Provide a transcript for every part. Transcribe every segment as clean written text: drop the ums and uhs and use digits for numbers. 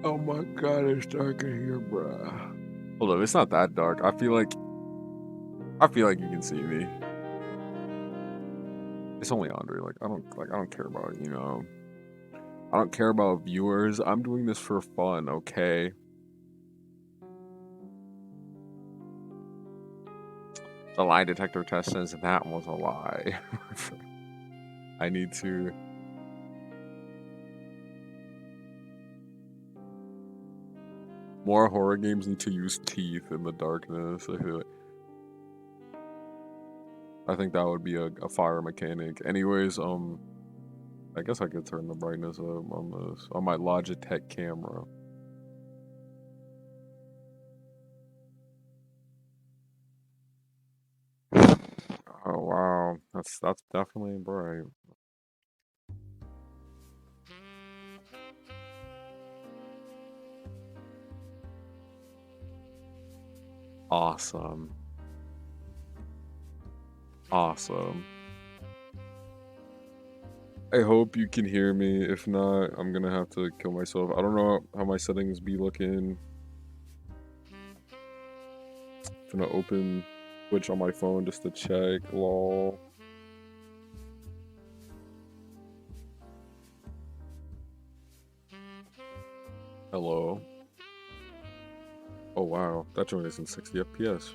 Oh my god, it's dark in here, bruh. Hold up, it's not that dark. I feel like you can see me. It's only Andre. I don't care about, I don't care about viewers. I'm doing this for fun, okay? The lie detector test says that was a lie. I need to. More horror games need to use teeth in the darkness. I think that would be a fire mechanic. Anyways, I guess I could turn the brightness up on my Logitech camera. Oh wow, that's definitely bright. Awesome. Awesome. I hope you can hear me. If not, I'm gonna have to kill myself. I don't know how my settings be looking. I'm gonna open Twitch on my phone just to check. Lol. Hello. Oh wow, that joint is in 60 FPS.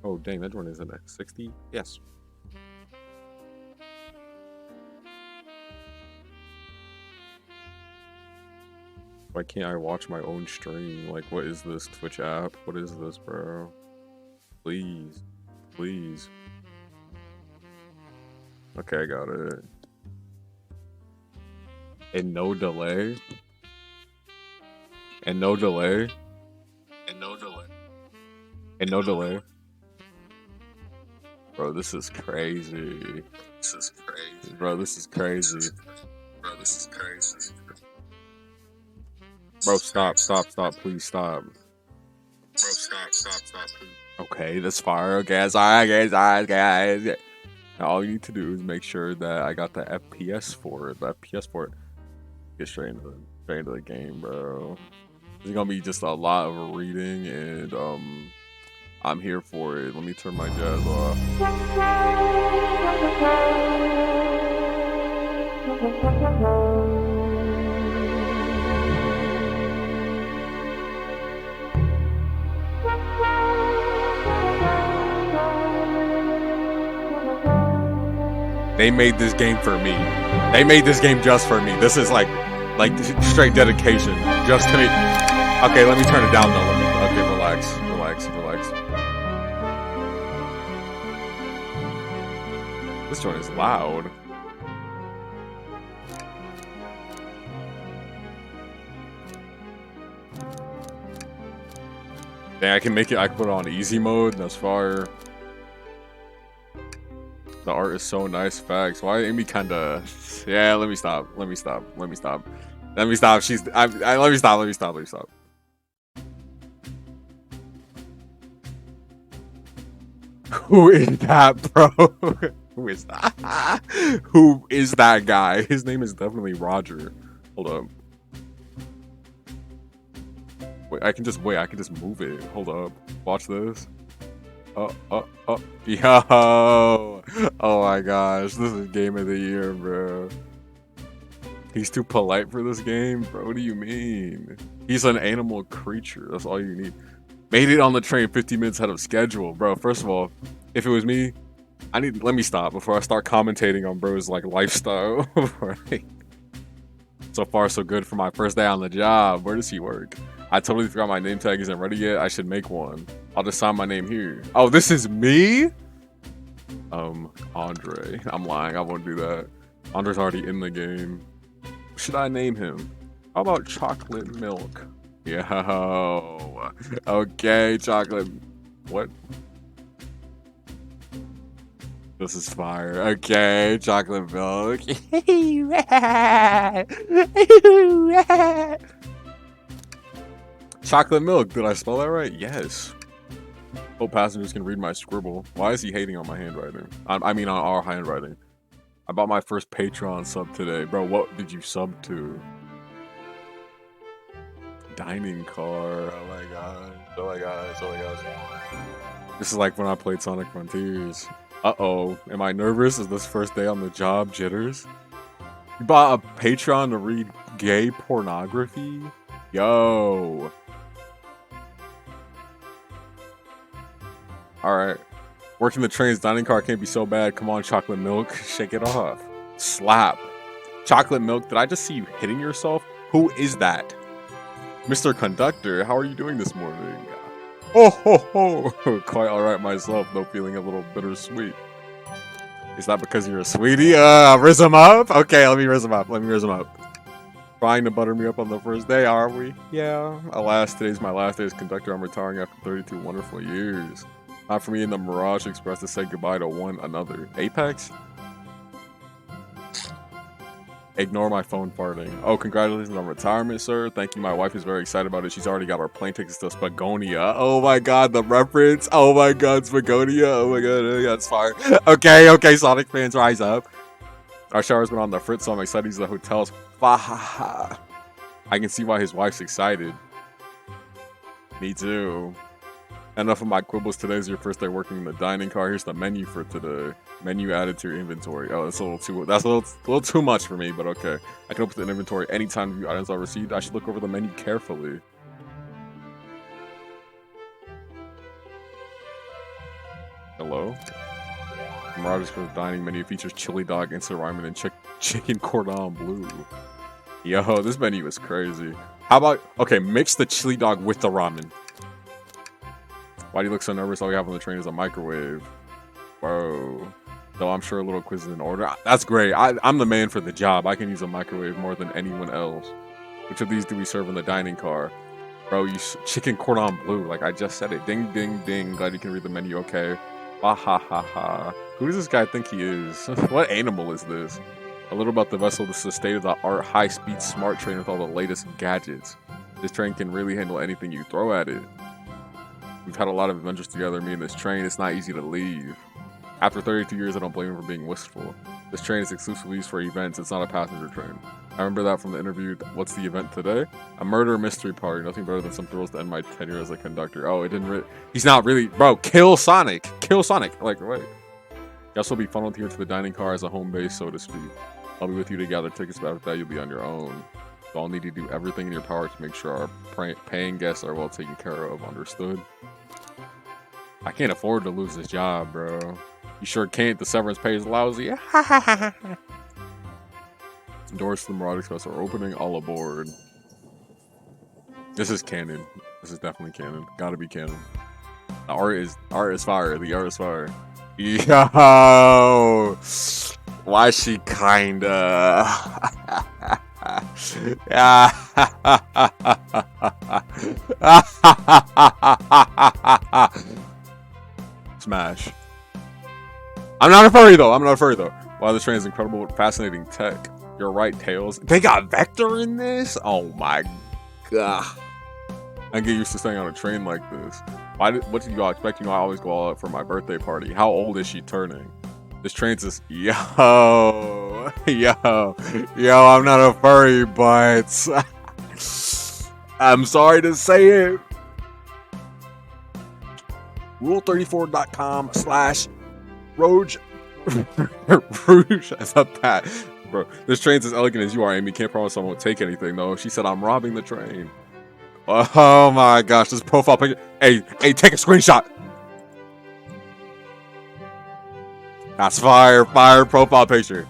Oh dang, that joint is in 60? Yes. Why can't I watch my own stream? Like, what is this Twitch app? What is this, bro? Please. Please. Okay, I got it. And no delay? And no delay? And no delay? And no delay? Bro, this is crazy. This is crazy. Bro, this is crazy. Bro, this is crazy. Bro, stop, please stop. Bro, stop, please. Okay, that's fire. Okay, that's alright, guys. Now, all you need to do is make sure that I got the FPS for it. Get straight into the game, bro. It's gonna be just a lot of reading, and I'm here for it. Let me turn my jazz off. They made this game for me. They made this game just for me. This is like straight dedication just to me. Okay, let me turn it down though. Okay, relax. This joint is loud. Dang, I can make it. I can put it on easy mode. That's fire. The art is so nice. Facts. Why Amy kinda? Yeah. Let me stop. Let me stop. Let me stop. Let me stop. She's. Let me stop. Let me stop. Let me stop. Who is that, bro? Who is that? Who is that guy? His name is definitely Roger. Hold up. Wait, I can just move it. Hold up. Watch this. Oh. Yo. Oh my gosh. This is game of the year, bro. He's too polite for this game? Bro, what do you mean? He's an animal creature. That's all you need. Made it on the train 50 minutes ahead of schedule. Bro, first of all, if it was me, let me stop before I start commentating on bro's like lifestyle. So far, so good for my first day on the job. Where does he work? I totally forgot my name tag isn't ready yet. I should make one. I'll just sign my name here. Oh, this is me? Andre. I'm lying. I won't do that. Andre's already in the game. What should I name him? How about Chocolate Milk? Yo. Okay, chocolate. What? This is fire. Okay, chocolate milk. Chocolate milk. Did I spell that right? Yes. Hope passengers can read my scribble. Why is he hating on my handwriting? I mean on our handwriting. I bought my first Patreon sub today. Bro, what did you sub to? Dining car. Oh my god. Oh my god. Oh my gosh. This is like when I played Sonic Frontiers. Uh-oh. Am I nervous? Is this first day on the job? Jitters? You bought a Patreon to read gay pornography? Yo. Alright. Working the train's dining car can't be so bad. Come on, chocolate milk. Shake it off. Slap. Chocolate milk. Did I just see you hitting yourself? Who is that? Mr. Conductor, how are you doing this morning? Oh ho ho! Quite alright myself, though feeling a little bittersweet. Is that because you're a sweetie? Riz him up? Okay, let me riz him up. Trying to butter me up on the first day, are we? Yeah. Alas, today's my last day as conductor. I'm retiring after 32 wonderful years. Time for me and the Mirage Express to say goodbye to one another. Apex? Ignore my phone farting. Oh, congratulations on retirement, sir. Thank you. My wife is very excited about it. She's already got our plane tickets to Spagonia. Oh my god, the reference. Oh my god, Spagonia. Oh my god, it's fire. Okay, Sonic fans, rise up. Our shower's been on the fritz, so I'm excited to the hotel's. I can see why his wife's excited. Me too. Enough of my quibbles. Today's your first day working in the dining car. Here's the menu for today. Menu added to your inventory. Oh, that's a little too much for me, but okay. I can open the inventory anytime to view items I received. I should look over the menu carefully. Hello? Marauders for the dining menu features chili dog, instant ramen, and chicken cordon bleu. Yo, this menu is crazy. How about, okay, mix the chili dog with the ramen. Why do you look so nervous? All we have on the train is a microwave. Whoa. Though I'm sure a little quiz is in order. That's great. I'm the man for the job. I can use a microwave more than anyone else. Which of these do we serve in the dining car? Bro, you chicken cordon bleu. Like I just said it. Ding, ding, ding. Glad you can read the menu. Okay. Ha ha ha ha. Who does this guy think he is? What animal is this? A little about the vessel. This is a state-of-the-art, high-speed, smart train with all the latest gadgets. This train can really handle anything you throw at it. We've had a lot of adventures together, me and this train. It's not easy to leave. After 32 years, I don't blame him for being wistful. This train is exclusively used for events. It's not a passenger train. I remember that from the interview. What's the event today? A murder mystery party. Nothing better than some thrills to end my tenure as a conductor. Oh, it didn't he's not really... Bro, kill Sonic. Kill Sonic. Like, wait. Guess we'll be funneled here to the dining car as a home base, so to speak. I'll be with you to gather tickets, but after that, you'll be on your own. So I'll need to do everything in your power to make sure our paying guests are well taken care of. Understood? I can't afford to lose this job, bro. You sure can't. The severance pay is lousy. Doors to the Mirage Express are opening. All aboard. This is canon. This is definitely canon. Gotta be canon. The art is fire. The art is fire. Yo, why she kinda? Yeah. Smash. I'm not a furry though. I'm not a furry though. Wow, this train is incredible, fascinating tech. You're right, Tails. They got Vector in this? Oh my god. I get used to staying on a train like this. What did y'all expect? You know, I always go all out for my birthday party. How old is she turning? This train's just, yo, I'm not a furry, but I'm sorry to say it. Rule34.com/Roge Rouge as a pat. Bro, this train's as elegant as you are, Amy. Can't promise I won't take anything, though. She said I'm robbing the train. Oh my gosh, this profile picture. Hey, take a screenshot. That's fire profile picture.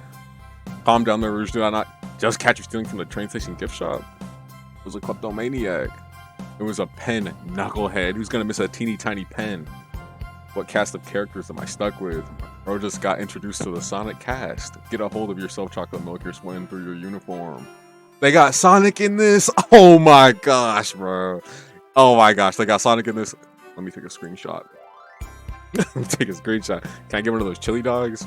Calm down there, Rouge. Do I not just catch you stealing from the train station gift shop? It was a kleptomaniac. It was a pen, knucklehead. Who's gonna miss a teeny tiny pen? What cast of characters am I stuck with? Bro just got introduced to the Sonic cast. Get a hold of yourself, chocolate milk. You're sweating through your uniform. They got Sonic in this? Oh my gosh, bro. Oh my gosh, they got Sonic in this. Let me take a screenshot. Take a screenshot. Can I get one of those chili dogs?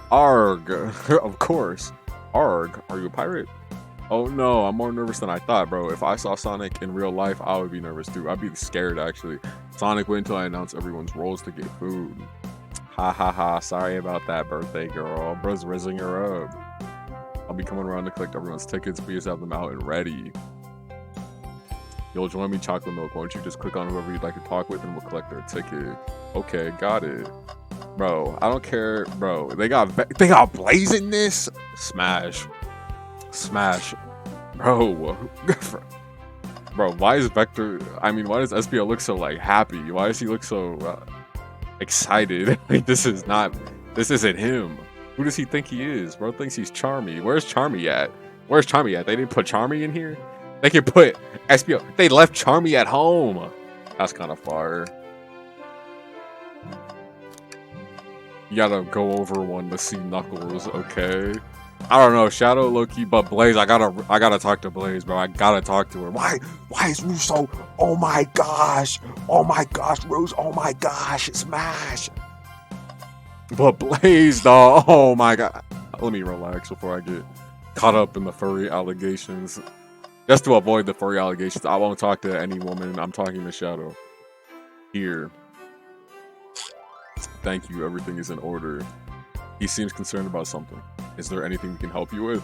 Arg. Of course. Arg. Are you a pirate? Oh no, I'm more nervous than I thought, bro. If I saw Sonic in real life, I would be nervous too. I'd be scared, actually. Sonic, wait until I announce everyone's roles to get food. Ha ha ha. Sorry about that, birthday girl. Bro's raising her up. I'll be coming around to collect everyone's tickets. Please have them out and ready. You'll join me, chocolate milk. Won't you just click on whoever you'd like to talk with and we'll collect their ticket. Okay, got it. Bro, I don't care. Bro, they got Blaze in this? Smash. Bro. Bro, why is Vector... I mean, why does SBO look so, like, happy? Why does he look so excited? Like, this isn't him. Who does he think he is? Bro thinks he's Charmy. Where's Charmy at? They didn't put Charmy in here? They can put SBO. They left Charmy at home. That's kind of fire. You gotta go over one to see Knuckles, okay? I don't know, Shadow, Loki, but Blaze, I gotta talk to Blaze, bro. I gotta talk to her. Why is Rouge so? Oh my gosh, Rouge, oh my gosh, smash. But Blaze, though, oh my god. Let me relax before I get caught up in the furry allegations. Just to avoid the furry allegations, I won't talk to any woman. I'm talking to Shadow. Here. Thank you, everything is in order. He seems concerned about something. Is there anything we can help you with? ...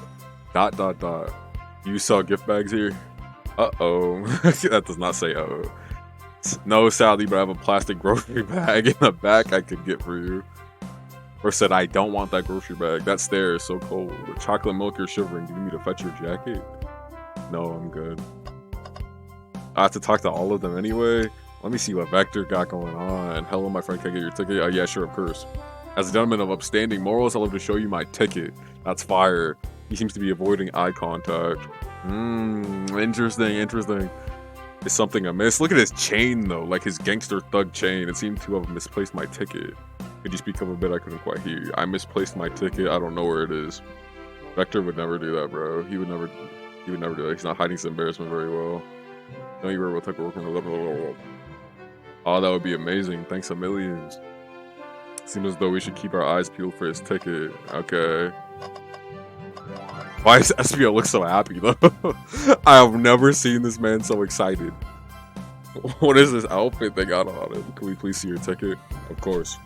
You sell gift bags here? Uh-oh. That does not say uh-oh. No, sadly, but I have a plastic grocery bag in the back I could get for you. Or said, I don't want that grocery bag. That stare is so cold. The chocolate milk, you're shivering. Do you need me to fetch your jacket? No, I'm good. I have to talk to all of them anyway. Let me see what Vector got going on. Hello, my friend. Can I get your ticket? Oh, yeah, sure, of course. As a gentleman of upstanding morals, I'd love to show you my ticket. That's fire. He seems to be avoiding eye contact. Interesting. Is something amiss? Look at his chain, though. Like his gangster thug chain. It seemed to have misplaced my ticket. Could you speak up a bit? I couldn't quite hear you. I misplaced my ticket. I don't know where it is. Vector would never do that, bro. He would never do that. He's not hiding his embarrassment very well. Don't you worry, we'll take a work on the... Oh, that would be amazing. Thanks a millions. Seems as though we should keep our eyes peeled for his ticket. Okay. Why does SBO look so happy, though? I have never seen this man so excited. What is this outfit they got on him? Can we please see your ticket? Of course.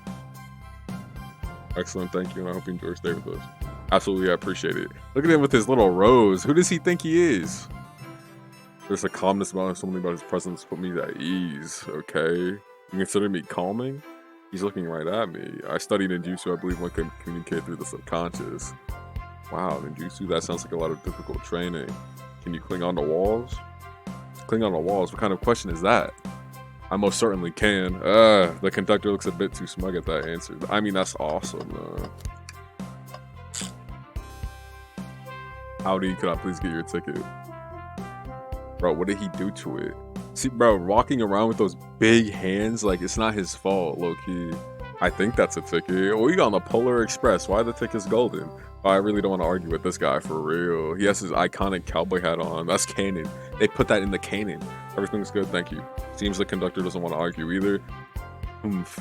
Excellent, thank you, and I hope you enjoy your stay with us. Absolutely, I appreciate it. Look at him with his little rose. Who does he think he is? There's a calmness about him, something about his presence put me at ease, okay? You consider me calming? He's looking right at me. I studied ninjutsu. I believe one can communicate through the subconscious. Wow, ninjutsu? That sounds like a lot of difficult training. Can you cling on to walls? Cling on to walls? What kind of question is that? I most certainly can. The conductor looks a bit too smug at that answer. I mean, that's awesome, though. Howdy, could I please get your ticket? Bro, what did he do to it? See, bro, walking around with those big hands, like, it's not his fault, low-key. I think that's a ticket. We got on the Polar Express. Why the ticket's golden? Oh, I really don't want to argue with this guy for real. He has his iconic cowboy hat on. That's canon. They put that in the canon. Everything's good, thank you. Seems the conductor doesn't want to argue either. Oomph.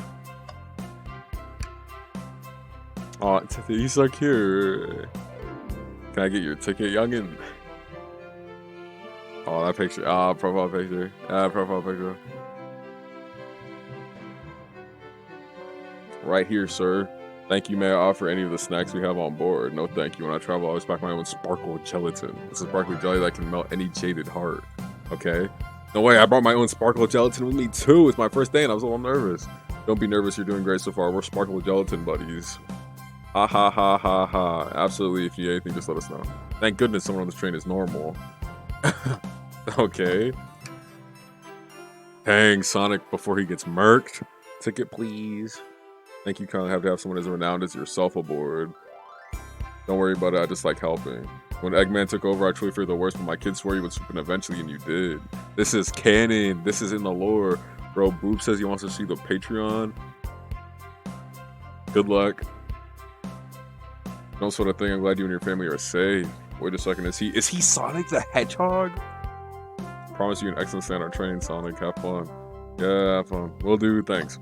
Oh, he's so cute. Can I get your ticket, youngin? Oh, that picture. Ah, profile picture. Profile picture. Right here, sir. Thank you. May I offer any of the snacks we have on board? No, thank you. When I travel, I always pack my own sparkle gelatin. It's a sparkly jelly that can melt any jaded heart. Okay? No way, I brought my own sparkle gelatin with me too. It's my first day and I was a little nervous. Don't be nervous, you're doing great so far. We're sparkle gelatin buddies. Ha ha ha ha ha. Absolutely, if you need anything, just let us know. Thank goodness someone on this train is normal. Okay. Dang, Sonic before he gets murked. Ticket, please. Thank you. Kind of have to have someone as renowned as yourself aboard. Don't worry about it. I just like helping. When Eggman took over, I truly feared the worst, but my kids swore you would swoop in eventually, and you did. This is canon. This is in the lore. Bro, Boop says he wants to see the Patreon. Good luck. No sort of thing. I'm glad you and your family are safe. Wait a second. Is he Sonic the Hedgehog? Promise you an excellent stay on our train, Sonic. Have fun. Yeah, have fun. Will do. Thanks.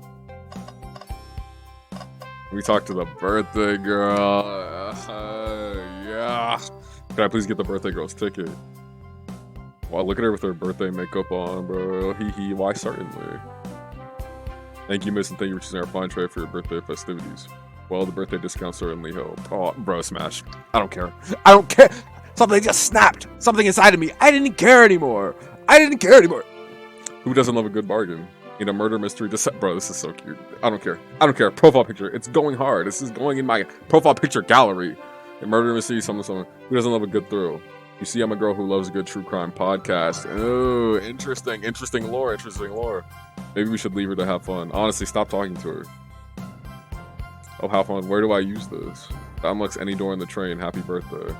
We talked to the birthday girl. Yeah. Can I please get the birthday girl's ticket? Wow, look at her with her birthday makeup on, bro. Hee hee. Why, certainly. Thank you, miss, and thank you for choosing our fine tray for your birthday festivities. Well, the birthday discount certainly helped. Oh, bro, smash. I don't care. I don't care. Something just snapped. Something inside of me. I didn't care anymore. I didn't care anymore. Who doesn't love a good bargain? In a murder mystery, bro, this is so cute. I don't care. I don't care. Profile picture. It's going hard. This is going in my profile picture gallery. A murder mystery, something. Who doesn't love a good thrill? You see, I'm a girl who loves a good true crime podcast. Oh, interesting. Interesting lore. Interesting lore. Maybe we should leave her to have fun. Honestly, stop talking to her. Oh, have fun. Where do I use this? That unlocks any door in the train. Happy birthday.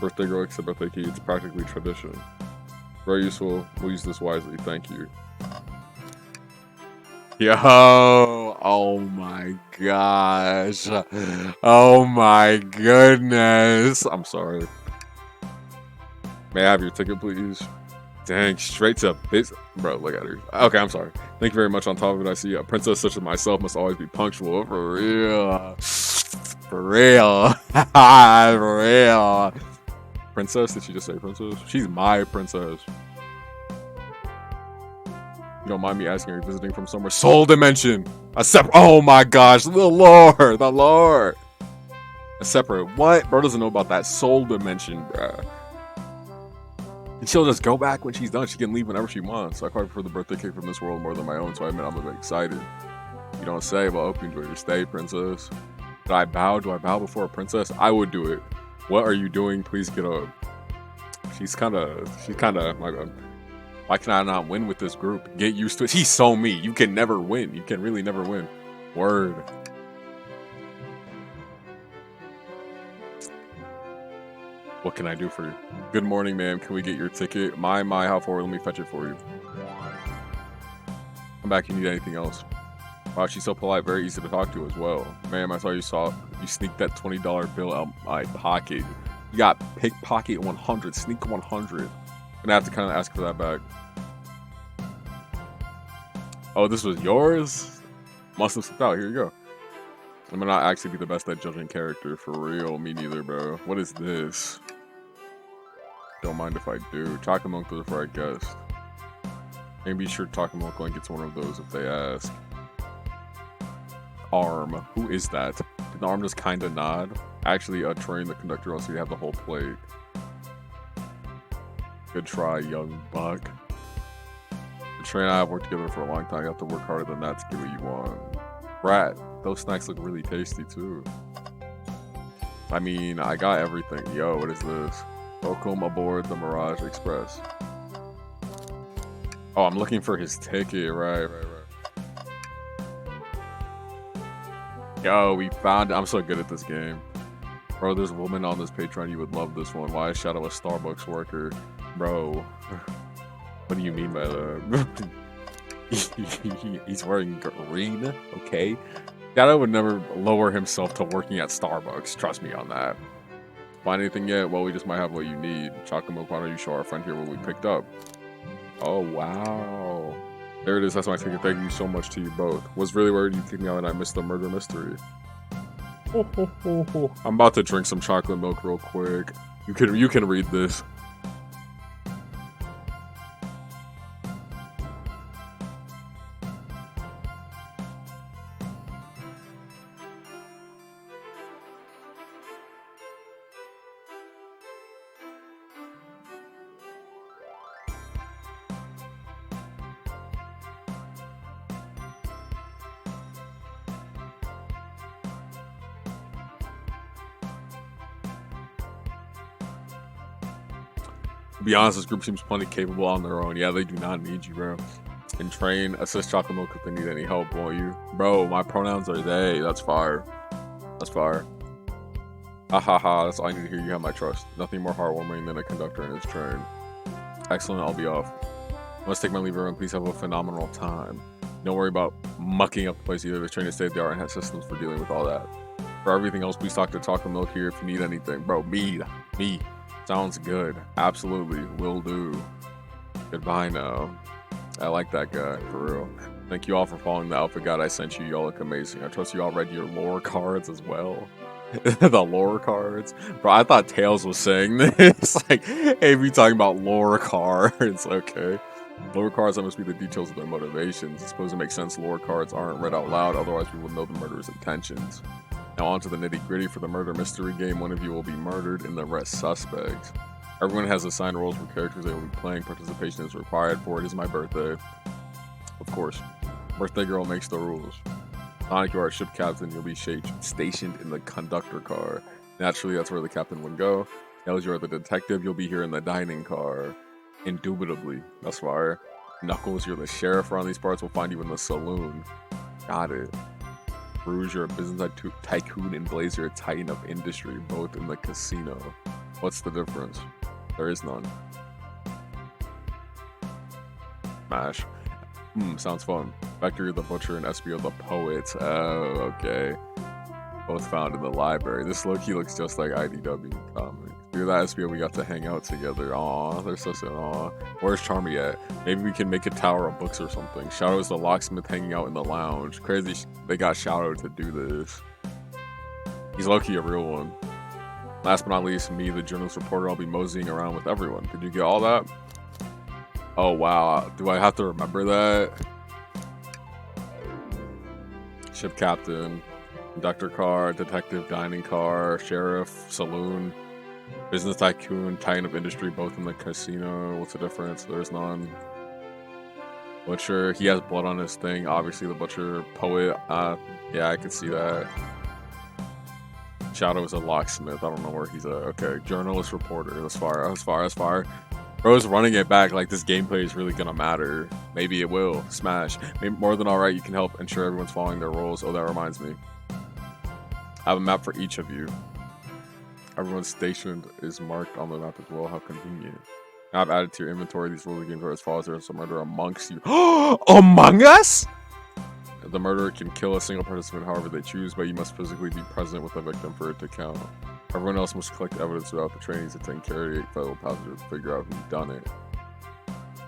Birthday girl, accept birthday key. It's practically tradition. Very useful. We'll use this wisely. Thank you. Yo, oh my gosh. Oh my goodness. I'm sorry. May I have your ticket, please? Dang, straight to biz. Bro, look at her. Okay, I'm sorry. Thank you very much. On top of it, I see a princess such as myself must always be punctual. For real. For real. For real. Princess? Did she just say princess? She's my princess. You don't mind me asking, are you visiting from somewhere? Soul Dimension! A separate. Oh my gosh, the lore! The lore! A separate. What? Bro doesn't know about that Soul Dimension, bruh. And she'll just go back when she's done. She can leave whenever she wants. So I quite prefer the birthday cake from this world more than my own, so I admit I'm a bit excited. You don't say, but I hope you enjoy your stay, princess. Did I bow? Do I bow before a princess? I would do it. What are you doing? Please get up. She's kinda, my god. Why can I not win with this group? Get used to it. He's so me. You can never win. You can really never win. Word. What can I do for you? Good morning, ma'am. Can we get your ticket? My, how far? Let me fetch it for you. Come back. You need anything else? Wow, she's so polite. Very easy to talk to as well. Ma'am, I saw you sneaked that $20 bill out my pocket. You got pickpocket 100. Sneak 100. Gonna have to kind of ask for that back. Oh, this was yours? Must have slipped out. Here you go. I'm gonna not actually be the best at judging character. For real. Me neither, bro. What is this? Don't mind if I do. Chocolate Milk does before I guessed. Maybe be sure Chocolate Milk Link gets one of those if they ask. Arm. Who is that? Did the arm just kind of nod? Actually, train the conductor wants you to have the whole plate. Good try, young buck. The train and I have worked together for a long time. You have to work harder than that to get what you want. Rat, those snacks look really tasty too. I mean, I got everything. Yo, what is this? Welcome aboard the Mirage Express. Oh, I'm looking for his ticket. Right. Yo, we found it. I'm so good at this game. Bro, there's a woman on this Patreon. You would love this one. Why is Shadow a Starbucks worker? Bro, what do you mean by that? He's wearing green, okay? Shadow would never lower himself to working at Starbucks. Trust me on that. Find anything yet? Well, we just might have what you need. Chocolate milk, why don't you show our friend here what we picked up? Oh, wow. There it is. That's my ticket. Thank you so much to you both. Was really worried you kicked me out and I missed the murder mystery. I'm about to drink some chocolate milk real quick. You can read this. To be honest, this group seems plenty capable on their own. Yeah, they do not need you, bro. And train, assist chocolate milk if they need any help, won't you? Bro, my pronouns are they. That's fire. That's fire. Ha. That's all I need to hear. You have my trust. Nothing more heartwarming than a conductor in his train. Excellent, I'll be off. Let's take my leave, everyone. Please have a phenomenal time. Don't worry about mucking up the place either. The train is state-of-the-art and has systems for dealing with all that. For everything else, please talk to Chocolate Milk here if you need anything. Bro, me. Sounds good. Absolutely. Will do. Goodbye now. I like that guy, for real. Thank you all for following the outfit guide I sent you. Y'all look amazing. I trust you all read your lore cards as well. The lore cards? Bro, I thought Tails was saying this. Like, hey, we talking about lore cards. Okay. Lore cards, that must be the details of their motivations. I suppose it makes sense lore cards aren't read out loud, otherwise we would know the murderer's intentions. Now on to the nitty-gritty. For the murder mystery game, one of you will be murdered and the rest suspects. Everyone has assigned roles for characters they will be playing. Participation is required for it is my birthday. Of course. Birthday girl makes the rules. Sonic, you are a ship captain. You'll be stationed in the conductor car. Naturally, that's where the captain would go. Tails, you are the detective. You'll be here in the dining car. Indubitably. That's fire. Knuckles, you're the sheriff around these parts. We'll find you in the saloon. Got it. Rouge, you're a business tycoon, and Blaze, you're a titan of industry, both in the casino. What's the difference? There is none. Smash. Sounds fun. Vector the Butcher and Espio the Poet. Oh, okay. Both found in the library. This low-key looks just like IDW comics. Through that Espio, we got to hang out together. Aw, they're so sad. Aw. Where's Charmy at? Maybe we can make a tower of books or something. Shadow is the locksmith hanging out in the lounge. Crazy they got Shadow to do this. He's low-key a real one. Last but not least, me, the journalist reporter, I'll be moseying around with everyone. Did you get all that? Oh, wow. Do I have to remember that? Ship captain, conductor car, detective, dining car, sheriff, saloon, business tycoon, titan of industry, both in the casino. What's the difference? There's none. Butcher, he has blood on his thing. Obviously, the butcher. Poet, yeah, I could see that. Shadow is a locksmith. I don't know where he's at. Okay, journalist, reporter. That's fire. Bro's running it back like this gameplay is really gonna matter. Maybe it will. Smash. Maybe more than alright, you can help ensure everyone's following their roles. Oh, that reminds me. I have a map for each of you. Everyone's stationed is marked on the map as well. How convenient. Now I've added to your inventory. These rules of the game are as follows. There's a murder amongst you. Among Us? The murderer can kill a single participant however they choose, but you must physically be present with the victim for it to count. Everyone else must collect evidence throughout the trainings and then carry fellow passengers to figure out who's done it.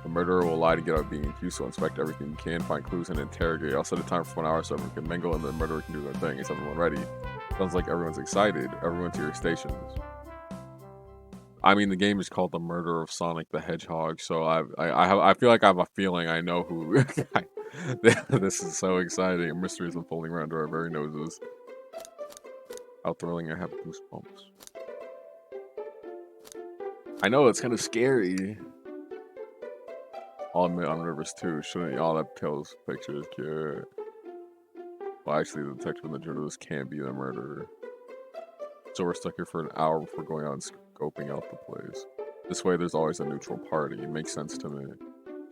The murderer will lie to get out being accused, so inspect everything you can, find clues, and interrogate. I'll set a time for 1 hour so everyone can mingle and the murderer can do their thing. Is everyone ready? Sounds like everyone's excited. Everyone to your stations. I mean, the game is called The Murder of Sonic the Hedgehog, so I feel like I have a feeling I know who. This is so exciting. Mysteries unfolding right under our very noses. How thrilling! I have goosebumps. I know it's kind of scary. I'll admit I'm nervous too. Shouldn't y'all? That Tails picture is cute. Well, actually, the detective and the journalist can't be the murderer. So we're stuck here for an hour before going out and scoping out the place. This way, there's always a neutral party. It makes sense to me.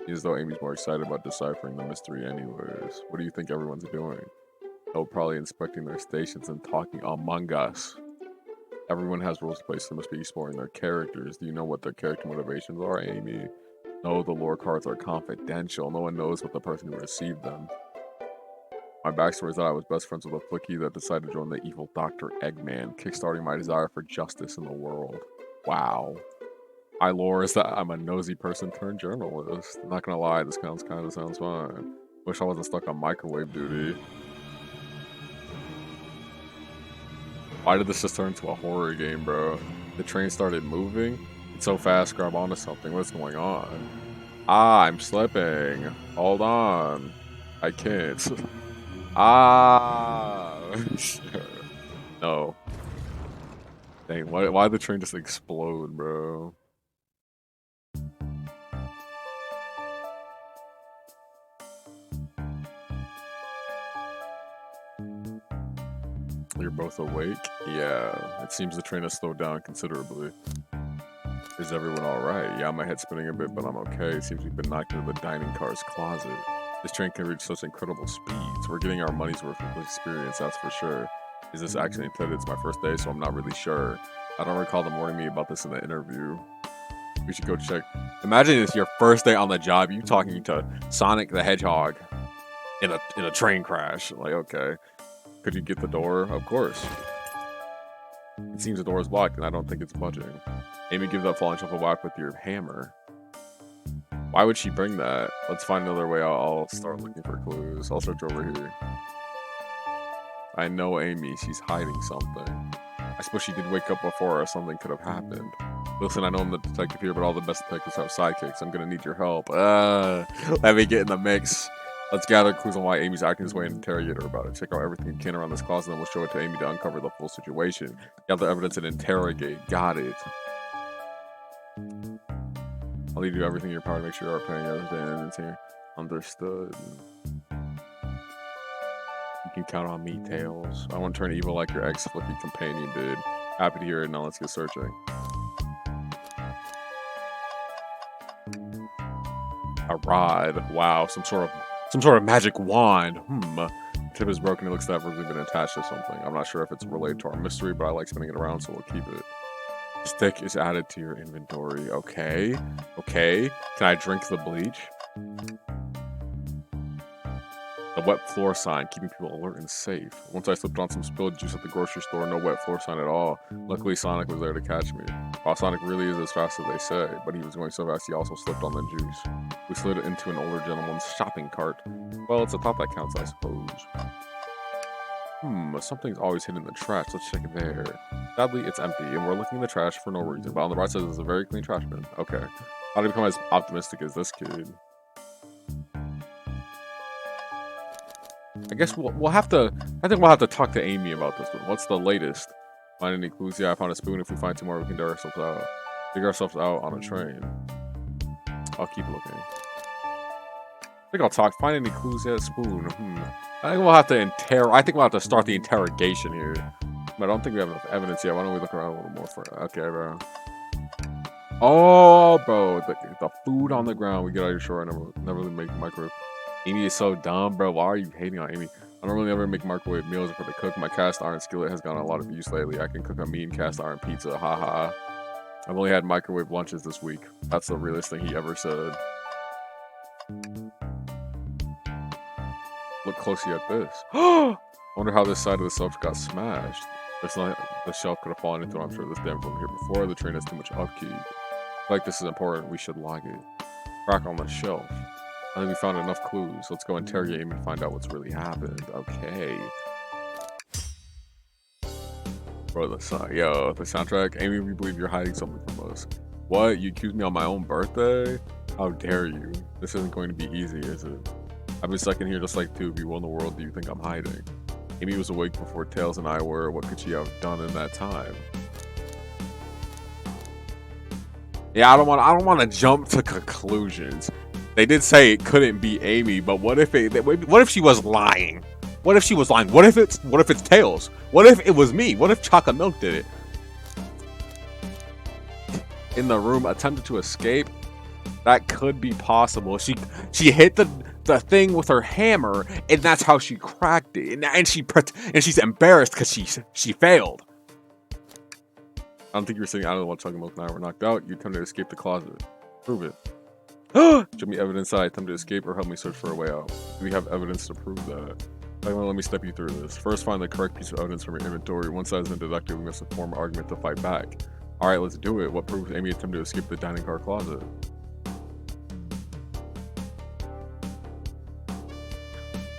As though Amy's more excited about deciphering the mystery anyways. What do you think everyone's doing? Oh, probably inspecting their stations and talking Among Us. Everyone has roles to play, so they must be exploring their characters. Do you know what their character motivations are, Amy? No, the lore cards are confidential. No one knows what the person who received them. My backstory is that I was best friends with a flicky that decided to join the evil Dr. Eggman, kickstarting my desire for justice in the world. Wow. My lore is that I'm a nosy person turned journalist. Not gonna lie, this kind of sounds fun. Wish I wasn't stuck on microwave duty. Why did this just turn into a horror game, bro? The train started moving. It's so fast, grab onto something. What's going on? Ah, I'm slipping. Hold on. I can't. Ah. No. Dang, why did the train just explode, bro? You're both awake? Yeah. It seems the train has slowed down considerably. Is everyone alright? Yeah, my head's spinning a bit, but I'm okay. It seems we've been knocked into the dining car's closet. This train can reach such incredible speeds. We're getting our money's worth of experience, that's for sure. Is this actually intended? It's my first day, so I'm not really sure. I don't recall them warning me about this in the interview. We should go check. Imagine it's your first day on the job, you talking to Sonic the Hedgehog in a train crash. Like, okay. Could you get the door? Of course. It seems the door is locked, and I don't think it's budging. Amy, give that falling shelf a whack with your hammer. Why would she bring that? Let's find another way. I'll start looking for clues. I'll search over here. I know Amy. She's hiding something. I suppose she did wake up before or something could have happened. Listen, I know I'm the detective here, but all the best detectives have sidekicks. I'm gonna need your help. Let me get in the mix. Let's gather clues on why Amy's acting this way and interrogate her about it. Check out everything you can around this closet, and then we'll show it to Amy to uncover the full situation. Gather evidence and interrogate. Got it. I'll leave you everything in your power to make sure you are paying evidence here. Understood. You can count on me, Tails. I won't turn evil like your ex-flippy companion did. Happy to hear it. Now let's get searching. A rod. Wow, some sort of magic wand. The tip is broken. It looks to have really been attached to something. I'm not sure if it's related to our mystery, but I like spinning it around, so we'll keep it. Stick is added to your inventory. Okay. Okay. Can I drink the bleach? The wet floor sign, keeping people alert and safe. Once I slipped on some spilled juice at the grocery store, no wet floor sign at all. Luckily, Sonic was there to catch me. While Sonic really is as fast as they say, but he was going so fast he also slipped on the juice. We slid into an older gentleman's shopping cart. Well, it's a thought that counts, I suppose. Something's always hidden in the trash. Let's check it there. Sadly, it's empty, and we're looking in the trash for no reason. But on the right side, there's a very clean trash bin. Okay. How to become as optimistic as this kid? I guess we'll have to. I think we'll have to talk to Amy about this one. What's the latest? Find any clues? Yeah, I found a spoon. If we find two more, we can figure ourselves out on a train. I'll keep looking. I think I'll talk. Find any clues? Yeah, spoon. I think we'll have to start the interrogation here. But I don't think we have enough evidence yet. Why don't we look around a little more for it? Okay, bro. Oh, bro, the food on the ground. We get out of your shore. I never really make microwave. Amy is so dumb, bro. Why are you hating on Amy? I don't really ever make microwave meals for the cook. My cast iron skillet has gotten a lot of use lately. I can cook a mean cast iron pizza. Haha. I've only had microwave lunches this week. That's the realest thing he ever said. Look closely at this. Wonder how this side of the shelf got smashed. The shelf could have fallen into it. I'm sure this damage wasn't here before. The train has too much upkeep. Like this is important. We should log it. Crack on the shelf. I think we found enough clues. Let's go interrogate him and find out what's really happened. Okay. Bro, the soundtrack. Amy, we believe you're hiding something from us. What? You accused me on my own birthday? How dare you? This isn't going to be easy, is it? I've been stuck in here just like two people in the world. Do you think I'm hiding? Amy was awake before Tails and I were. What could she have done in that time? Yeah, I don't want to jump to conclusions. They did say it couldn't be Amy, but what if she was lying? What if she was lying? What if it's Tails? What if it was me? What if Chocolate Milk did it? In the room, attempted to escape. That could be possible. She hit the thing with her hammer, and that's how she cracked it. And she's embarrassed because she failed. I don't think you were saying I don't want Chocolate Milk and I were knocked out. You attempted to escape the closet. Prove it. Show me evidence that I attempted to escape or help me search for a way out. Do we have evidence to prove that? Let me step you through this. First, find the correct piece of evidence from your inventory. Once that has been deducted, we must form an argument to fight back. Alright, let's do it. What proves Amy attempted to escape the dining car closet?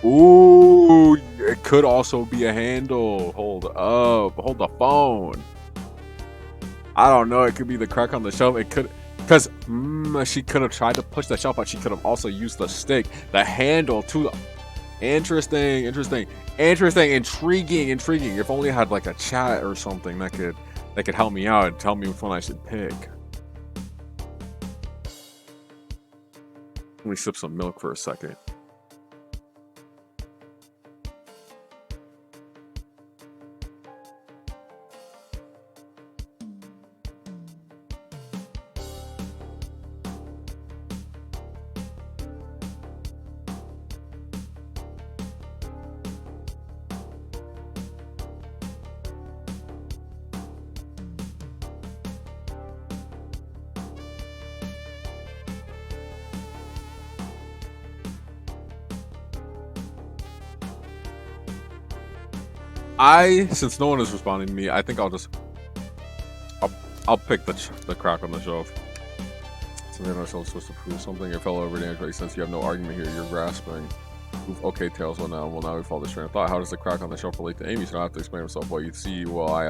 Ooh, it could also be a handle. Hold up. Hold the phone. I don't know. It could be the crack on the shelf. It could, because she could have tried to push the shelf, but she could have also used the stick, the handle to the. Interesting, intriguing. If only I had like a chat or something that could help me out and tell me which one I should pick. Let me sip some milk for a second. Since no one is responding to me, I think I'll pick the crack on the shelf. Something on ourselves supposed to prove something. It fell over damage, right? Since you have no argument here, you're grasping. Okay, Tails. Well, now we follow this train of thought. How does the crack on the shelf relate to Amy? So I have to explain himself. Well, you see, well, I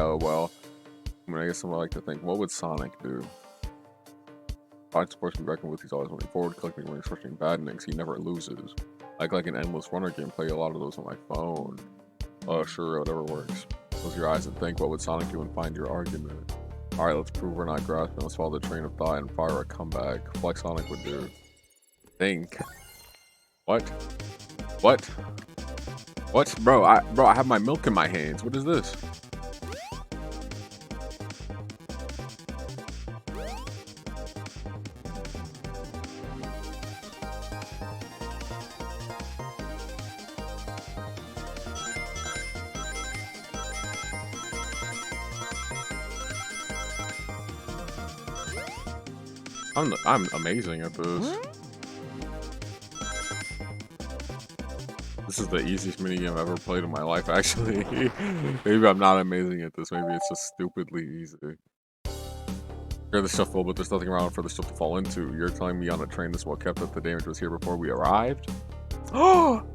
mean, I guess someone like to think, what would Sonic do? Sonic supposed to be reckoned with. He's always running forward, collecting rings, crushing bad innings. He never loses. Like an endless runner game. Play a lot of those on my phone. Oh, sure, whatever works. Close your eyes and think, what would Sonic do and find your argument? Alright, let's prove we're not grasping. Let's follow the train of thought and fire a comeback. Like Sonic would do. Think. What? Bro, I have my milk in my hands. What is this? I'm amazing at this. This is the easiest minigame I've ever played in my life, actually. Maybe I'm not amazing at this. Maybe it's just stupidly easy. Hear the shelf full, but there's nothing around for the shelf to fall into. You're telling me on a train this is what kept up the damage was here before we arrived? Oh!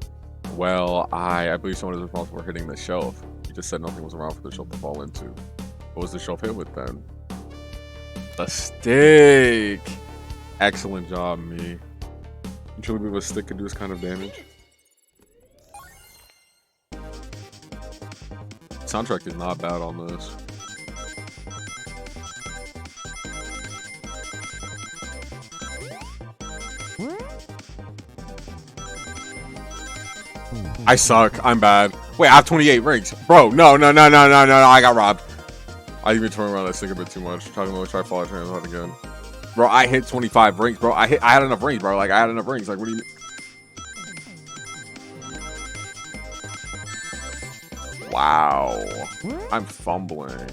Well, I believe someone is responsible for hitting the shelf. You just said nothing was around for the shelf to fall into. What was the shelf hit with then? A stick! Excellent job, me. You truly believe a stick could do this kind of damage? Soundtrack is not bad on this. I suck. I'm bad. Wait, I have 28 rings. Bro, no. I got robbed. I even turned around that stick a bit too much. Talking about try follow train out again. Bro, I hit 25 rings, bro. I had enough rings, bro. Like, I had enough rings. Like, what do you mean? Wow. I'm fumbling.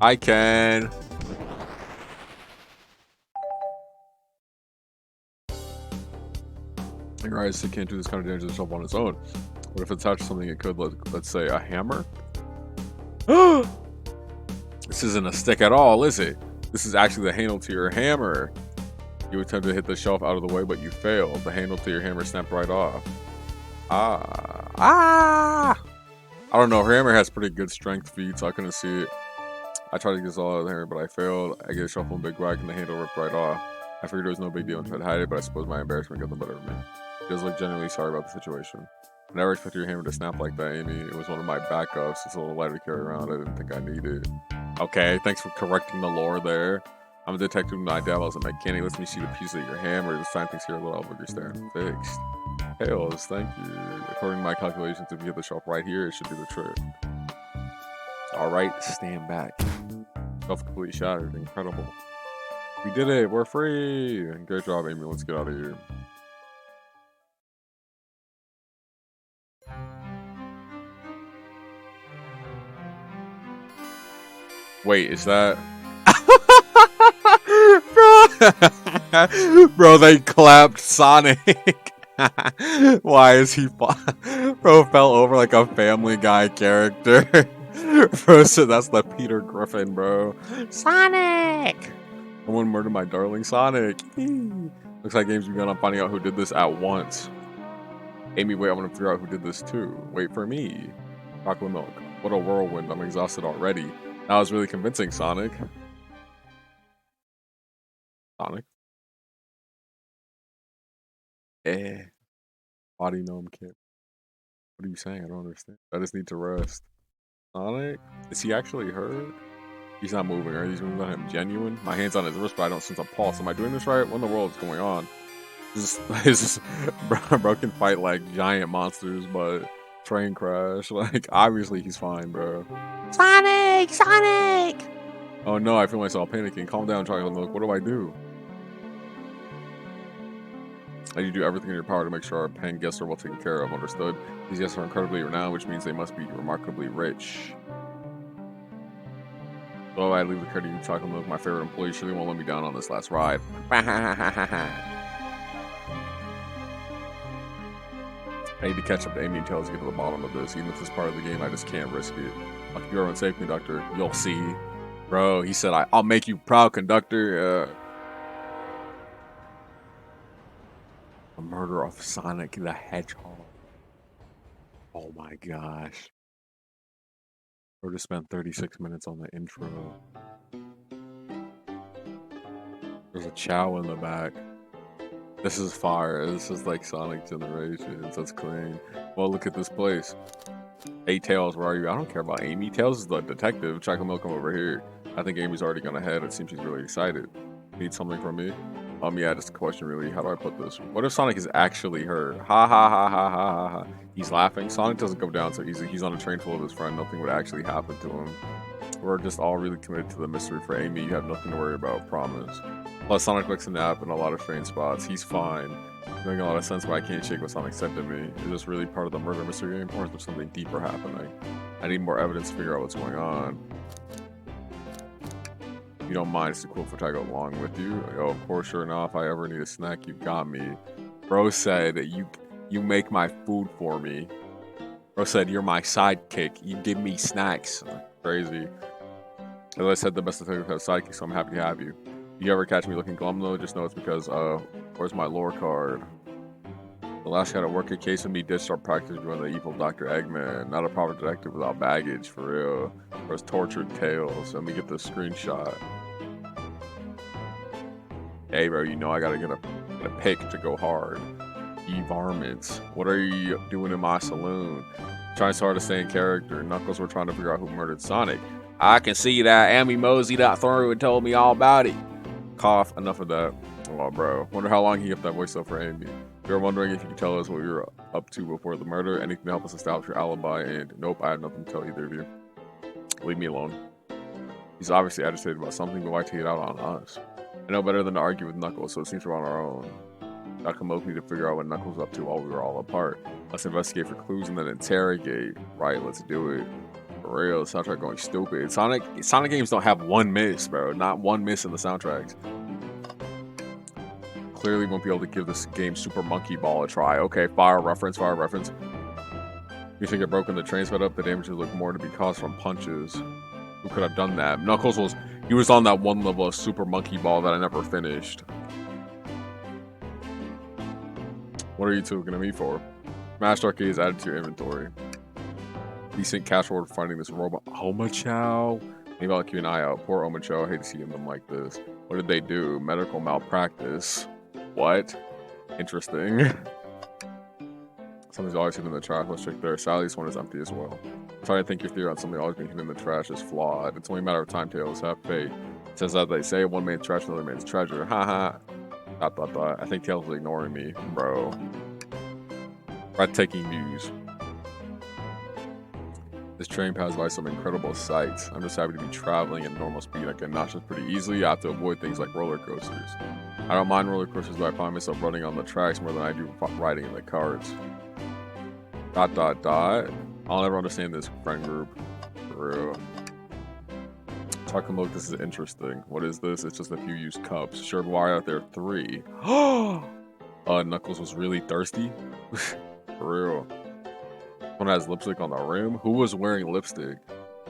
I can. Your eyes can't do this kind of damage to itself on its own. What if it's attached to something it could? Let's say a hammer? This isn't a stick at all, is it? This is actually the handle to your hammer. You attempt to hit the shelf out of the way, but you failed. The handle to your hammer snapped right off. I don't know. Her hammer has pretty good strength feet, so I couldn't see it. I tried to get this all out of the hammer, but I failed. I get a shuffle and big whack, and the handle ripped right off. I figured it was no big deal and tried to hide it, but I suppose my embarrassment got the better of me. She does look genuinely sorry about the situation. I never expected your hammer to snap like that, Amy. It was one of my backups. It's a little lighter to carry around. I didn't think I needed it. Okay, thanks for correcting the lore there. I'm a detective and my dad was a mechanic. Let me see the piece of your hammer. This time things here a little booger stand fixed. Hails, thank you. According to my calculations, if you hit the shelf right here, it should do the trick. Alright, stand back. Shelf completely shattered. Incredible. We did it. We're free. Great job, Amy. Let's get out of here. Wait, is that... Bro! Bro, they clapped Sonic. Why is he Bro fell over like a Family Guy character. Bro said that's the Peter Griffin, bro. Sonic! Someone murdered my darling Sonic. Looks like game's begun on finding out who did this at once. Amy, wait, I want to figure out who did this too. Wait for me. Chocolate milk. What a whirlwind. I'm exhausted already. That was really convincing, Sonic. Sonic. Body gnome kit. What are you saying? I don't understand. I just need to rest. Sonic? Is he actually hurt? He's not moving. Are these moves on him genuine? My hand's on his wrist, but I don't sense a pulse. Am I doing this right? What in the world is going on? Is this bro can fight like giant monsters, but train crash. Like, obviously he's fine, bro. Sonic! Sonic! Oh no, I feel myself panicking. Calm down, chocolate milk. What do I do? You do everything in your power to make sure our paying guests are well taken care of. Understood? These guests are incredibly renowned, which means they must be remarkably rich. So I leave the care to you, chocolate milk. My favorite employee surely won't let me down on this last ride. I need to catch up to Amy and Tails to get to the bottom of this. Even if it's part of the game, I just can't risk it. I'll keep your own safe, conductor. You'll see. Bro, he said, I'll make you proud, conductor. The murder of Sonic the Hedgehog. Oh my gosh. We're just spent 36 minutes on the intro. There's a Chow in the back. This is fire. This is like Sonic Generations. That's clean. Well, look at this place. Hey, Tails, where are you? I don't care about Amy. Tails is the detective. Chocolate milk, come over here. I think Amy's already gone ahead. It seems she's really excited. Need something from me? Yeah, just a question really. How do I put this? What if Sonic is actually hurt? Ha ha ha ha ha ha ha. He's laughing. Sonic doesn't go down so easy. He's on a train full of his friend. Nothing would actually happen to him. We're just all really committed to the mystery for Amy. You have nothing to worry about, promise. Plus, Sonic likes to nap in a lot of strange spots. He's fine. Making a lot of sense, but I can't shake what Sonic said to me. Is this really part of the murder mystery game, or is there something deeper happening? I need more evidence to figure out what's going on. If you don't mind, it's cool if I go along with you. Oh, of course, sure enough. If I ever need a snack, you got me. Bro said, you make my food for me. Bro said, you're my sidekick. You give me snacks. Crazy. As I said, the best detectives have sidekicks, so I'm happy to have you. If you ever catch me looking glum though, just know it's because, where's my lore card? The last guy to work a case with me ditched our practice doing the evil Dr. Eggman. Not a proper detective without baggage, for real. Where's tortured Tails? Let me get the screenshot. Hey bro, you know I gotta get a pick to go hard. Varmints, what are you doing in my saloon? Trying so hard to stay in character. Knuckles were trying to figure out who murdered Sonic. I can see that Amy moseyed out through and told me all about it. Cough, enough of that. Oh bro, wonder how long he kept that voice up for Amy. We were wondering if you could tell us what you were up to before the murder, anything to help us establish your alibi, and nope, I have nothing to tell either of you. Leave me alone. He's obviously agitated about something, but why take it out on us? I know better than to argue with Knuckles, so it seems we're on our own. Dr. Milk need to figure out what Knuckles was up to while we were all apart. Let's investigate for clues and then interrogate. Right, let's do it. For real, the soundtrack going stupid. Sonic games don't have one miss, bro. Not one miss in the soundtracks. Clearly won't be able to give this game Super Monkey Ball a try. Okay, fire reference, fire reference. You think it broken the train sped up? The damage would look more to be caused from punches. Who could have done that? Knuckles was on that one level of Super Monkey Ball that I never finished. What are you two gonna meet for? Smash Arcade is added to your inventory. Decent cash reward for finding this robot. Omochao. Maybe I'll keep an eye out. Poor Omochao. I hate to see them like this. What did they do? Medical malpractice. What? Interesting. Something's always hidden in the trash. Let's check there. Sally's one is empty as well. Try to think your theory on something always being hidden in the trash is flawed. It's only a matter of time, Tails. Have faith. It says that they say one man's trash, another man's treasure. Haha. I think Tails is ignoring me, bro. Breathtaking views. This train passes by some incredible sights. I'm just happy to be traveling at normal speed. I can notch this pretty easily. I have to avoid things like roller coasters. I don't mind roller coasters, but I find myself running on the tracks more than I do riding in the carts. I'll never understand this friend group. For real. Chocolate milk, this is interesting. What is this? It's just a few used cups. Sure, why out there 3? Knuckles was really thirsty. For real. One has lipstick on the rim. Who was wearing lipstick?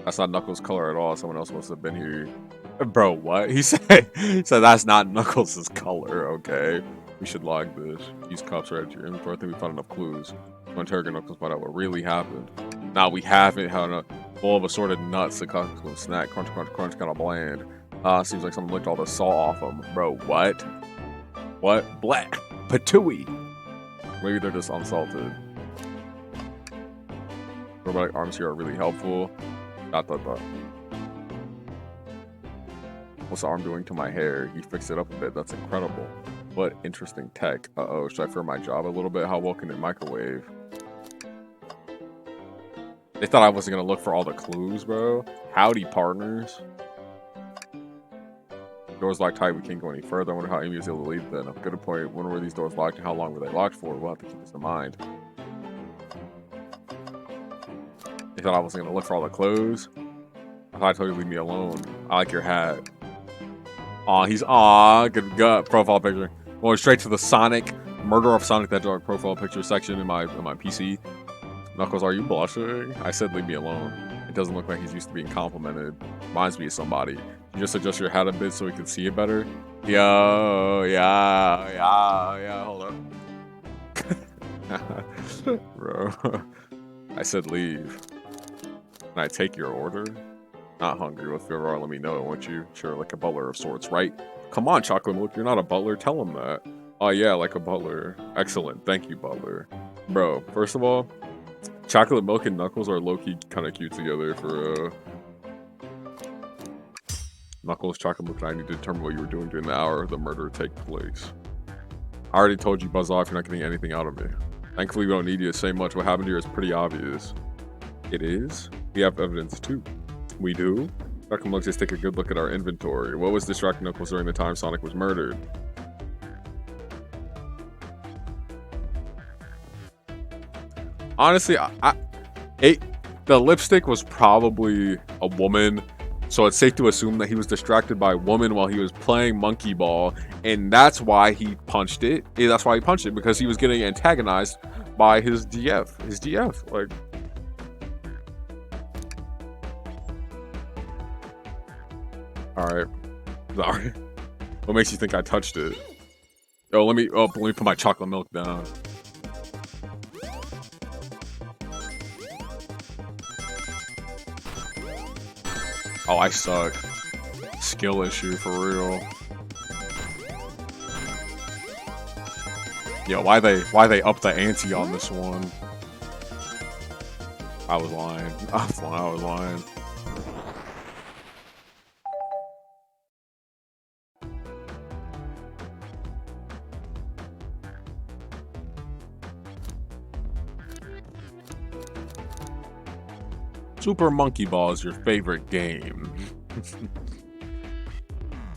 That's not Knuckles' color at all. Someone else must have been here. Bro, what? He said that's not Knuckles' color. Okay. We should log this. These cups are at your inventory. I think we found enough clues. To interrogate Knuckles, find out what really happened. Now we haven't had a full of assorted nuts. The Knuckles with snack. Crunch, crunch, crunch. Kind of bland. Seems like someone licked all the salt off them. Bro, what? What? Black. Patooey. Maybe they're just unsalted. Robotic arms here are really helpful. Dot. What's the arm doing to my hair? He fixed it up a bit. That's incredible. What interesting tech. Uh-oh, should I fear my job a little bit? How well can it microwave? They thought I wasn't gonna look for all the clues, bro. Howdy, partners. Doors locked tight, we can't go any further. I wonder how Amy was able to leave then. Good point. When were these doors locked and how long were they locked for? We'll have to keep this in mind. They thought I wasn't gonna look for all the clues. I thought I told you to leave me alone. I like your hat. Aw, he's good gut profile picture. Going straight to the Sonic Murder of Sonic the Hedgehog profile picture section in my PC. Knuckles, are you blushing? I said leave me alone. It doesn't look like he's used to being complimented. Reminds me of somebody. You just adjust your hat a bit so we can see it better. Yo, yeah. Hold up. Bro. I said leave. Can I take your order? Not hungry. If you ever let me know, won't you? Sure, like a butler of sorts, right? Come on, Chocolate Milk. You're not a butler. Tell him that. Oh, yeah, like a butler. Excellent. Thank you, butler. Bro, first of all, Chocolate Milk and Knuckles are low-key kind of cute together for, Knuckles, Chocolate Milk, and I need to determine what you were doing during the hour of the murder take place. I already told you, buzz off. You're not getting anything out of me. Thankfully, we don't need you to say much. What happened here is pretty obvious. It is? We have evidence, too. We do? Chocolate Milk, just take a good look at our inventory. What was distracting Knuckles during the time Sonic was murdered? Honestly, the lipstick was probably a woman, so it's safe to assume that he was distracted by a woman while he was playing Monkey Ball, and that's why he punched it. Yeah, that's why he punched it, because he was getting antagonized by his DF. His DF, like... Alright. Sorry. What makes you think I touched it? Let me put my chocolate milk down. Oh, I suck. Skill issue for real. Yo, why they up the ante on this one? I was lying. I was lying. Super Monkey Ball is your favorite game.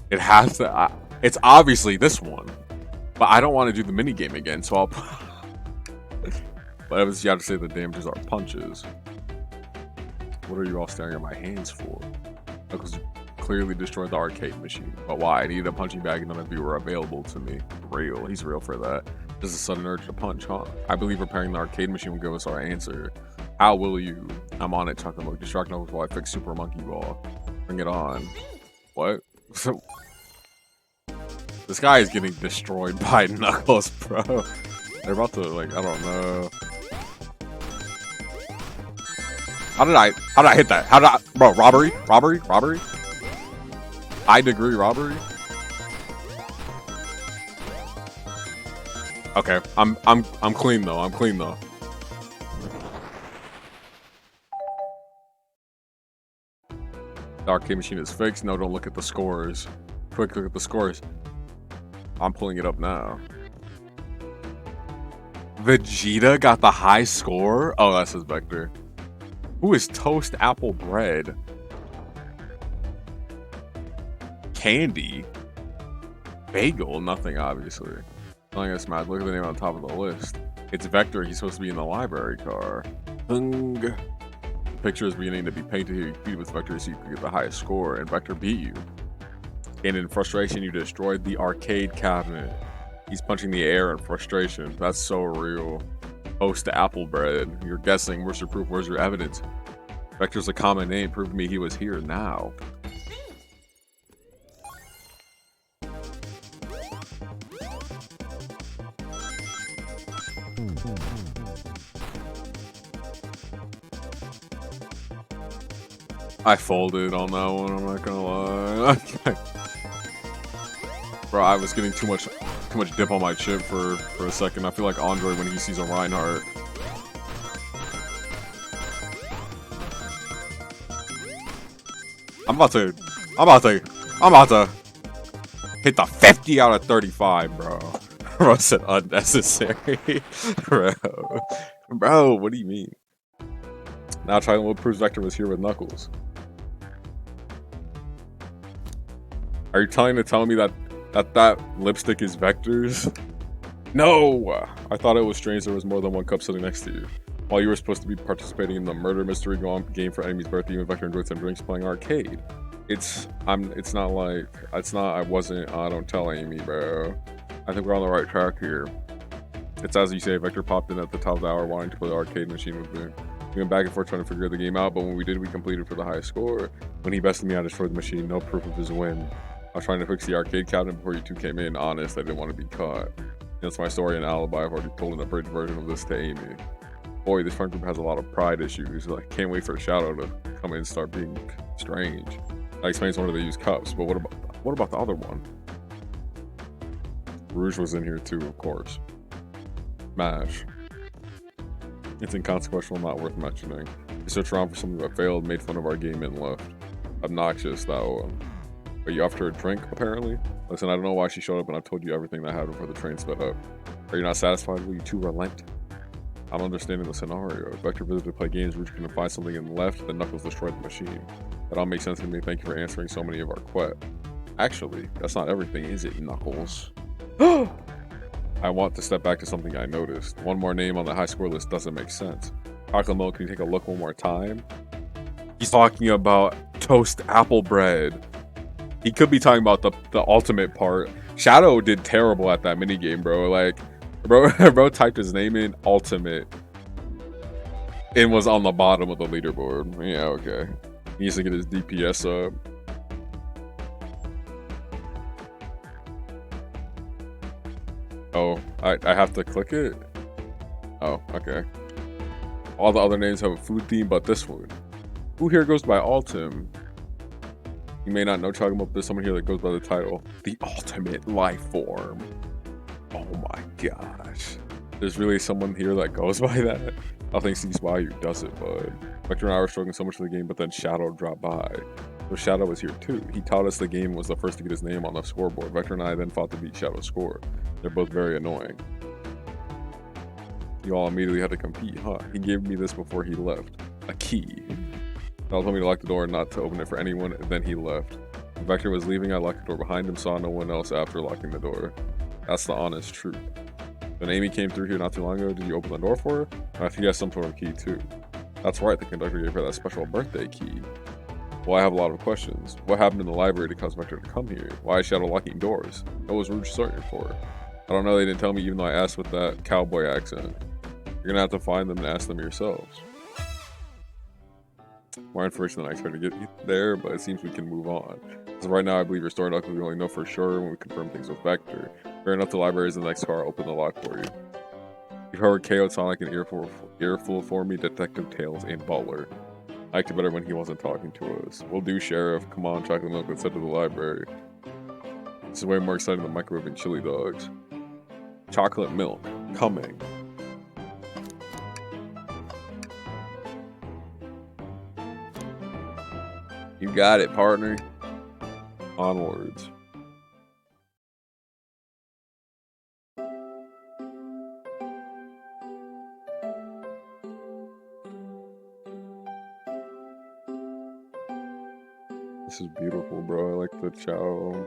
It has to. It's obviously this one, but I don't want to do the mini game again. So I'll. But you have to say the damages are punches. What are you all staring at my hands for? Because you clearly destroyed the arcade machine. But why? I needed a punching bag and none of you were available to me. Real. He's real for that. Just a sudden urge to punch, huh? I believe repairing the arcade machine will give us our answer. How will you? I'm on it, Chocolate Milk. Distract Knuckles while I fix Super Monkey Ball. Bring it on. What? This guy is getting destroyed by Knuckles, bro. They're about to, like, I don't know. How did I hit that? How did I, bro, robbery? High degree robbery? Okay, I'm clean though, The arcade machine is fixed. No, don't look at the scores. Quick look at the scores. I'm pulling it up now. Vegeta got the high score? Oh, that's his vector. Who is Toast Apple Bread? Candy? Bagel? Nothing, obviously. Telling us, Matt, look at the name on top of the list. It's Vector. He's supposed to be in the library car. the picture is beginning to be painted here. You competed with Vector so you could get the highest score, and Vector beat you. And in frustration, you destroyed the arcade cabinet. He's punching the air in frustration. That's so real. Host to apple bread. You're guessing. Where's your proof? Where's your evidence? Vector's a common name. Prove to me he was here now. I folded on that one, I'm not gonna lie. Bro, I was getting too much dip on my chip for a second. I feel like Andre when he sees a Reinhardt. I'm about to hit the 50 out of 35, bro. Bro said unnecessary. Bro, what do you mean? Now trying what proves Vector was here with Knuckles. Are you trying to tell me that lipstick is Vector's? No! I thought it was strange there was more than one cup sitting next to you. While you were supposed to be participating in the murder mystery game for Enemy's birthday, you and Vector enjoyed some drinks playing arcade. I don't tell Amy, bro. I think we're on the right track here. It's as you say, Vector popped in at the top of the hour wanting to play the arcade machine with me. We went back and forth trying to figure the game out, but when we did, we completed for the highest score. When he bested me, I destroyed the machine, no proof of his win. I was trying to fix the arcade cabinet before you two came in. Honest, I didn't want to be caught. That's my story and alibi. I've already told an abridged version of this to Amy. Boy, this friend group has a lot of pride issues. I can't wait for Shadow to come in and start being strange. That explains why they use cups, but what about the other one? Rouge was in here too, of course. MASH. It's inconsequential, not worth mentioning. He searched around for something that failed, made fun of our game, and left. Obnoxious, that one. But you offered her a drink, apparently? Listen, I don't know why she showed up, and I've told you everything that happened before the train sped up. Are you not satisfied? Will you two relent? I'm understanding the scenario. If Vector visited to play games, Rouge couldn't find something and left, then Knuckles destroyed the machine. That all makes sense to me. Thank you for answering so many of our questions. Actually, that's not everything, is it, Knuckles? I want to step back to something I noticed. One more name on the high score list doesn't make sense. Chocolate milk, can you take a look one more time? He's talking about toast apple bread. He could be talking about the ultimate part. Shadow did terrible at that minigame, bro. Like, bro typed his name in ultimate and was on the bottom of the leaderboard. Yeah, okay. He needs to get his DPS up. Oh, I have to click it? Oh, okay. All the other names have a food theme, but this one. Who here goes by Ultim? You may not know, talking about there's someone here that goes by the title, the ultimate life form. Oh my gosh. There's really someone here that goes by that? Nothing sees why you does it, bud. Vector and I were struggling so much with the game, but then Shadow dropped by. So Shadow was here too. He taught us the game was the first to get his name on the scoreboard. Vector and I then fought to beat Shadow's score. They're both very annoying. You all immediately had to compete, huh? He gave me this before he left. A key. Shadow told me to lock the door and not to open it for anyone, and then he left. When Vector was leaving, I locked the door behind him, saw no one else after locking the door. That's the honest truth. When Amy came through here not too long ago, did you open the door for her? I think he has some sort of key too. That's right, the conductor gave her that special birthday key. Well, I have a lot of questions. What happened in the library to cause Vector to come here? Why is Shadow locking doors? What was Rouge searching for? I don't know, they didn't tell me even though I asked with that cowboy accent. You're gonna have to find them and ask them yourselves. More information than I expected to get there, but it seems we can move on. As of right now, I believe your story Knuckles we only know for sure when we confirm things with Vector. Fair enough, the library is in the next car. I'll open the lock for you. You've heard KO Sonic and Earful for me, Detective Tails, and Butler. I liked it better when he wasn't talking to us. We'll do, Sheriff. Come on, chocolate milk, let's head to the library. This is way more exciting than microwaving chili dogs. Chocolate milk. Coming. You got it, partner. Onwards. This is beautiful, bro. I like the Chow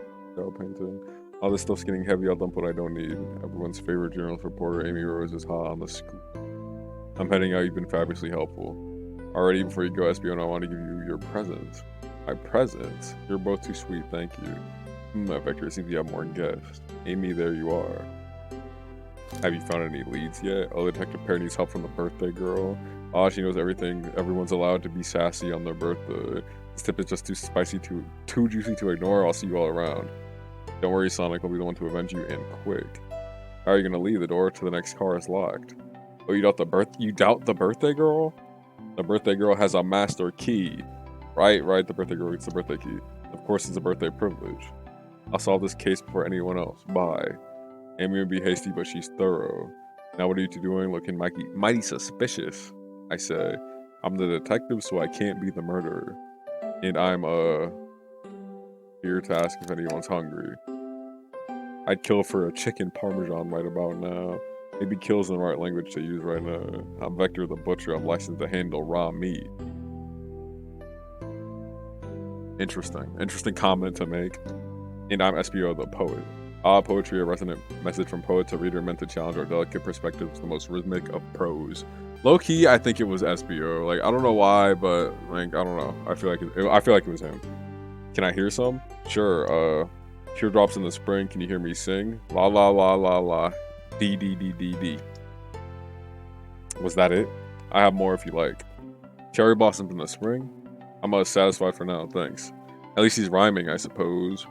painting. All this stuff's getting heavy. I'll dump what I don't need. Everyone's favorite journalist reporter, Amy Rose, is hot on the scoop. I'm heading out. You've been fabulously helpful. Already, before you go, SBO, I want to give you your presents. My presents? You're both too sweet, thank you. Vector, it seems you have more guests. Amy, there you are. Have you found any leads yet? Oh, Detective Pear needs help from the birthday girl. Oh, she knows everything. Everyone's allowed to be sassy on their birthday. This tip is just too spicy, too juicy to ignore. I'll see you all around. Don't worry, Sonic. I'll be the one to avenge you, and quick. How are you gonna leave? The door to the next car is locked. Oh, you doubt the birthday girl? The birthday girl has a master key. Right. The birthday girl gets the birthday key. Of course, it's a birthday privilege. I'll solve this case before anyone else. Bye. Amy would be hasty, but she's thorough. Now what are you two doing? Looking mighty suspicious. I say, I'm the detective, so I can't be the murderer. And I'm, here to ask if anyone's hungry. I'd kill for a chicken parmesan right about now. Maybe kill's the right language to use right now. I'm Vector the Butcher. I'm licensed to handle raw meat. Interesting comment to make. And I'm SBO the Poet. Poetry, a resonant message from poet to reader meant to challenge our delicate perspectives, the most rhythmic of prose. Low key, I think it was SBO. Like, I don't know why, but like, I don't know. I feel like it was him. Can I hear some? Sure. Teardrops in the spring. Can you hear me sing? La la la la la. D D D D D. Was that it? I have more if you like. Cherry blossoms in the spring. I'm satisfied for now. Thanks. At least he's rhyming, I suppose.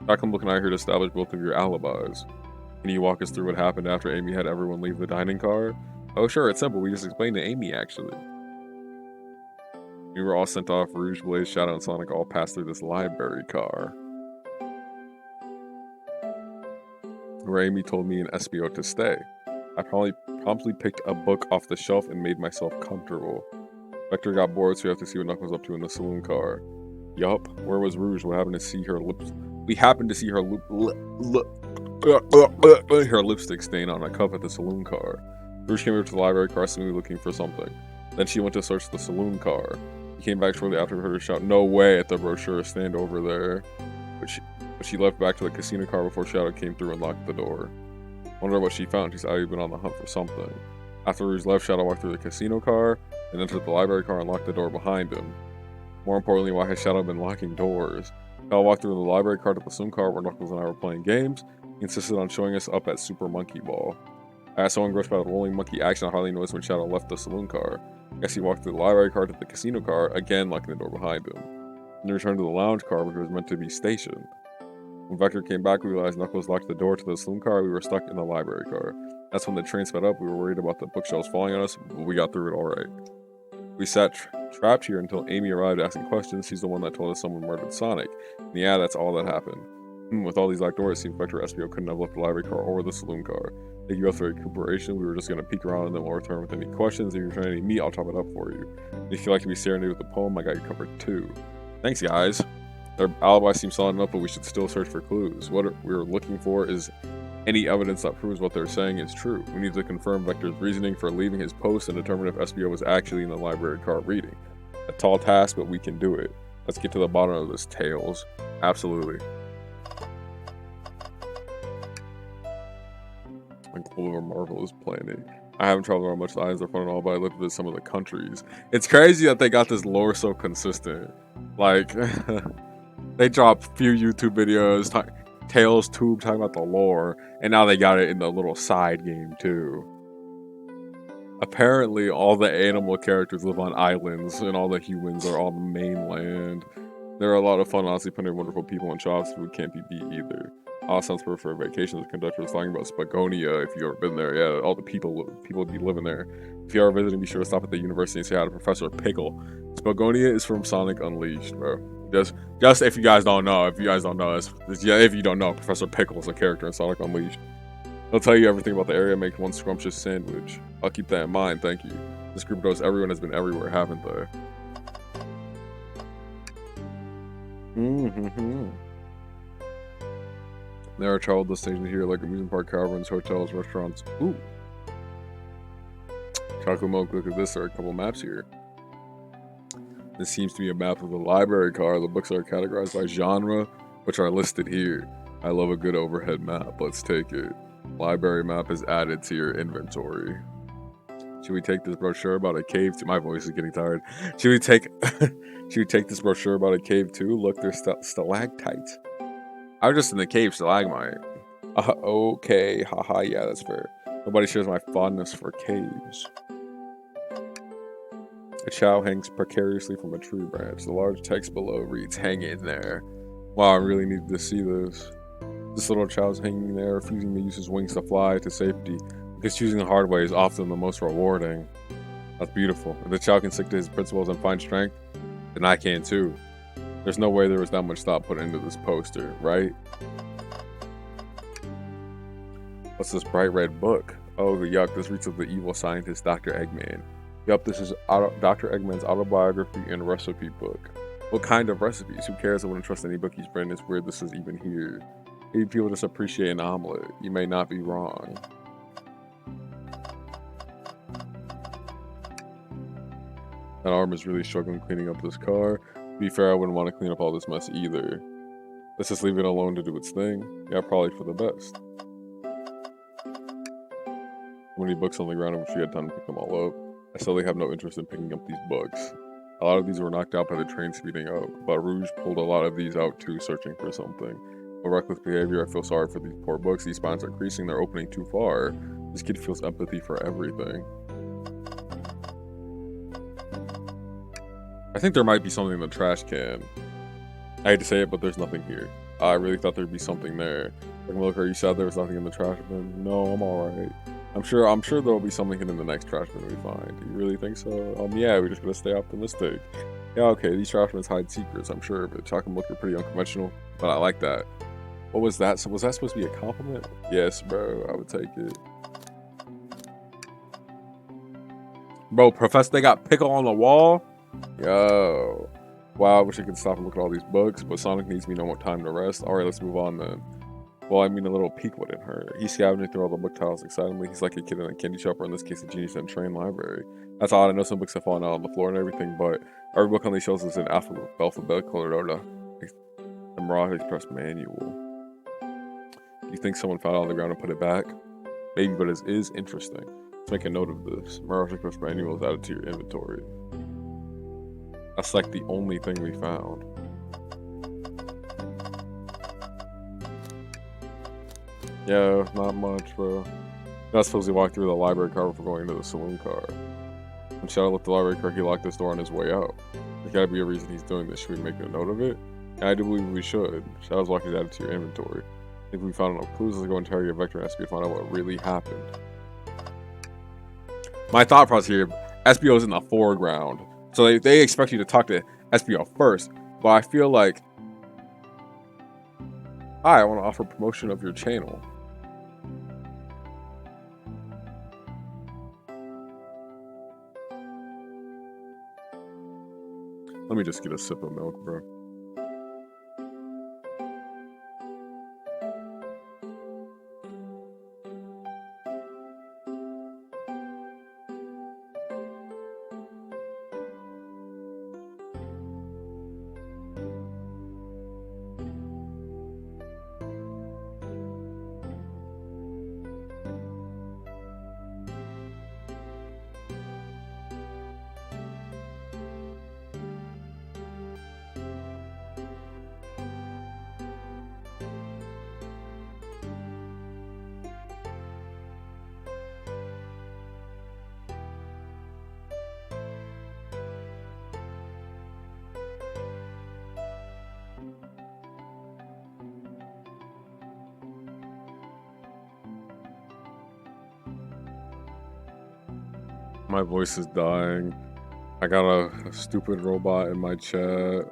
How come looking out here to establish both of your alibis? Can you walk us through what happened after Amy had everyone leave the dining car? Oh sure, it's simple. We just explained to Amy, actually. We were all sent off. Rouge, Blaze, Shadow, and Sonic all passed through this library car, where Amy told me and SBO to stay. I promptly picked a book off the shelf and made myself comfortable. Vector got bored, so we have to see what Knuckles up to in the saloon car. Yup. Where was Rouge? We happened to see her lips. We happened to see her her lipstick stain on a cup at the saloon car. Rouge came over to the library car, seemingly looking for something. Then she went to search the saloon car. He came back shortly after, heard her shout, "No way!" at the brochure stand over there. But she left back to the casino car before Shadow came through and locked the door. Wonder what she found. She said he'd been on the hunt for something. After Rouge left, Shadow walked through the casino car and entered the library car and locked the door behind him. More importantly, why has Shadow been locking doors? Shadow walked through the library car to the saloon car where Knuckles and I were playing games. He insisted on showing us up at Super Monkey Ball. I got so engrossed by the rolling monkey action I hardly noticed when Shadow left the saloon car. I guess he walked through the library car to the casino car, again locking the door behind him. Then returned to the lounge car, which was meant to be stationed. When Vector came back, we realized Knuckles locked the door to the saloon car. We were stuck in the library car. That's when the train sped up. We were worried about the bookshelves falling on us, but we got through it alright. We sat trapped here until Amy arrived asking questions. She's the one that told us someone murdered Sonic. And yeah, that's all that happened. With all these locked doors, it seems Vector SBO couldn't have left the library car or the saloon car. Thank you both for recuperation. We were just going to peek around and then we'll return with any questions. If you're trying any meat, I'll chop it up for you. If you like to be serenaded with a poem, I got you covered too. Thanks, guys. Their alibi seems solid enough, but we should still search for clues. What we're looking for is any evidence that proves what they're saying is true. We need to confirm Vector's reasoning for leaving his post and determine if SBO was actually in the library car reading. A tall task, but we can do it. Let's get to the bottom of this, Tails. Absolutely. And Clover Marvel is planning. I haven't traveled around much. The islands are fun and all, but I looked at some of the countries. It's crazy that they got this lore so consistent. Like, they dropped few YouTube videos, Tails Tube talking about the lore, and now they got it in the little side game too. Apparently, all the animal characters live on islands, and all the humans are on the mainland. There are a lot of fun, honestly, plenty of wonderful people and shops. Food can't be beat either. All sounds perfect for a vacation. The conductor was talking about Spagonia, if you've ever been there. Yeah, all the people be living there. If you are visiting, be sure to stop at the university and say hi to Professor Pickle. Spagonia is from Sonic Unleashed, bro. Just if you guys don't know, if you don't know, Professor Pickle is a character in Sonic Unleashed. They'll tell you everything about the area, make one scrumptious sandwich. I'll keep that in mind, thank you. This group knows everyone has been everywhere, haven't they? There are travel destinations here like amusement park, caverns, hotels, restaurants. Ooh. Chocolate milk, look at this, there are a couple maps here. This seems to be a map of the library car. The books are categorized by genre, which are listed here. I love a good overhead map. Let's take it. Library map is added to your inventory. Should we take this brochure about a cave too? My voice is getting tired. Should we take should we take this brochure about a cave too? Look, there's stalactites. I was just in the cave, stalagmite. Okay, haha, yeah, that's fair. Nobody shares my fondness for caves. A chow hangs precariously from a tree branch. The large text below reads, "Hang in there." Wow, I really needed to see this. This little chow's hanging there, refusing to use his wings to fly to safety, because choosing the hard way is often the most rewarding. That's beautiful. If the chow can stick to his principles and find strength, then I can too. There's no way there was that much thought put into this poster, right? What's this bright red book? Oh, the yuck. This reads of the evil scientist, Dr. Eggman. Yup, this is Dr. Eggman's autobiography and recipe book. What kind of recipes? Who cares? I wouldn't trust any book he's written. It's weird this is even here. Maybe people just appreciate an omelet. You may not be wrong. That arm is really struggling cleaning up this car. To be fair, I wouldn't want to clean up all this mess either. Let's just leave it alone to do its thing. Yeah, probably for the best. So many books on the ground, I wish we had time to pick them all up. I still have no interest in picking up these books. A lot of these were knocked out by the train speeding up, but Rouge pulled a lot of these out too, searching for something. With reckless behavior, I feel sorry for these poor books. These spines are creasing, they're opening too far. This kid feels empathy for everything. I think there might be something in the trash can. I hate to say it, but there's nothing here. I really thought there'd be something there. Look, are you sad there was nothing in the trash bin? No, I'm alright. I'm sure there'll be something in the next trash bin we find. Do you really think so? Yeah, we just gotta stay optimistic. Yeah, okay, these trash bins hide secrets, I'm sure, but Chalk and Look are pretty unconventional, but I like that. What was that? So was that supposed to be a compliment? Yes, bro, I would take it. Bro, Professor, they got pickle on the wall? Yo. Wow, I wish I could stop and look at all these books, but Sonic needs me no more time to rest. Alright, let's move on then. Well, I mean, a little peek wouldn't hurt. He's scavenging through all the book titles excitedly. He's like a kid in a candy shop, or in this case, a genius in a train library. That's odd. I know some books have fallen out on the floor and everything, but every book on these shelves is in alphabetical order. The Mirage Express manual. Do you think someone found it on the ground and put it back? Maybe, but it is interesting. Let's make a note of this. Mirage Express manual is added to your inventory. That's like the only thing we found. Yeah, not much, bro. You're not supposed to walk through the library car before going into the saloon car. When Shadow left the library car, he locked this door on his way out. There's gotta be a reason he's doing this. Should we make a note of it? Yeah, I do believe we should. Shadow's lock is added to your inventory. If we found enough clues, let's go interrogate Vector and SB to find out what really happened. My thought process here, SBO is in the foreground. So they expect you to talk to SBO first, but I feel like, hi, I want to offer promotion of your channel. Let me just get a sip of milk, bro. My voice is dying. I got a stupid robot in my chat.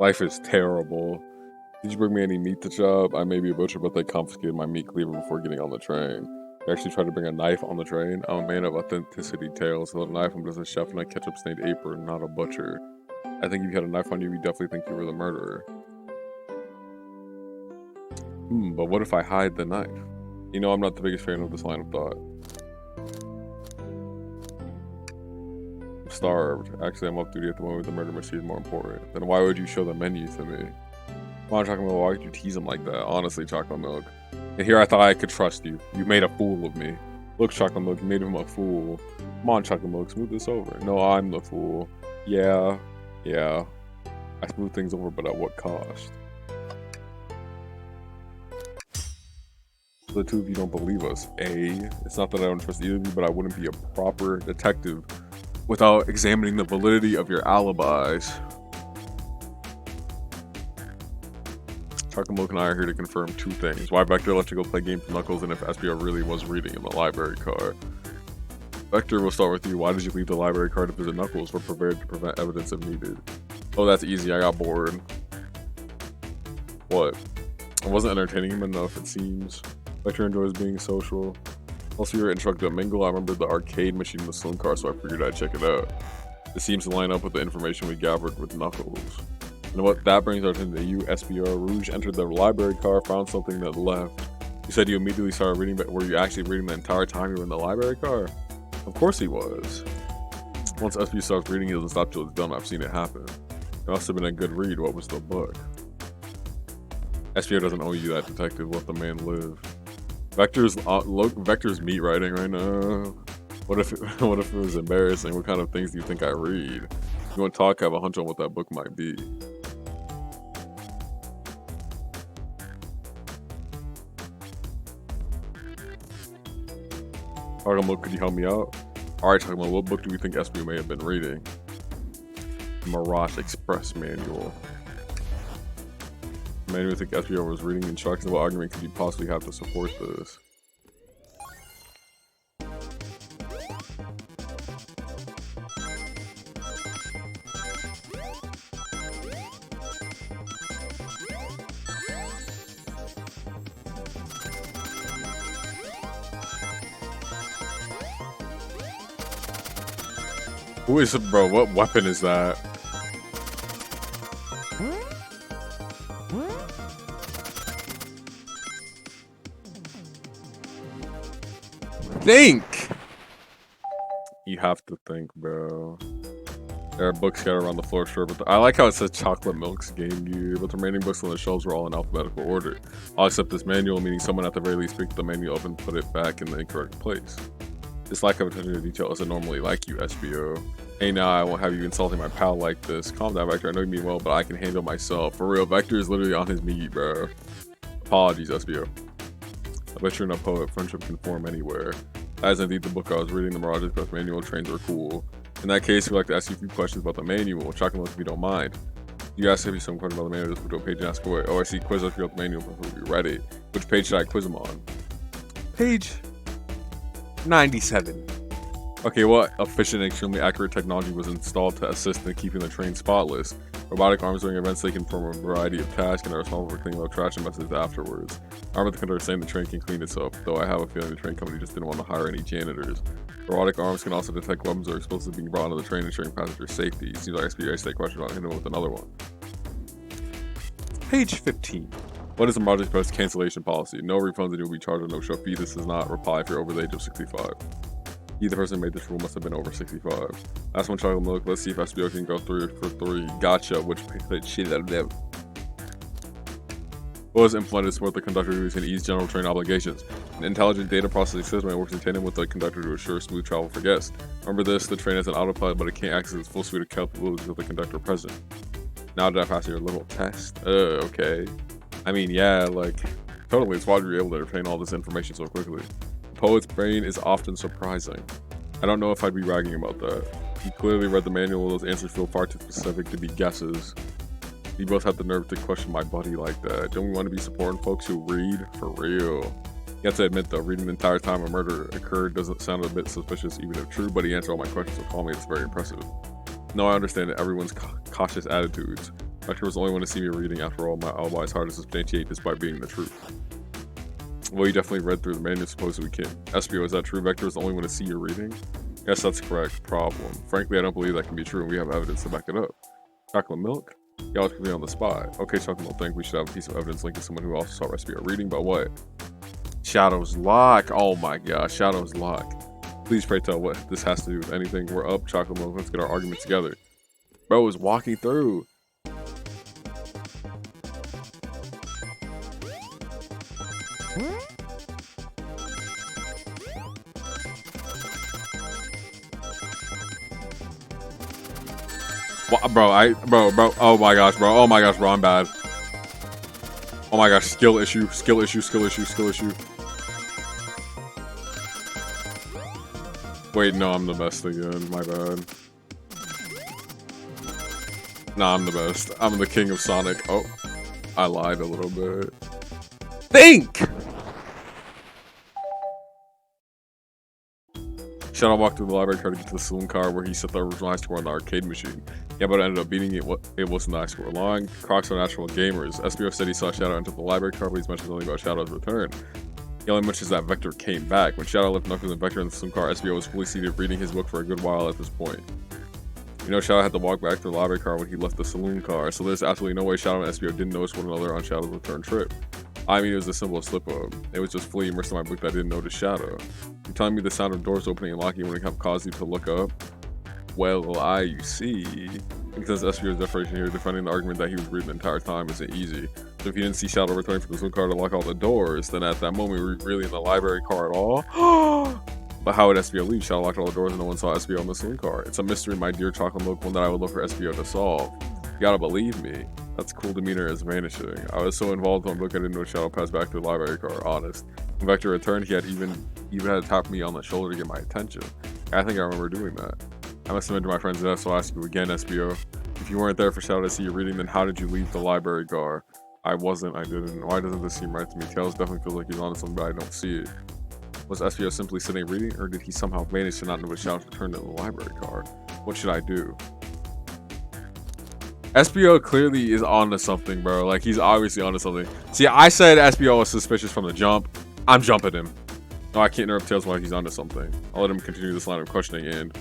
Life is terrible. Did you bring me any meat to chop? I may be a butcher, but they confiscated my meat cleaver before getting on the train. They actually tried to bring a knife on the train. I'm a man of authenticity tales. Without a knife, I'm just a chef in a ketchup-stained apron, not a butcher. I think if you had a knife on you, we definitely think you were the murderer. But what if I hide the knife? You know, I'm not the biggest fan of this line of thought. I'm starved. Actually, I'm off duty at the moment. The murder mystery is more important. Then why would you show the menu to me? Why why would you tease him like that? Honestly, chocolate milk. And here I thought I could trust you. You made a fool of me. Look, Chocolate Milk, you made him a fool. Come on, Chocolate Milk, smooth this over. No, I'm the fool. Yeah. I smooth things over, but at what cost? The two of you don't believe us. It's not that I don't trust either of you, but I wouldn't be a proper detective without examining the validity of your alibis. Chocolate Milk and I are here to confirm two things. Why Vector let you go play games with Knuckles, and if SBO really was reading in the library card. Vector, we'll start with you. Why did you leave the library card to visit Knuckles? We're prepared to prevent evidence if needed. Oh, that's easy. I got bored. What? I wasn't entertaining him enough, it seems. Vector enjoys being social. Also, you were instructed to mingle. I remember the arcade machine in the saloon car, so I figured I'd check it out. It seems to line up with the information we gathered with Knuckles. And what that brings our attention to you, SBO. Rouge entered the library car, found something that left. You said you immediately started reading, but were you actually reading the entire time you were in the library car? Of course he was. Once SBO starts reading, he doesn't stop till it's done. I've seen it happen. It must have been a good read. What was the book? SBO doesn't owe you that, detective. Let the man live. Vector's meat writing right now. What if it was embarrassing? What kind of things do you think I read? If you want to talk, I have a hunch on what that book might be. Chocolate, could you help me out? Alright, Chocolate, what book do we think SBO may have been reading? Mirage Express Manual. Manual, I think SBO was reading instructions. What argument could you possibly have to support this? Who is it, bro? What weapon is that? Think! You have to think, bro. There are books scattered around the floor, sure, but I like how it says Chocolate Milk's Game Gear, but the remaining books on the shelves were all in alphabetical order. I'll accept this manual, meaning someone at the very least picked the manual up and put it back in the incorrect place. This lack of attention to detail isn't normally like you, SBO. Hey, now I won't have you insulting my pal like this. Calm down, Vector. I know you mean well, but I can handle myself. For real, Vector is literally on his meat, bro. Apologies, SBO. I bet you're not a poet. Friendship can form anywhere. That is indeed the book I was reading. The Mirage Express Manual. Trains are cool. In that case, we'd like to ask you a few questions about the manual. Chocolate Milk, if you don't mind. You ask me some questions about the manual, just go to a page and ask away. Oh, I see. Quiz us about the manual before we read it. Which page should I quiz him on? Page 97. Okay, what efficient and extremely accurate technology was installed to assist in keeping the train spotless? Robotic arms during events, they can perform a variety of tasks and are responsible for cleaning up trash and messes afterwards. Arm at the conductor saying the train can clean itself, though I have a feeling the train company just didn't want to hire any janitors. Robotic arms can also detect weapons or explosives being brought onto the train, ensuring passenger safety. Seems like SBA state question about hitting with another one. Page 15. What is the Mirage Express cancellation policy? No refunds and you will be charged a no-show fee. This does not apply if you're over the age of 65. Either person who made this rule must have been over 65. Last one, Chocolate Milk. Let's see if SBO can go 3 for 3. Gotcha. Which shit out of that. What was implemented to support the conductor duties and ease general train obligations? An intelligent data processing system that works in tandem with the conductor to assure smooth travel for guests. Remember this, the train has an autopilot, but it can't access its full suite of capabilities with the conductor present. Now did I pass your little test? Okay. I mean, yeah, like, totally. It's why you're able to obtain all this information so quickly. The poet's brain is often surprising. I don't know if I'd be bragging about that. You clearly read the manual. Those answers feel far too specific to be guesses. You both have the nerve to question my buddy like that. Don't we want to be supporting folks who read? For real. You have to admit though, reading the entire time a murder occurred doesn't sound a bit suspicious even if true, but he answered all my questions so calmly. It's very impressive. No, I understand that everyone's cautious attitudes. Vector was the only one to see me reading. After all, my alibi is hard to substantiate despite being the truth. Well, you definitely read through the manual, suppose we can. SBO, is that true? Vector is the only one to see you reading? Yes, that's correct. Problem. Frankly, I don't believe that can be true, and we have evidence to back it up. Chocolate Milk? Y'all was completely on the spot. Okay, Chocolate Milk, think we should have a piece of evidence linking someone who also saw SBO reading, but what? Shadow's Lock. Oh my gosh, Shadow's Lock. Please pray tell what this has to do with anything. We're up, Chocolate Milk. Let's get our argument together. Bro was walking through. What, bro, oh my gosh, bro, I'm bad. Oh my gosh, skill issue. Wait, no, I'm the best again, my bad. Nah, I'm the best. I'm the king of Sonic. Oh, I lied a little bit. Think! Shadow walked through the library car to get to the saloon car where he set the original high score on the arcade machine. Yeah, but ended up beating it. It wasn't the high score. Long Crocs are natural gamers. SBO said he saw Shadow enter the library car, but he's mentioned something about Shadow's return. He only mentions that Vector came back. When Shadow left Knuckles and Vector in the saloon car, SBO was fully seated reading his book for a good while at this point. You know, Shadow had to walk back to the library car when he left the saloon car, so there's absolutely no way Shadow and SBO didn't notice one another on Shadow's return trip. I mean, it was a simple slip-up. It was just fully immersed in my book that I didn't notice Shadow. You're telling me the sound of doors opening and locking wouldn't have caused you to look up? Well, I see. Because SBO's definition here, defending the argument that he was reading the entire time isn't easy. So if you didn't see Shadow returning from the saloon car to lock all the doors, then at that moment we were really in the library car at all? But how would SBO leave? Shadow locked all the doors and no one saw SBO in the saloon car. It's a mystery, my dear chocolate milk, one that I would love for SBO to solve. You gotta believe me. That's cool demeanor is vanishing. I was so involved in the book I didn't know Shadow passed back to the library car, honest. When Vector returned, he had even had to tap me on the shoulder to get my attention. I think I remember doing that. I must have been to my friend's death, so I'll ask you again, SBO. If you weren't there for Shadow to see you reading, then how did you leave the library car? I wasn't, I didn't. Why doesn't this seem right to me? Tails definitely feels like he's on to something, but I don't see it. Was SBO simply sitting reading, or did he somehow vanish to not notice Shadow's return to the library car? What should I do? SBO clearly is onto something, bro. Like, he's obviously onto something. See, I said SBO was suspicious from the jump. I'm jumping him. No, I can't interrupt Tails while he's onto something. I'll let him continue this line of questioning and...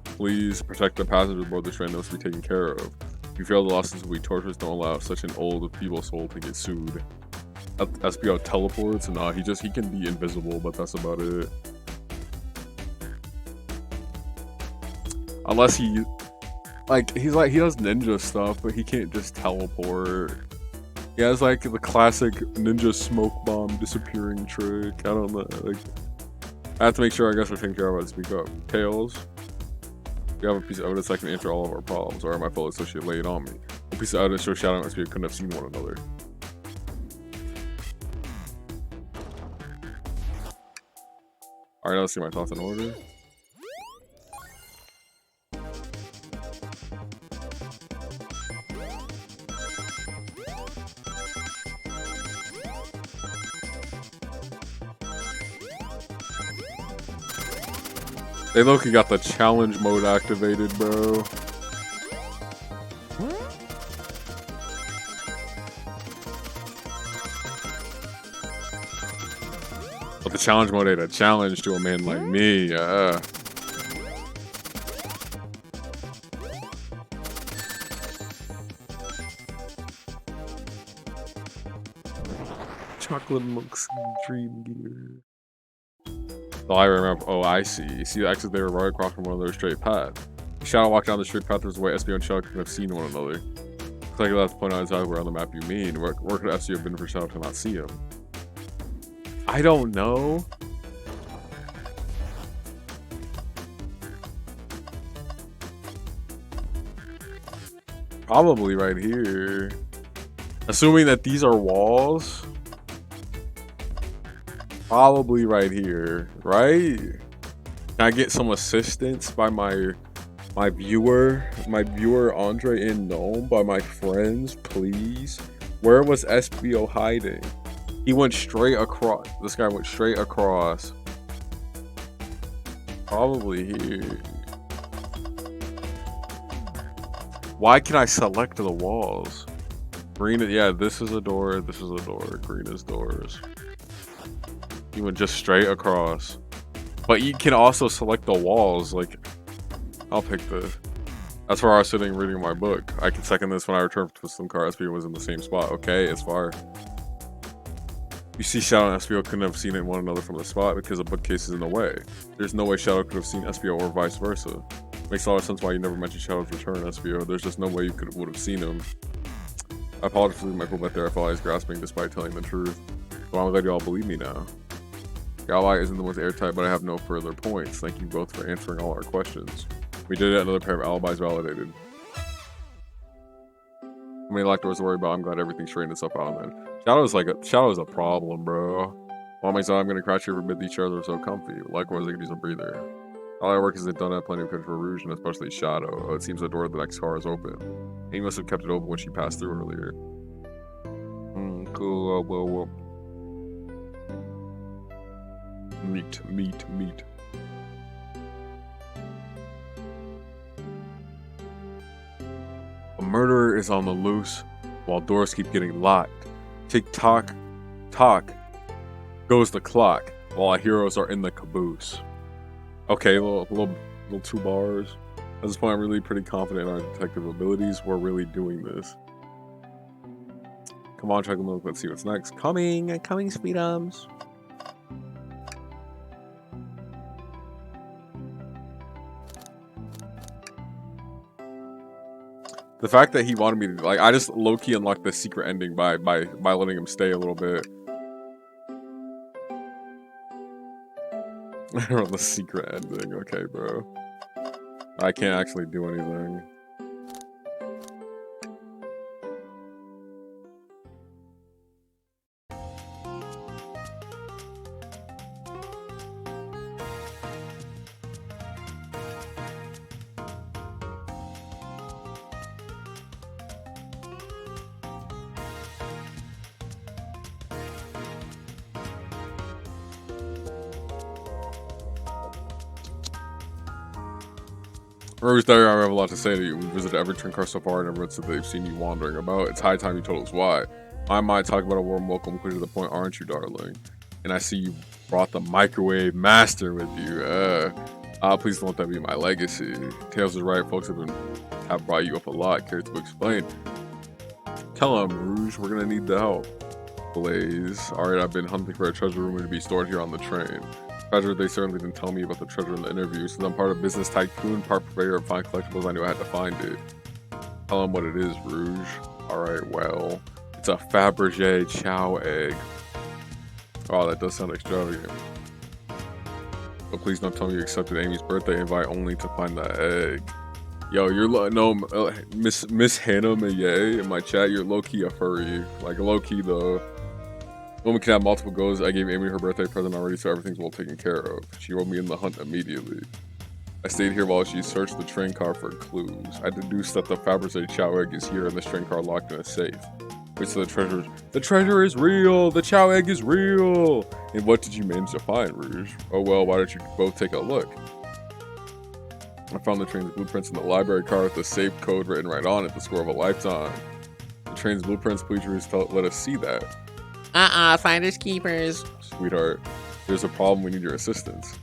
Please protect the passengers aboard the train. Those to be taken care of. If you fail, the losses will be torturous. Don't allow such an old feeble soul to get sued. SBO teleports? Nah, he can be invisible, but that's about it. Unless he does ninja stuff, but he can't just teleport. He has like the classic ninja smoke bomb disappearing trick. I don't know. Like, I have to make sure, I guess, we're taking care of how to speak up. Tails, we have a piece of evidence that can answer all of our problems, or my fellow associate lay it on me. A piece of evidence shows Shadow and SBO couldn't have seen one another. Alright, let's see my thoughts in order. They low-key got the challenge mode activated, bro. But the challenge mode ain't a challenge to a man like me, yeah. Chocolate Monk's Dream Gear. The library map. Oh, I see. See the exit there right across from one of their straight paths. Shadow walked down the straight path. There's a way SBO and Shadow could have seen one another. Looks like that's the point out exactly where on the map you mean. Where could SBO have been for Shadow to not see him? I don't know. Probably right here. Assuming that these are walls. Probably right here, right? Can I get some assistance by my viewer Andre and Gnome, by my friends, please? Where was SBO hiding? He went straight across. This guy went straight across. Probably here. Why can I select the walls? Green, yeah, this is a door, this is a door. Green is doors. You went just straight across. But you can also select the walls, like, I'll pick the... That's where I was sitting reading my book. I can second this when I returned to some car. SBO was in the same spot. Okay, it's far. You see Shadow and SBO couldn't have seen one another from the spot because the bookcase is in the way. There's no way Shadow could have seen SBO or vice versa. Makes a lot of sense why you never mentioned Shadow's return, SBO. There's just no way you would have seen him. I apologize for my cool bet there. I felt I was grasping despite telling the truth. But I'm glad you all believe me now. The alibi isn't the most airtight, but I have no further points. Thank you both for answering all our questions. We did it. Another pair of alibis validated. How many locked doors to worry about? I'm glad everything straightened itself out, man. Shadow's a problem, bro. While my son, I'm gonna crash here with each other so comfy. Likewise, I could use a breather. All our work isn't done. I have plenty of credit for Rouge and especially Shadow. Oh, it seems the door to the next car is open. He must have kept it open when she passed through earlier. Cool. Whoa. Meat. A murderer is on the loose while doors keep getting locked. Tick-tock, goes the clock while our heroes are in the caboose. Okay, little 2 bars. At this point, I'm really pretty confident in our detective abilities. We're really doing this. Come on, chocolate milk. Let's see what's next. Coming, Speedums. The fact that he wanted me to, like, I just low-key unlocked the secret ending by letting him stay a little bit. The secret ending. Okay, bro. I can't actually do anything. Rouge, there I have a lot to say to you. We visited every train car so far, and everyone said they've seen you wandering about. It's high time you told us why. I might talk about a warm welcome, clear to the point, aren't you, darling? And I see you brought the microwave master with you. Please don't let that be my legacy. Tails is right, folks have brought you up a lot. Care to explain? Tell him, Rouge, we're gonna need the help. Blaze. Alright, I've been hunting for a treasure room to be stored here on the train. Treasure, they certainly didn't tell me about the treasure in the interview. Since I'm part of business tycoon, part purveyor of fine collectibles, I knew I had to find it. Tell him what it is, Rouge. Alright, well, it's a Fabergé chow egg. Oh, that does sound extravagant. But please don't tell me you accepted Amy's birthday invite only to find that egg. Yo, you're Miss Hannah Maye in my chat. You're low-key a furry. Like, low-key though. Woman can have multiple goals. I gave Amy her birthday present already, so everything's well taken care of. She wrote me in the hunt immediately. I stayed here while she searched the train car for clues. I deduced that the Fabergé chow egg is here and this train car locked in a safe. Wait, so the treasure is real! The chow egg is real! And what did you manage to find, Rouge? Oh well, why don't you both take a look? I found the train's blueprints in the library car with the safe code written right on it, the score of a lifetime. The train's blueprints, please Rouge, let us see that. Finders keepers. Sweetheart, there's a problem, we need your assistance.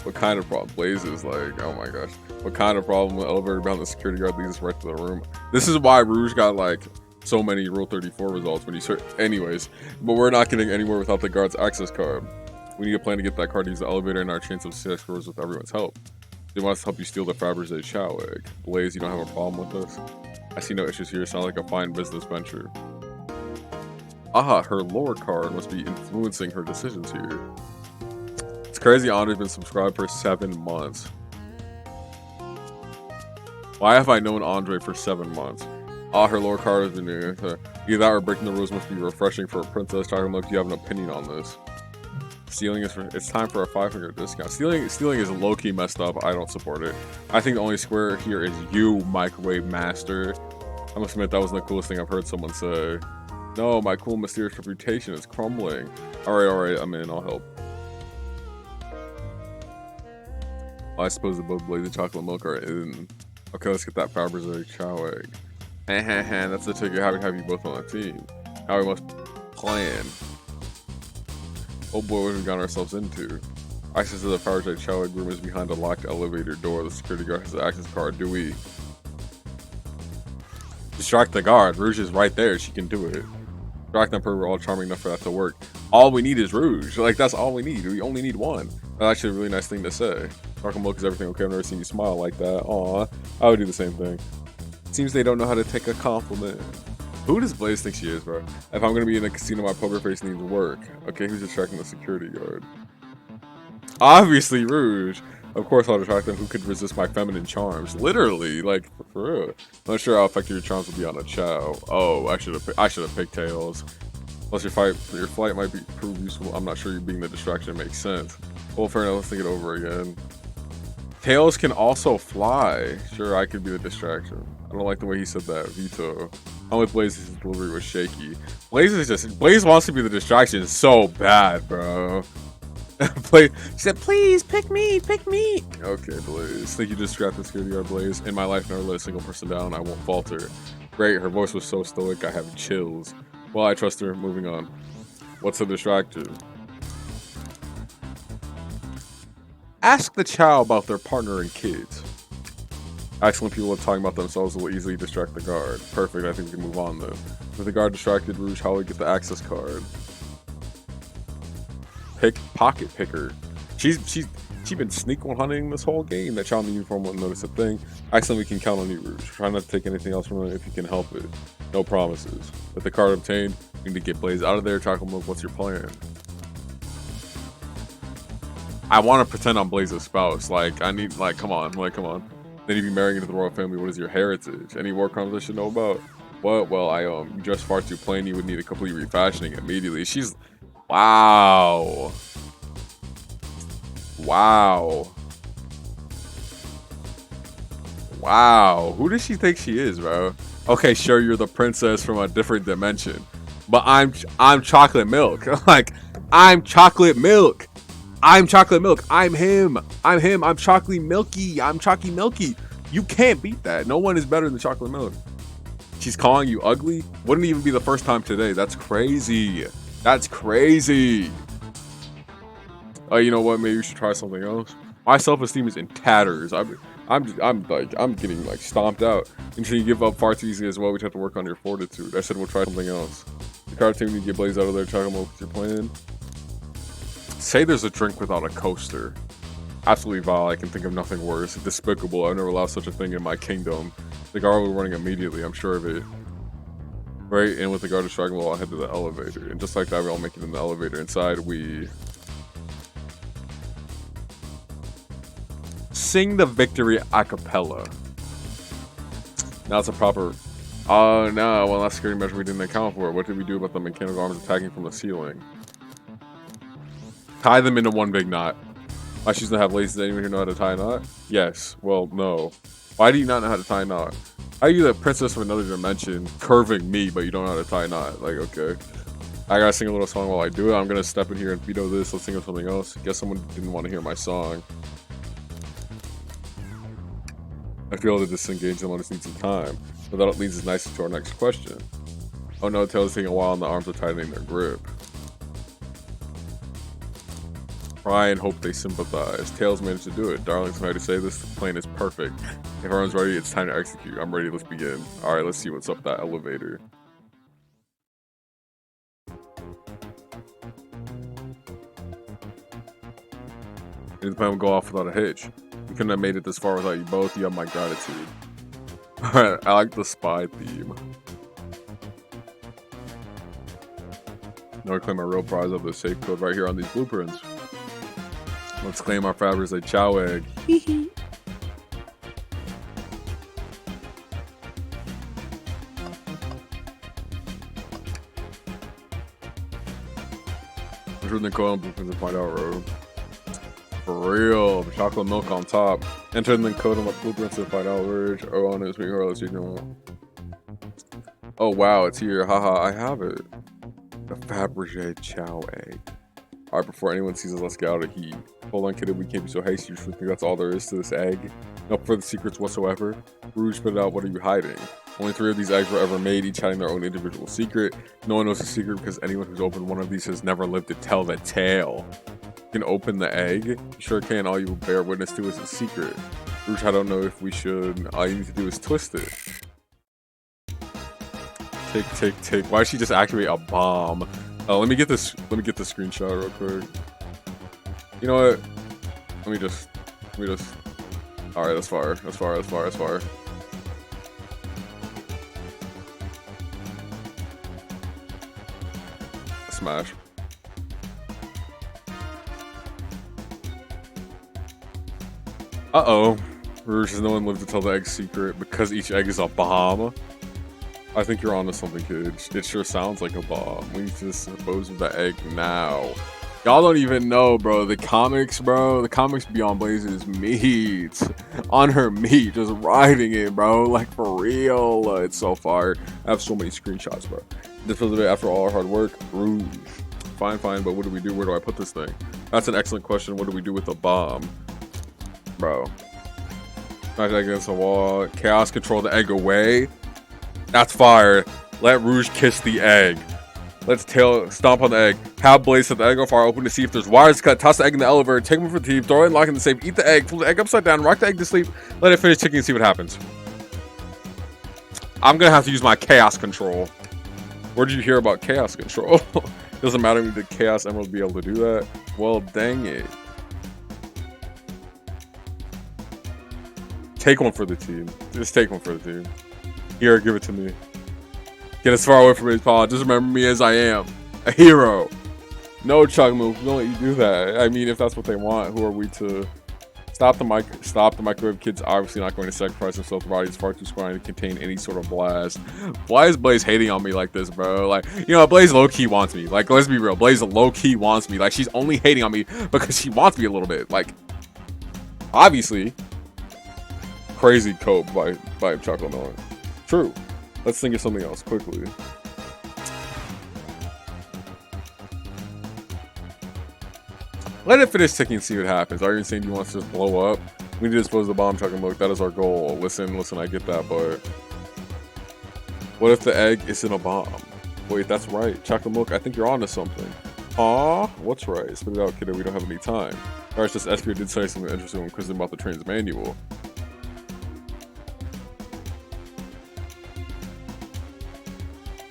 What kind of problem? Blaze is like, oh my gosh. What kind of problem? The elevator behind the security guard leads us right to the room. This is why Rouge got like so many Rule 34 results when you search. Anyways, but we're not getting anywhere without the guard's access card. We need a plan to get that card to use the elevator and our chance of success grows with everyone's help. They want us to help you steal the Fabergé chow egg. Blaze, you don't have a problem with this? I see no issues here. Sound like a fine business venture. Aha, her lore card must be influencing her decisions here. It's crazy Andre's been subscribed for 7 months. Why have I known Andre for 7 months? Ah, her lore card has been new. Either that or breaking the rules must be refreshing for a princess. Talking look, do you have an opinion on this? Stealing is it's time for a 500 discount. Stealing is low-key messed up. I don't support it. I think the only square here is you, microwave master. I must admit that wasn't the coolest thing I've heard someone say. No, my cool mysterious reputation is crumbling. Alright, I'm in, I'll help. Well, I suppose the both Blaze and chocolate milk are in. Okay, let's get that Fabergé chow egg. That's the ticket. Happy to have you both on the team. Now we must plan. Oh boy, what have we gotten ourselves into? Access to the Fabergé chow egg room is behind a locked elevator door. The security guard has the access card. Do we distract the guard? Rouge is right there. She can do it. Distract them, we're all charming enough for that to work. All we need is Rouge. Like, that's all we need. We only need one. That's actually a really nice thing to say. Chocolate milk, is everything okay? I've never seen you smile like that. Aw, I would do the same thing. Seems they don't know how to take a compliment. Who does Blaze think she is, bro? If I'm gonna be in a casino, my poker face needs work. Okay, who's distracting the security guard? Obviously, Rouge. Of course, I'll attract them. Who could resist my feminine charms? Literally, like for real. I'm not sure how effective your charms will be on a Chow. Oh, I should have picked Tails. Plus, your flight might prove useful. I'm not sure you being the distraction makes sense. Well, fair enough. Let's think it over again. Tails can also fly. Sure, I could be the distraction. I don't like the way he said that. Veto. I'm with Blaze. His delivery was shaky. Blaze wants to be the distraction so bad, bro. She said, please pick me, pick me. Okay, Blaze. Think you just scrapped the security guard, Blaze. In my life, never let a single person down. I won't falter. Great. Her voice was so stoic. I have chills. Well, I trust her. Moving on. What's a distraction? Ask the child about their partner and kids. Ask when people are talking about themselves will easily distract the guard. Perfect. I think we can move on then. With the guard distracted, Rouge, how will we get the access card? Pocket picker. She's been sneak one hunting this whole game. That child in the uniform won't notice a thing. Excellent, we can count on you, Rouge. Try not to take anything else from her if you can help it. No promises. With the card obtained, we need to get Blaze out of there. Chocolate Milk, what's your plan? I want to pretend I'm Blaze's spouse. Like, I need, like, come on. Then you'd be marrying into the royal family. What is your heritage? Any war crimes I should know about? What? Well, I dress far too plain. You would need a complete refashioning immediately. She's, wow. Who does she think she is, bro? Okay, sure, you're the princess from a different dimension, but I'm chocolate milk. Like, I'm chocolate milk. I'm chocolate milk. I'm him. I'm chocolate milky. I'm chalky milky. You can't beat that. No one is better than chocolate milk. She's calling you ugly? Wouldn't even be the first time today. That's crazy. That's crazy. Oh, you know what? Maybe you should try something else. My self-esteem is in tatters. I'm getting like stomped out. Until you give up far too easily as well, we have to work on your fortitude. I said we'll try something else. The card team need to get Blaze out of there. Chocolate milk, what's your plan? Say there's a drink without a coaster. Absolutely vile. I can think of nothing worse. Despicable. I've never allowed such a thing in my kingdom. The guard will be running immediately. I'm sure of it. Right, and with the guard distracting, we'll all head to the elevator. And just like that, we all make it in the elevator. Inside, we sing the victory a cappella. Now it's a proper. Oh no! Well, that's a security measure we didn't account for. What did we do about the mechanical arms attacking from the ceiling? Tie them into one big knot. My shoes don't have laces. Does anyone here know how to tie a knot? Yes. Well, no. Why do you not know how to tie a knot? How are you the princess of another dimension curving me, but you don't know how to tie a knot? Like, okay. I gotta sing a little song while I do it. I'm gonna step in here and veto this. Let's think of something else. Guess someone didn't want to hear my song. I feel to disengage them. I just need some time. But that leads us nicely to our next question. Oh no, Tails taking a while and the arms are tightening their grip. Try and hope they sympathize. Tails managed to do it. Darling, sorry to say this, the plan is perfect. If everyone's ready, it's time to execute. I'm ready, let's begin. Alright, let's see what's up that elevator. The plan will go off without a hitch. We couldn't have made it this far without you both. You have my gratitude. Alright, I like the spy theme. Now we claim our real prize of the safe code right here on these blueprints. Let's claim our Fabergé Chow egg. Enter the code on blueprints and find out, bro. For real, chocolate milk on top. Enter the code on the blueprints and find out, word. Oh, on this week, let's see. Oh wow, it's here. Haha, I have it. The Fabergé Chow egg. Alright, before anyone sees us, let's get out of heat. Hold on, kid, we can't be so hasty. You think that's all there is to this egg? No further secrets whatsoever? Rouge, spit it out. What are you hiding? Only 3 of these eggs were ever made, each having their own individual secret. No one knows the secret because anyone who's opened one of these has never lived to tell the tale. You can open the egg? You sure can. All you will bear witness to is a secret. Rouge, I don't know if we should. All you need to do is twist it. Tick, tick, tick. Why did she just activate a bomb? Let me get this screenshot real quick. You know what? Let me just. Alright, that's fire. Smash. Uh-oh. Rouge says no one lived to tell the egg secret because each egg is a bomb. I think you're onto something, kid. It sure sounds like a bomb. We need to dispose of the egg now. Y'all don't even know, bro. The comics, bro. The comics Beyond Blaze's meat. On her meat. Just riding it, bro. Like, for real. It's so fire. I have so many screenshots, bro. Dispose of it after all our hard work. Rouge. Fine, fine, but what do we do? Where do I put this thing? That's an excellent question. What do we do with the bomb? Bro. Smash that against the wall. Chaos control the egg away. That's fire. Let Rouge kiss the egg. Let's stomp on the egg. Have Blaze set the egg on fire, open to see if there's wires cut. Toss the egg in the elevator. Take one for the team. Throw it in, lock in the safe. Eat the egg. Flip the egg upside down. Rock the egg to sleep. Let it finish ticking and see what happens. I'm gonna have to use my chaos control. Where did you hear about chaos control? Doesn't matter to me. Did Chaos Emerald be able to do that? Well, dang it. Take one for the team. Just take one for the team. Here, give it to me. Get as far away from me as possible. Just remember me as I am. A hero. No, Chugmoo. We don't let you do that. I mean, if that's what they want, who are we to stop the microwave? Kid's obviously not going to sacrifice himself. The body is far too square to contain any sort of blast. Why is Blaze hating on me like this, bro? Like, you know, Blaze low-key wants me. Like, let's be real. Blaze low-key wants me. Like, she's only hating on me because she wants me a little bit. Like, obviously. Crazy cope by Chocolate Melon. True. Let's think of something else quickly. Let it finish ticking and see what happens. Are you saying you want to just blow up? We need to dispose of the bomb, Chocolate Milk. That is our goal. Listen, I get that, but what if the egg isn't a bomb? Wait, that's right. Chocolate Milk, I think you're onto something. Aw, what's right? Spit it out, kiddo. We don't have any time. Alright, it's just Espio did say something interesting when quizzing about the train's manual.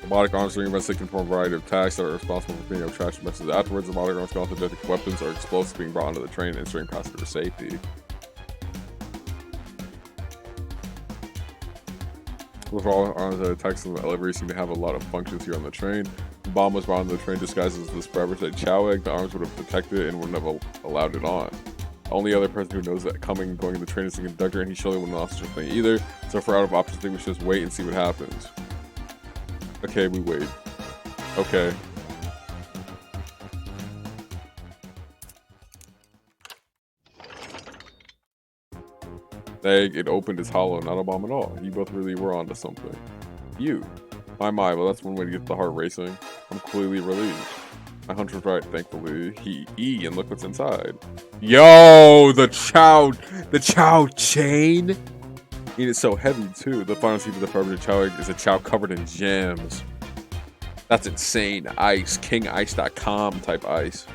Robotic arms during events, they can perform a variety of tasks that are responsible for picking up trash messages. Afterwards, the robotic arms can also detect weapons or explosives being brought onto the train and ensuring passenger safety. With all arms that attacks in the elevator seem to have a lot of functions here on the train. The bomb was brought onto the train disguised as this fabricated chow egg. The arms would have detected it and wouldn't have allowed it on. The only other person who knows that coming and going in the train is the conductor, and he surely wouldn't know such a thing either. So if we're out of options, I think we should just wait and see what happens. Okay, we wait. Okay. Egg, it opened is hollow, not a bomb at all. You both really were onto something. You. My, well that's one way to get the heart racing. I'm clearly relieved. My hunch was right, thankfully. And look what's inside. Yo, the chow chain? And it's so heavy too. The final seed of the fabricated chow egg is a chow covered in gems. That's insane. Ice. KingIce.com type ice.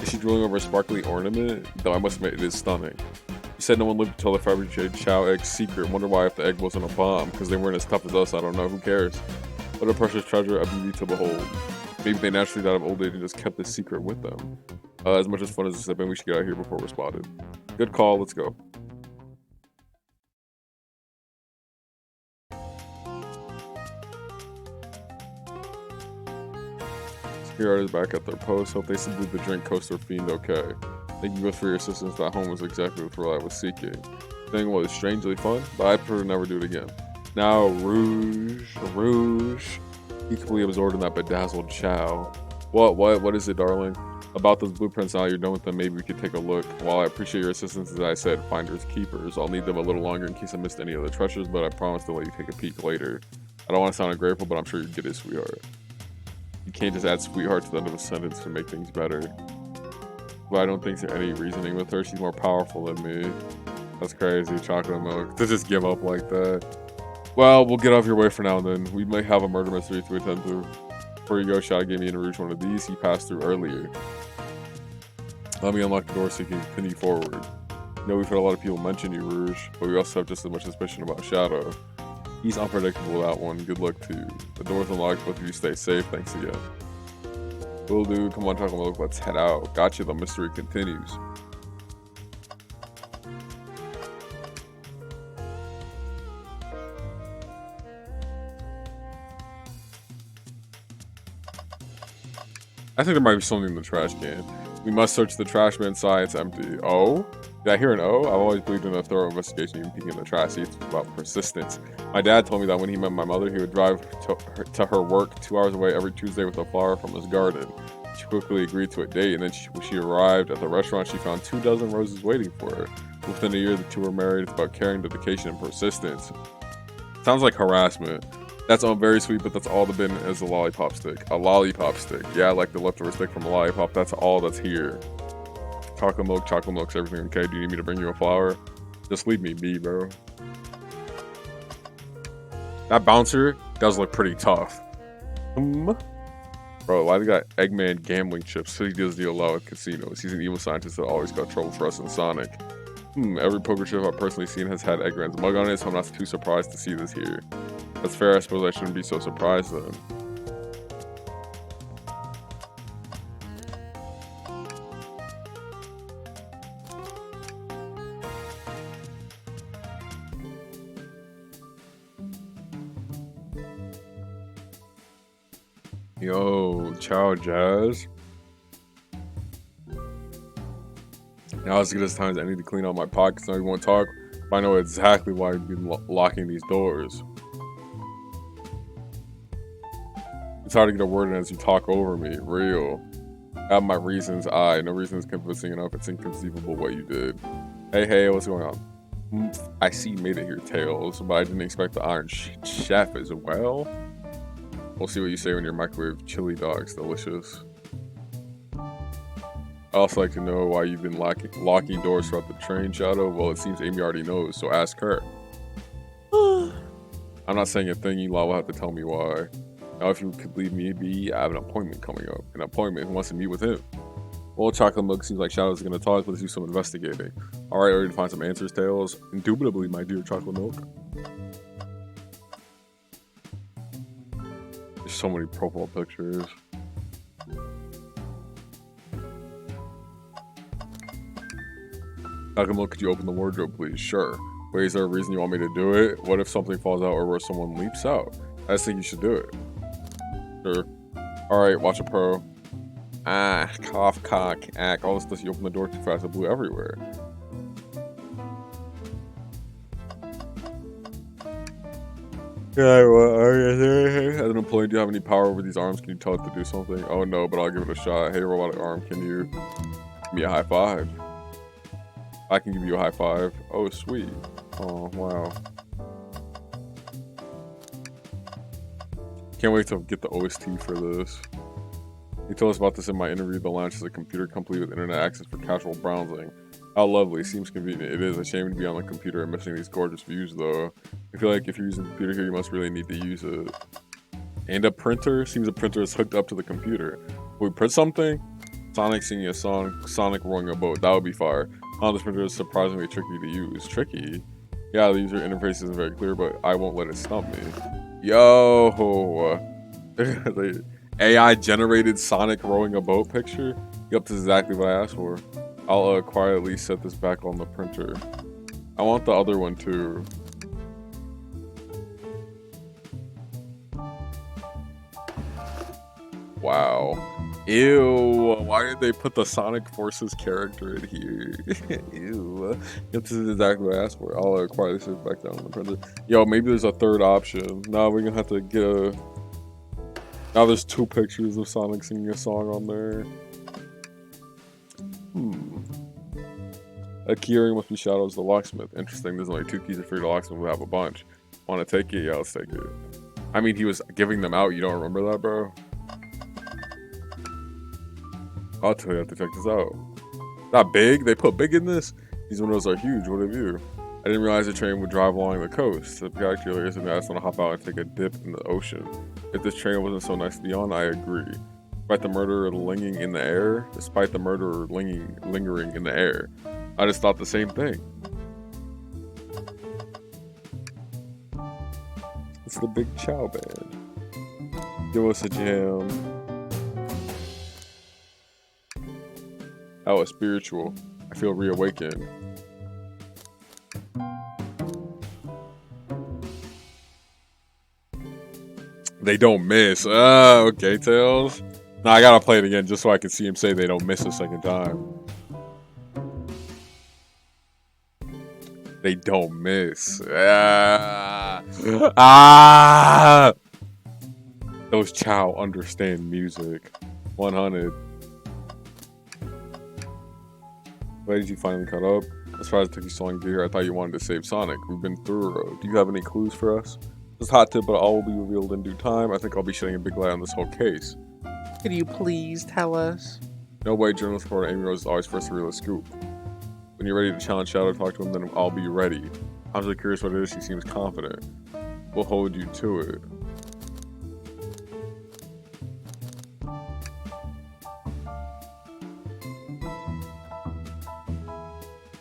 Is she drooling over a sparkly ornament? Though I must admit, it is stunning. You said no one lived to tell the fabricated chow egg's secret. Wonder why if the egg wasn't a bomb. Because they weren't as tough as us. I don't know. Who cares? What a precious treasure, a beauty to behold. Maybe they naturally died of old age and just kept this secret with them. As much as fun as this has been, we should get out of here before we're spotted. Good call. Let's go. Security is back at their post. Hope they subdued the drink coaster fiend okay. Thank you both for your assistance. That home was exactly the thrill I was seeking. Thing was strangely fun, but I prefer to never do it again. Now, Rouge. Equally absorbed in that bedazzled chow. What is it, darling? About those blueprints, now you're done with them, maybe we could take a look. While I appreciate your assistance, as I said, finders keepers. I'll need them a little longer in case I missed any of the treasures, but I promise to let you take a peek later. I don't want to sound ungrateful, but I'm sure you get it, sweetheart. You can't just add sweetheart to the end of a sentence to make things better. But I don't think there's any reasoning with her. She's more powerful than me. That's crazy, Chocolate Milk. To just give up like that. Well, we'll get off your way for now then. We might have a murder mystery to attend to. Before you go, Shadow gave me in Rouge one of these he passed through earlier. Let me unlock the door so you can continue forward. You know, we've had a lot of people mention you, Rouge, but we also have just as much suspicion about Shadow. He's unpredictable, that one. Good luck to you. The door's unlocked, both of you stay safe. Thanks again. Will do. Come on, Chocolate Milk. Let's head out. Gotcha, the mystery continues. I think there might be something in the trash can. We must search the trash bin side. It's empty. Oh? Did I hear an O? I've always believed in a thorough investigation, even peeking in the trash. It's about persistence. My dad told me that when he met my mother, he would drive to her work 2 hours away every Tuesday with a flower from his garden. She quickly agreed to a date, and then when she arrived at the restaurant, she found 24 roses waiting for her. Within a year, the two were married. It's about caring, dedication, and persistence. Sounds like harassment. That's all very sweet, but that's all the bin is a lollipop stick. A lollipop stick. Yeah, like the leftover stick from a lollipop. That's all that's here. Chocolate milk's everything okay? Do you need me to bring you a flower? Just leave me be, bro. That bouncer does look pretty tough. Bro, why they got Eggman gambling chips? So he does deal a lot with casinos. He's an evil scientist that always got trouble for us in Sonic. Every poker chip I've personally seen has had Eggman's mug on it, so I'm not too surprised to see this here. That's fair, I suppose I shouldn't be so surprised then. Yo, ciao, Jazz. Now as good as times I need to clean out my pockets. Now you won't talk, but I know exactly why you've been locking these doors. It's hard to get a word in as you talk over me. Real. I have my reasons. No reason is convincing enough. It's inconceivable what you did. Hey, what's going on? I see you made it here, Tails, but I didn't expect the Iron Chef as well. We'll see what you say when your microwave chili dog's delicious. I also like to know why you've been locking doors throughout the train, Shadow. Well, it seems Amy already knows, so ask her. I'm not saying a thing, you will have to tell me why. Now, if you could leave me be, I have an appointment coming up. An appointment who wants to meet with him. Well, Chocolate Milk seems like Shadow's going to talk. Let's do some investigating. Alright, ready to find some answers, Tails? Indubitably, my dear Chocolate Milk. There's so many profile pictures. Chocolate Milk, could you open the wardrobe, please? Sure. Wait, is there a reason you want me to do it? What if something falls out or where someone leaps out? I just think you should do it. Sure. Alright, watch a pro. Cough, cock, ack. All this stuff, you open the door too fast, it blew everywhere. Yeah, well, as an employee, do you have any power over these arms? Can you tell it to do something? Oh no, but I'll give it a shot. Hey, robotic arm, can you give me a high five? I can give you a high five. Oh, sweet. Oh, wow. Can't wait to get the OST for this. He told us about this in my interview. The lounge is a computer complete with internet access for casual browsing. How lovely. Seems convenient. It is a shame to be on the computer and missing these gorgeous views, though. I feel like if you're using a computer here, you must really need to use it. And a printer? Seems a printer is hooked up to the computer. Will we print something? Sonic singing a song, Sonic rowing a boat. That would be fire. Oh, this printer is surprisingly tricky to use. Tricky? Yeah, the user interface isn't very clear, but I won't let it stump me. Yo! The AI generated Sonic rowing a boat picture? Yep, this is exactly what I asked for. I'll quietly set this back on the printer. I want the other one too. Wow. Ew. Why did they put the Sonic Forces character in here? Ew. Yep, this is exactly what I asked for. I'll quietly set it back down on the printer. Yo, maybe there's a third option. Now we're gonna have to get a... Now there's 2 pictures of Sonic singing a song on there. A key ring must be Shadow's the locksmith. Interesting, there's only 2 keys to free the locksmith. We'll have a bunch. Want to take it? Yeah, let's take it. I mean, he was giving them out. You don't remember that, bro? I'll tell you, I have to check this out. Not big? They put big in this? These windows are huge. What have you? I didn't realize the train would drive along the coast. The guy actually is, and I just want to hop out and take a dip in the ocean. If this train wasn't so nice to be on, I agree. Despite the murderer lingering in the air, lingering in the air, I just thought the same thing. It's the Big Chow Band. Give us a jam. Oh, it's spiritual. I feel reawakened. They don't miss. Okay, Tails. Now I gotta play it again just so I can see him say they don't miss a second time. They don't miss. Ah! Those Chow understand music. 100. Why did you finally cut up? As far as it took you so long to get here, I thought you wanted to save Sonic. We've been thorough. Do you have any clues for us? This hot tip, but all will be revealed in due time. I think I'll be shedding a big light on this whole case. Could you please tell us? No way, journalist reporter Amy Rose is always first to reveal a scoop. When you're ready to challenge Shadow, talk to him, then I'll be ready. I'm just curious what it is. She seems confident. We'll hold you to it.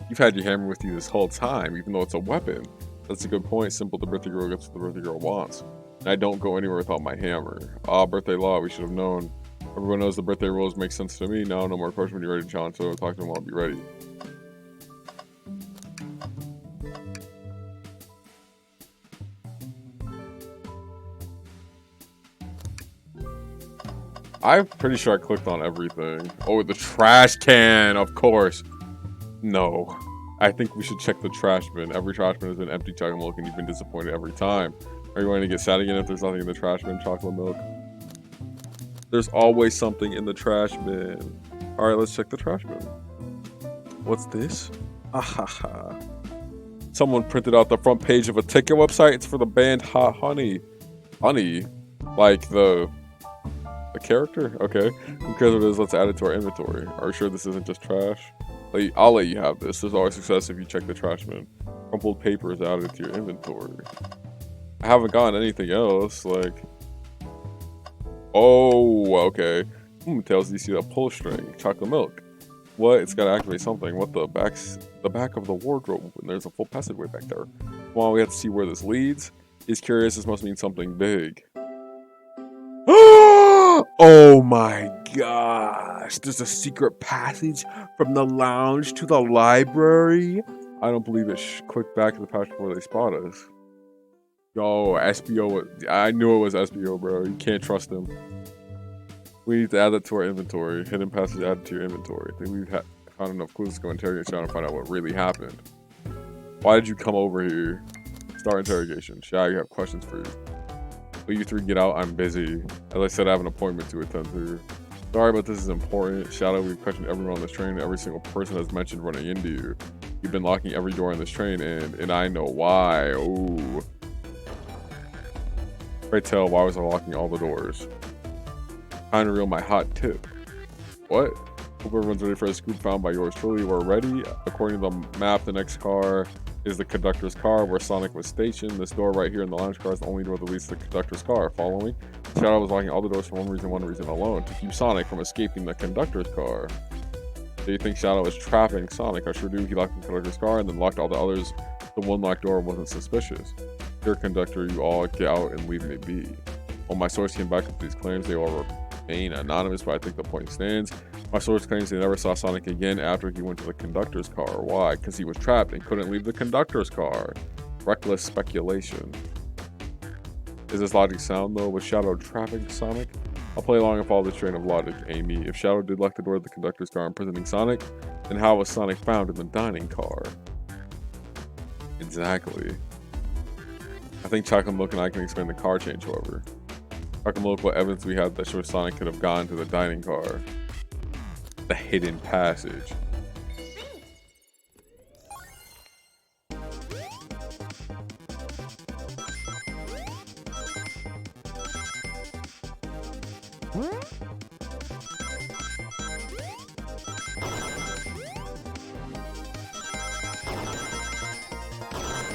You've had your hammer with you this whole time, even though it's a weapon. That's a good point. Simple, the birthday girl gets what the birthday girl wants. And I don't go anywhere without my hammer. Ah, birthday law, we should have known. Everyone knows the birthday rules make sense to me. Now, no more question when you're ready to challenge, so talk to him, I'll be ready. I'm pretty sure I clicked on everything. Oh, the trash can, of course. No. I think we should check the trash bin. Every trash bin has been empty chocolate milk and you've been disappointed every time. Are you going to get sad again if there's nothing in the trash bin? Chocolate milk. There's always something in the trash bin. Alright, let's check the trash bin. What's this? Ahaha. Someone printed out the front page of a ticket website. It's for the band Hot Honey. Honey? Like the character? Okay. Who cares what it is? Let's add it to our inventory. Are you sure this isn't just trash? I'll let you have this. There's always success if you check the trash bin. Crumpled paper is added to your inventory. I haven't gotten anything else. Like, oh, okay. Tells you see that pull string, chocolate milk. What? It's gotta activate something. What the back of the wardrobe? And there's a full passageway back there. Come on, we have to see where this leads. He's curious. This must mean something big. Oh my gosh! There's a secret passage from the lounge to the library. I don't believe it. Click back to the passage before they spot us. Yo, SBO. I knew it was SBO, bro. You can't trust him. We need to add that to our inventory. Hidden passage added to your inventory. I think we've found enough clues to go interrogate Shadow and find out what really happened. Why did you come over here? Start interrogation. Shadow, you have questions for you. Will you three get out? I'm busy. As I said, I have an appointment to attend to. Sorry, but this is important. Shadow, we've questioned everyone on this train. Every single person has mentioned running into you. You've been locking every door on this train, and I know why. Ooh. Pray tell, why was I locking all the doors? Time to reveal my hot tip. What? Hope everyone's ready for a scoop found by yours truly. We're ready. According to the map, the next car is the conductor's car where Sonic was stationed. This door right here in the lounge car is the only door that leads to the conductor's car. Follow me? Shadow was locking all the doors for one reason alone. To keep Sonic from escaping the conductor's car. Do you think Shadow was trapping Sonic? I sure do. He locked the conductor's car and then locked all the others. The one locked door wasn't suspicious. Dear conductor, you all get out and leave me be. When my source came back with these claims, they all remain anonymous, but I think the point stands. My source claims they never saw Sonic again after he went to the conductor's car. Why? Because he was trapped and couldn't leave the conductor's car. Reckless speculation. Is this logic sound though? Was Shadow trapping Sonic? I'll play along and follow the train of logic, Amy. If Shadow did lock the door of the conductor's car imprisoning Sonic, then how was Sonic found in the dining car? Exactly. I think Chocolate Milk and I can explain the car change, however. Chocolate Milk, what evidence we have that shows Sonic could have gone to the dining car? The hidden passage.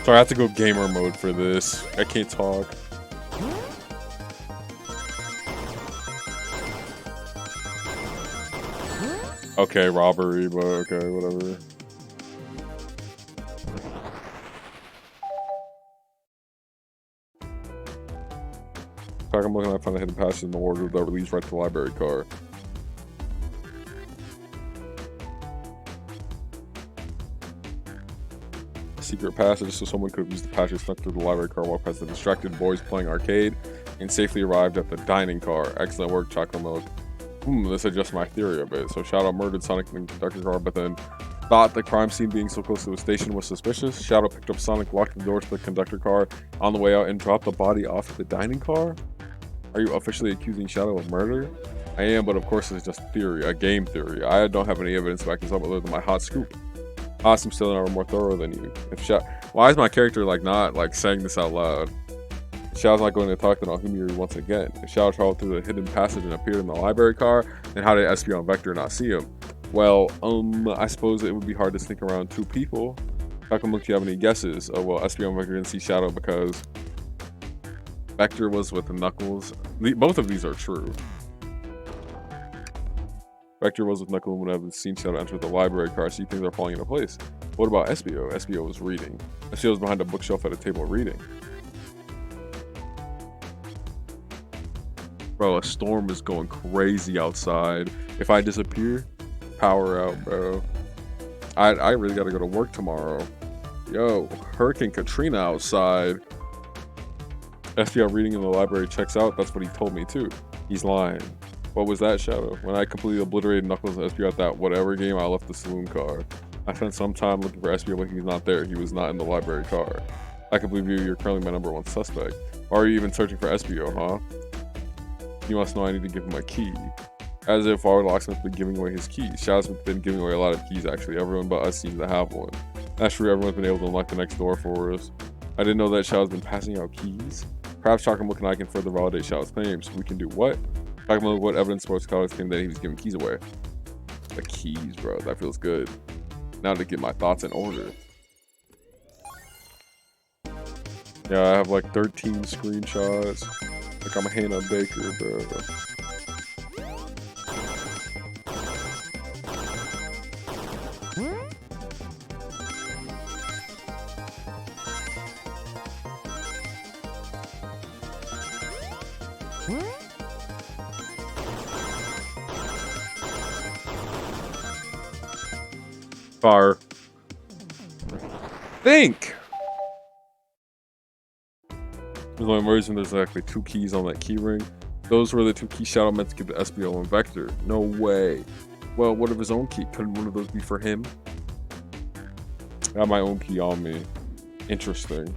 So I have to go gamer mode for this. I can't talk. Okay, robbery, but okay, whatever. I'm looking at find a hidden passage in the wardrobe that leads right to the library car. Secret passage so someone could have used the passage snuck through the library car, walk past the distracted boys playing arcade, and safely arrived at the dining car. Excellent work, Chocolate Milk. This adjusts my theory a bit. So Shadow murdered Sonic in the conductor's car, but then Thought the crime scene being so close to the station was suspicious. Shadow picked up Sonic, locked the door to the conductor car on the way out, and dropped the body off at the dining car. Are you officially accusing Shadow of murder? I am, but of course it's just theory, a game theory. I don't have any evidence to back this up other than my hot scoop. I'm still never more thorough than you. Why is my character not saying this out loud? Shadow's not going to talk to Naohimiri once again. If Shadow traveled through the hidden passage and appeared in the library car, then how did Espio and Vector not see him? Well, I suppose it would be hard to sneak around two people. Takamuk, do you have any guesses? Oh, well, Espio and Vector didn't see Shadow because Vector was with Knuckles. Both of these are true. Vector was with Knuckles when I've seen Shadow enter the library car, so things are falling into place. What about Espio? Espio was reading. Espio was behind a bookshelf at a table reading. Bro, a storm is going crazy outside. If I disappear, power out, bro. I really gotta go to work tomorrow. Yo, Hurricane Katrina outside. Espio reading in the library checks out. That's what he told me too. He's lying. What was that, Shadow? When I completely obliterated Knuckles and Espio at that whatever game, I left the saloon car. I spent some time looking for Espio, but he's not there. He was not in the library car. I can believe you're currently my #1 suspect. Why are you even searching for Espio, huh? You must know I need to give him a key. As if our locksmith been giving away his keys. Shadow's been giving away a lot of keys, actually. Everyone but us seems to have one. That's true, everyone's been able to unlock the next door for us. I didn't know that Shadow's been passing out keys. Perhaps Chakamuk and I can further validate Shadow's claims. We can do what? Chakamuk, what evidence supports Shadow's claim that he was giving keys away? The keys, bro. That feels good. Now to get my thoughts in order. Yeah, I have like 13 screenshots. Like I'm Hannah Baker, bro. Fire. Think! There's only reason there's actually 2 keys on that key ring. Those were the 2 keys Shadow meant to give to Espio and Vector. No way. Well, what of his own key? Couldn't one of those be for him? I have my own key on me. Interesting.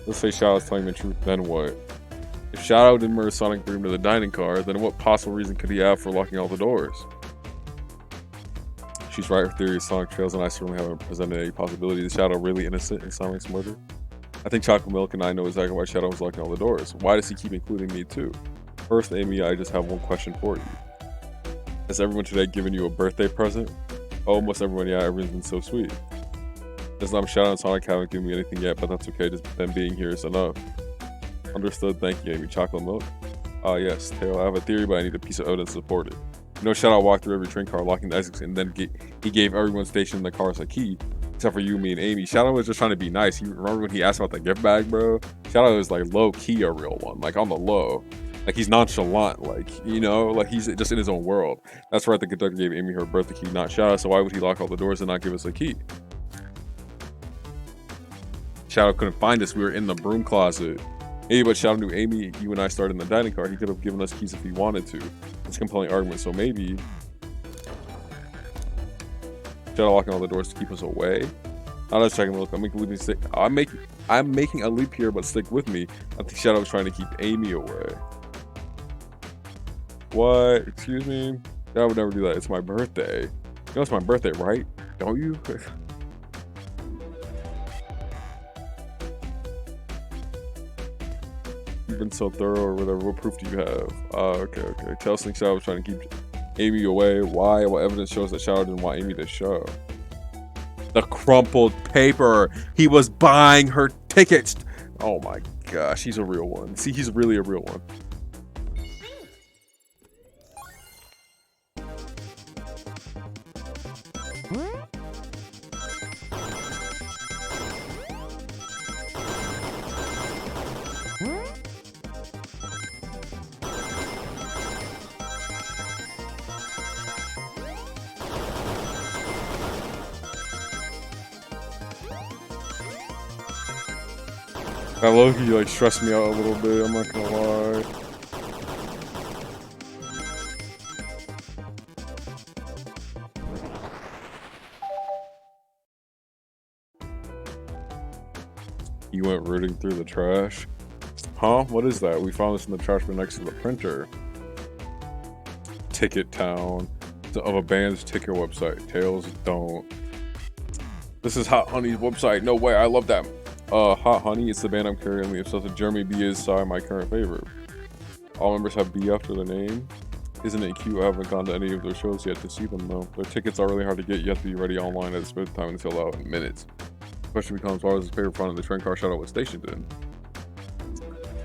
Let's say Shadow's telling the truth, then what? If Shadow didn't murder Sonic bring him to the dining car, then what possible reason could he have for locking all the doors? She's right, her theory is Sonic trails, and I certainly haven't presented any possibility. Is Shadow really innocent in Sonic's murder? I think Chocolate Milk and I know exactly why Shadow was locking all the doors. Why does he keep including me too? First, Amy, I just have one question for you. Has everyone today given you a birthday present? Almost everyone, yeah, everyone's been so sweet. As I'm Shadow and Sonic haven't given me anything yet, but that's okay, just them being here is enough. Understood, thank you, Amy. Chocolate Milk? Yes, Tail, I have a theory, but I need a piece of evidence to support it. You know, Shadow walked through every train car, locking the exits, and then he gave everyone stationed in the cars a key, except for you, me, and Amy. Shadow was just trying to be nice. You remember when he asked about the gift bag, bro? Shadow is like low-key a real one, like on the low. Like he's nonchalant, like, you know, like he's just in his own world. That's right, the conductor gave Amy her birthday key, not Shadow, so why would he lock all the doors and not give us a key? Shadow couldn't find us, we were in the broom closet. Maybe, but Shadow knew Amy, you and I started in the dining car. He could have given us keys if he wanted to. It's a compelling argument, so maybe Shadow locking all the doors to keep us away. Now let's check and look. I'm making a leap here, but stick with me. I think Shadow was trying to keep Amy away. What? Excuse me? I would never do that. It's my birthday. You know it's my birthday, right? Don't you? You've been so thorough or whatever. What proof do you have? Okay. Tell Sneak Shadow was trying to keep Amy away. Why? What evidence shows that Shadow didn't want Amy to show? The crumpled paper. He was buying her tickets. Oh my gosh, he's a real one. See, he's really a real one. That low-key like stressed me out a little bit, I'm not gonna lie. He went rooting through the trash. Huh? What is that? We found this in the trash bin next to the printer. Ticket Town. Of a band's ticket website. Tails don't. This is Hot Honey's website. No way. I love that. Hot Honey. It's the band I'm currently obsessed with. Jeremy B is my current favorite. All members have B after the name. Isn't it cute? I haven't gone to any of their shows yet to see them though. Their tickets are really hard to get. You have to be ready online at a specific time and sell out in minutes. The question becomes, what was his favorite fun of the train car? Shout out what station did.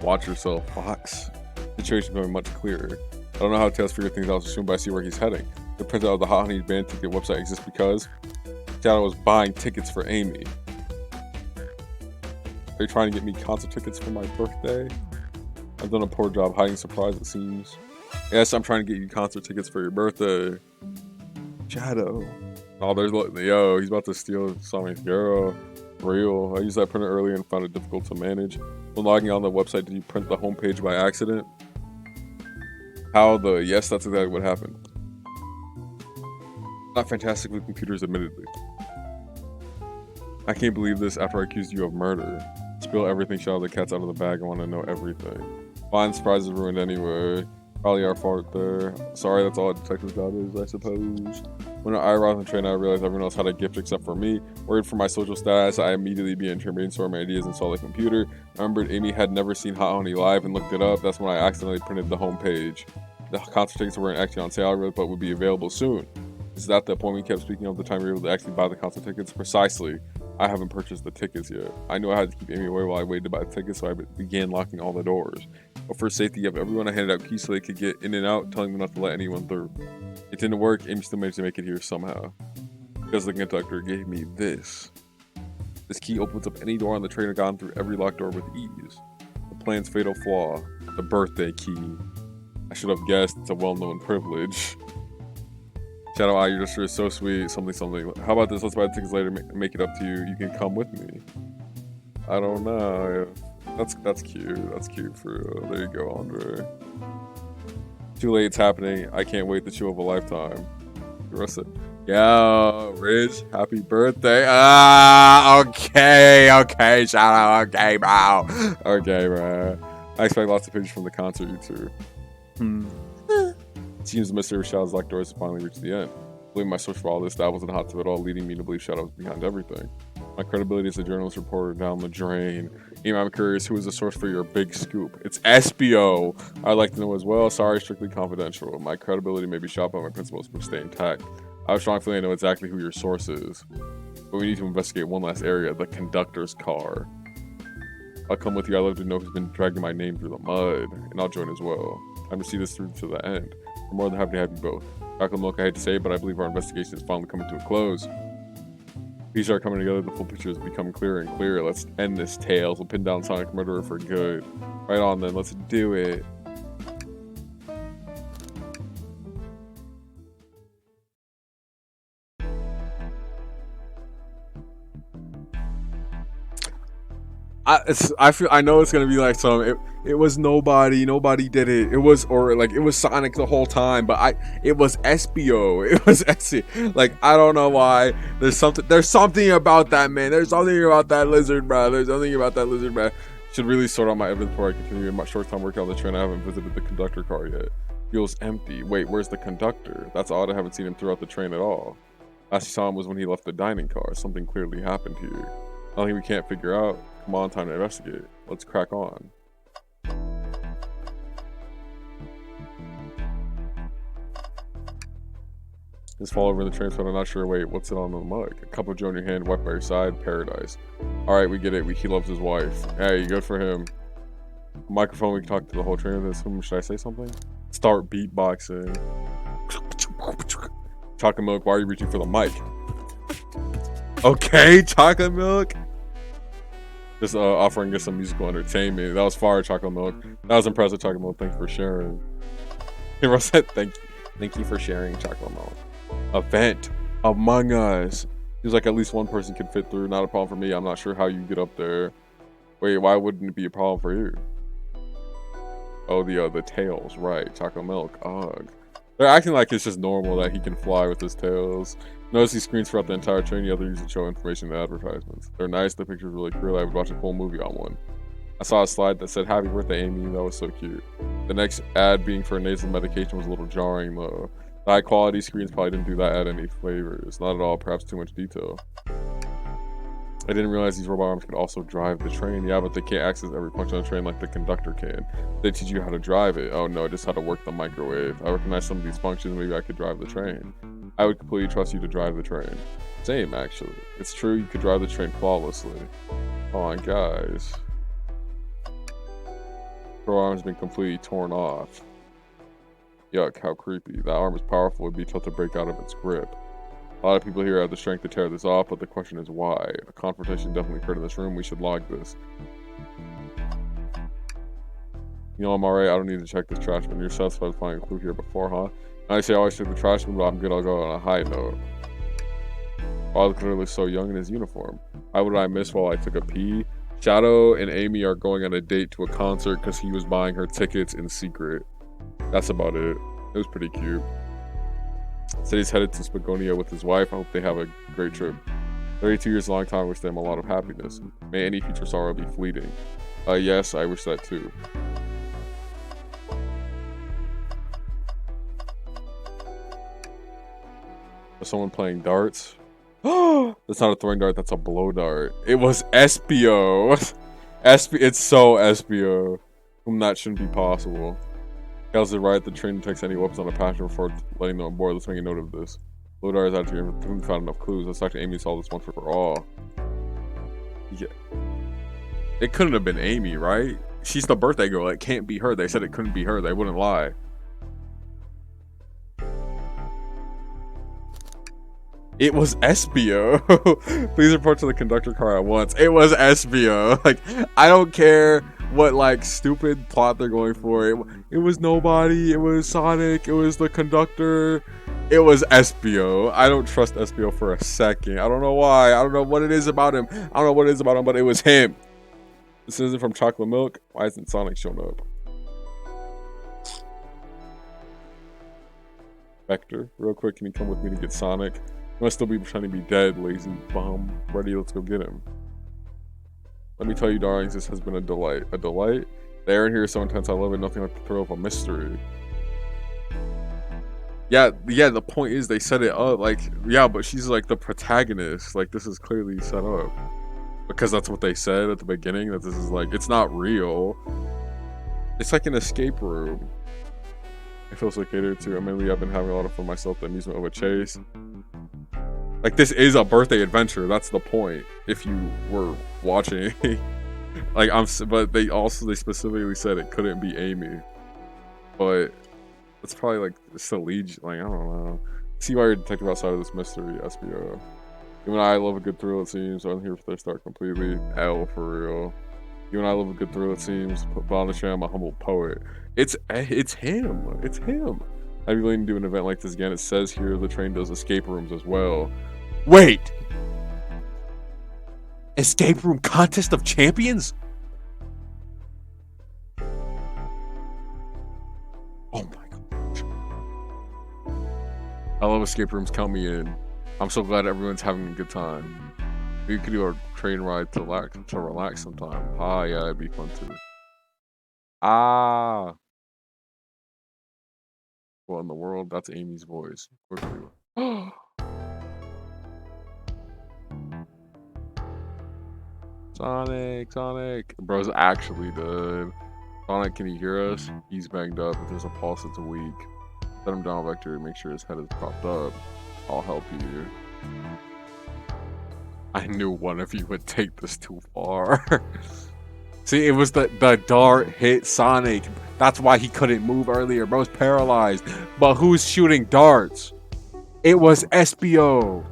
Watch yourself, Fox. Situation becoming much clearer. I don't know how Tails figured things out soon, but I see where he's heading. The printout of the Hot Honey band ticket website exists because Shadow was buying tickets for Amy. Are you trying to get me concert tickets for my birthday? I've done a poor job hiding surprise, it seems. Yes, I'm trying to get you concert tickets for your birthday. Shadow. Oh, there's, yo, he's about to steal something. Girl, real. I used that printer earlier and found it difficult to manage. When logging on the website, did you print the homepage by accident? Yes, that's exactly what happened. Not fantastic with computers, admittedly. I can't believe this after I accused you of murder. Spill everything, shout out the cat's out of the bag, I want to know everything. Fine, surprise is ruined anyway. Probably our fault there. Sorry, that's all a detective's job is, I suppose. When I arrived on the train, I realized everyone else had a gift except for me. Worried for my social status, I immediately began to brainstorm my ideas and saw the computer. I remembered Amy had never seen Hot Honey live and looked it up. That's when I accidentally printed the homepage. The concert tickets weren't actually on sale, but would be available soon. Is that the appointment we kept speaking of, the time we were able to actually buy the concert tickets? Precisely. I haven't purchased the tickets yet. I knew I had to keep Amy away while I waited to buy the tickets, so I began locking all the doors. But for safety of everyone, I handed out keys so they could get in and out, telling them not to let anyone through. It didn't work. Amy still managed to make it here somehow. Because the conductor gave me this. This key opens up any door on the train and gone through every locked door with ease. The plan's fatal flaw. The birthday key. I should have guessed. It's a well-known privilege. Shadow Eye, you're just so sweet. Something. How about this? Let's buy the tickets later. Make it up to you. You can come with me. I don't know. That's cute. That's cute for real. There you go, Andre. Too late. It's happening. I can't wait. The show of a lifetime. The rest of it. Yo, Riz, happy birthday. Okay, Shadow. Okay, bro. Okay, bro. I expect lots of pictures from the concert, you two. It seems the mystery of Shadow's locked doors has finally reached the end. I believe my search for all this, that wasn't hot tub at all, leading me to believe Shadow was behind everything. My credibility as a journalist reporter down the drain. Amy, I'm curious, who is the source for your big scoop? It's SBO. I'd like to know as well. Sorry, strictly confidential. My credibility may be shot, but my principles will stay intact. I have a strong feeling I know exactly who your source is. But we need to investigate one last area, the conductor's car. I'll come with you. I'd love to know who's been dragging my name through the mud, and I'll join as well. I'm to see this through to the end. I'm more than happy to have you both. Chocolate Milk, I hate to say it, but I believe our investigation is finally coming to a close. Pieces are coming together, the full picture is becoming clearer and clearer. Let's end this, Tails. We'll pin down Sonic Murderer for good. Right on then, let's do it. I know it's gonna be like it was nobody did it. It was Sonic the whole time, but it was SBO. It was SC. Like, I don't know why. There's something about that, man. There's something about that lizard, bro. Should really sort out my inventory. Continue in my short time working on the train. I haven't visited the conductor car yet. Feels empty. Wait, where's the conductor? That's odd. I haven't seen him throughout the train at all. Last you saw him was when he left the dining car. Something clearly happened here. Nothing we can't figure out. Come on, time to investigate. Let's crack on. Just fall over in the train, so I'm not sure. Wait, what's it on the mug? A cup of joe in your hand, wipe by your side, paradise. Alright, we get it. He loves his wife. Hey, good for him. Microphone, we can talk to the whole train of this. Should I say something? Start beatboxing. Chocolate Milk, why are you reaching for the mic? Okay, Chocolate Milk. Just offering us some musical entertainment. That was fire, Chocolate Milk. That was impressive, Chocolate Milk. Thanks for sharing. Hey, said, thank you for sharing, Chocolate Milk. Event Among Us. Seems like at least one person can fit through. Not a problem for me. I'm not sure how you get up there. Wait, why wouldn't it be a problem for you? Oh, the Tails, right? Chocolate Milk. Ugh. They're acting like it's just normal that he can fly with his tails. Notice he screens throughout the entire train. The other users show information in the advertisements. They're nice. The picture's really cool. I would watch a full movie on one. I saw a slide that said, "Happy birthday, Amy." That was so cute. The next ad being for nasal medication was a little jarring, though. The high quality screens probably didn't do that ad any favors. Not at all, perhaps too much detail. I didn't realize these robot arms could also drive the train. Yeah, but they can't access every function on the train like the conductor can. They teach you how to drive it. Oh no, just how to work the microwave. I recognize some of these functions, maybe I could drive the train. I would completely trust you to drive the train. Same, actually. It's true, you could drive the train flawlessly. Come on, guys. Her arm's been completely torn off. Yuck, how creepy. That arm is powerful, it'd be tough to break out of its grip. A lot of people here have the strength to tear this off, but the question is why? A confrontation definitely occurred in this room, we should log this. You know, I'm alright, I don't need to check this trash bin. You're satisfied with finding a clue here before, huh? I say I always check the trash bin, but I'm good, I'll go on a high note. Father clearly so young in his uniform. Why would I miss while I took a pee? Shadow and Amy are going on a date to a concert because he was buying her tickets in secret. That's about it. It was pretty cute. Said he's headed to Spagonia with his wife. I hope they have a great trip. 32 years is a long time. I wish them a lot of happiness. May any future sorrow be fleeting. Yes, I wish that too. Is someone playing darts? That's not a throwing dart, that's a blow dart. It was Espio. It's so Espio. That shouldn't be possible. Tells it right, the train detects any weapons on a passenger before letting them on board. Let's make a note of this. Blow dart is out here. We found enough clues. Let's talk to Amy to solve this one for all. Yeah. It couldn't have been Amy, right? She's the birthday girl. It can't be her. They said it couldn't be her. They wouldn't lie. It was Espio. Please report to the conductor car at once. It was Espio. Like, I don't care what like stupid plot they're going for. It was nobody. It was Sonic. It was the conductor. It was Espio. I don't trust Espio for a second. I don't know why. I don't know what it is about him. I don't know what it is about him, but it was him. This isn't from Chocolate Milk. Why isn't Sonic showing up? Vector, real quick, can you come with me to get Sonic? He must still be pretending to be dead, lazy bum. Ready, let's go get him. Let me tell you, darlings, this has been a delight. A delight? The air in here is so intense, I love it. Nothing like the thrill of a mystery. Yeah, the point is they set it up, like, yeah, but she's like the protagonist. Like, this is clearly set up. Because that's what they said at the beginning, that this is like, it's not real. It's like an escape room. It feels like catered to. Mainly, I've been having a lot of fun myself, the amusement of a chase. Like, this is a birthday adventure, that's the point, if you were watching. Like, but they specifically said it couldn't be Amy. But it's probably like, still leads, like, I don't know. See why you're a detective outside of this mystery, SBO. You and I love a good thrill, it seems. I'm here for the start completely. L for real. You and I love a good thrill, it seems. But on the show, I'm a humble poet. It's him. It's him. I'd be willing to do an event like this again. It says here the train does escape rooms as well. Wait! Escape room contest of champions? Oh my gosh. I love escape rooms, count me in. I'm so glad everyone's having a good time. We could do a train ride to relax sometime. Ah, yeah, that'd be fun too. Ah. What in the world? That's Amy's voice. Quickly. Sonic. Bro's actually dead. Sonic, can you hear us? He's banged up. If there's a pulse, it's weak. Set him down, Vector. Make sure his head is propped up. I'll help you. I knew one of you would take this too far. See, it was the dart hit Sonic. That's why he couldn't move earlier. Bro's paralyzed. But who's shooting darts? It was Espio.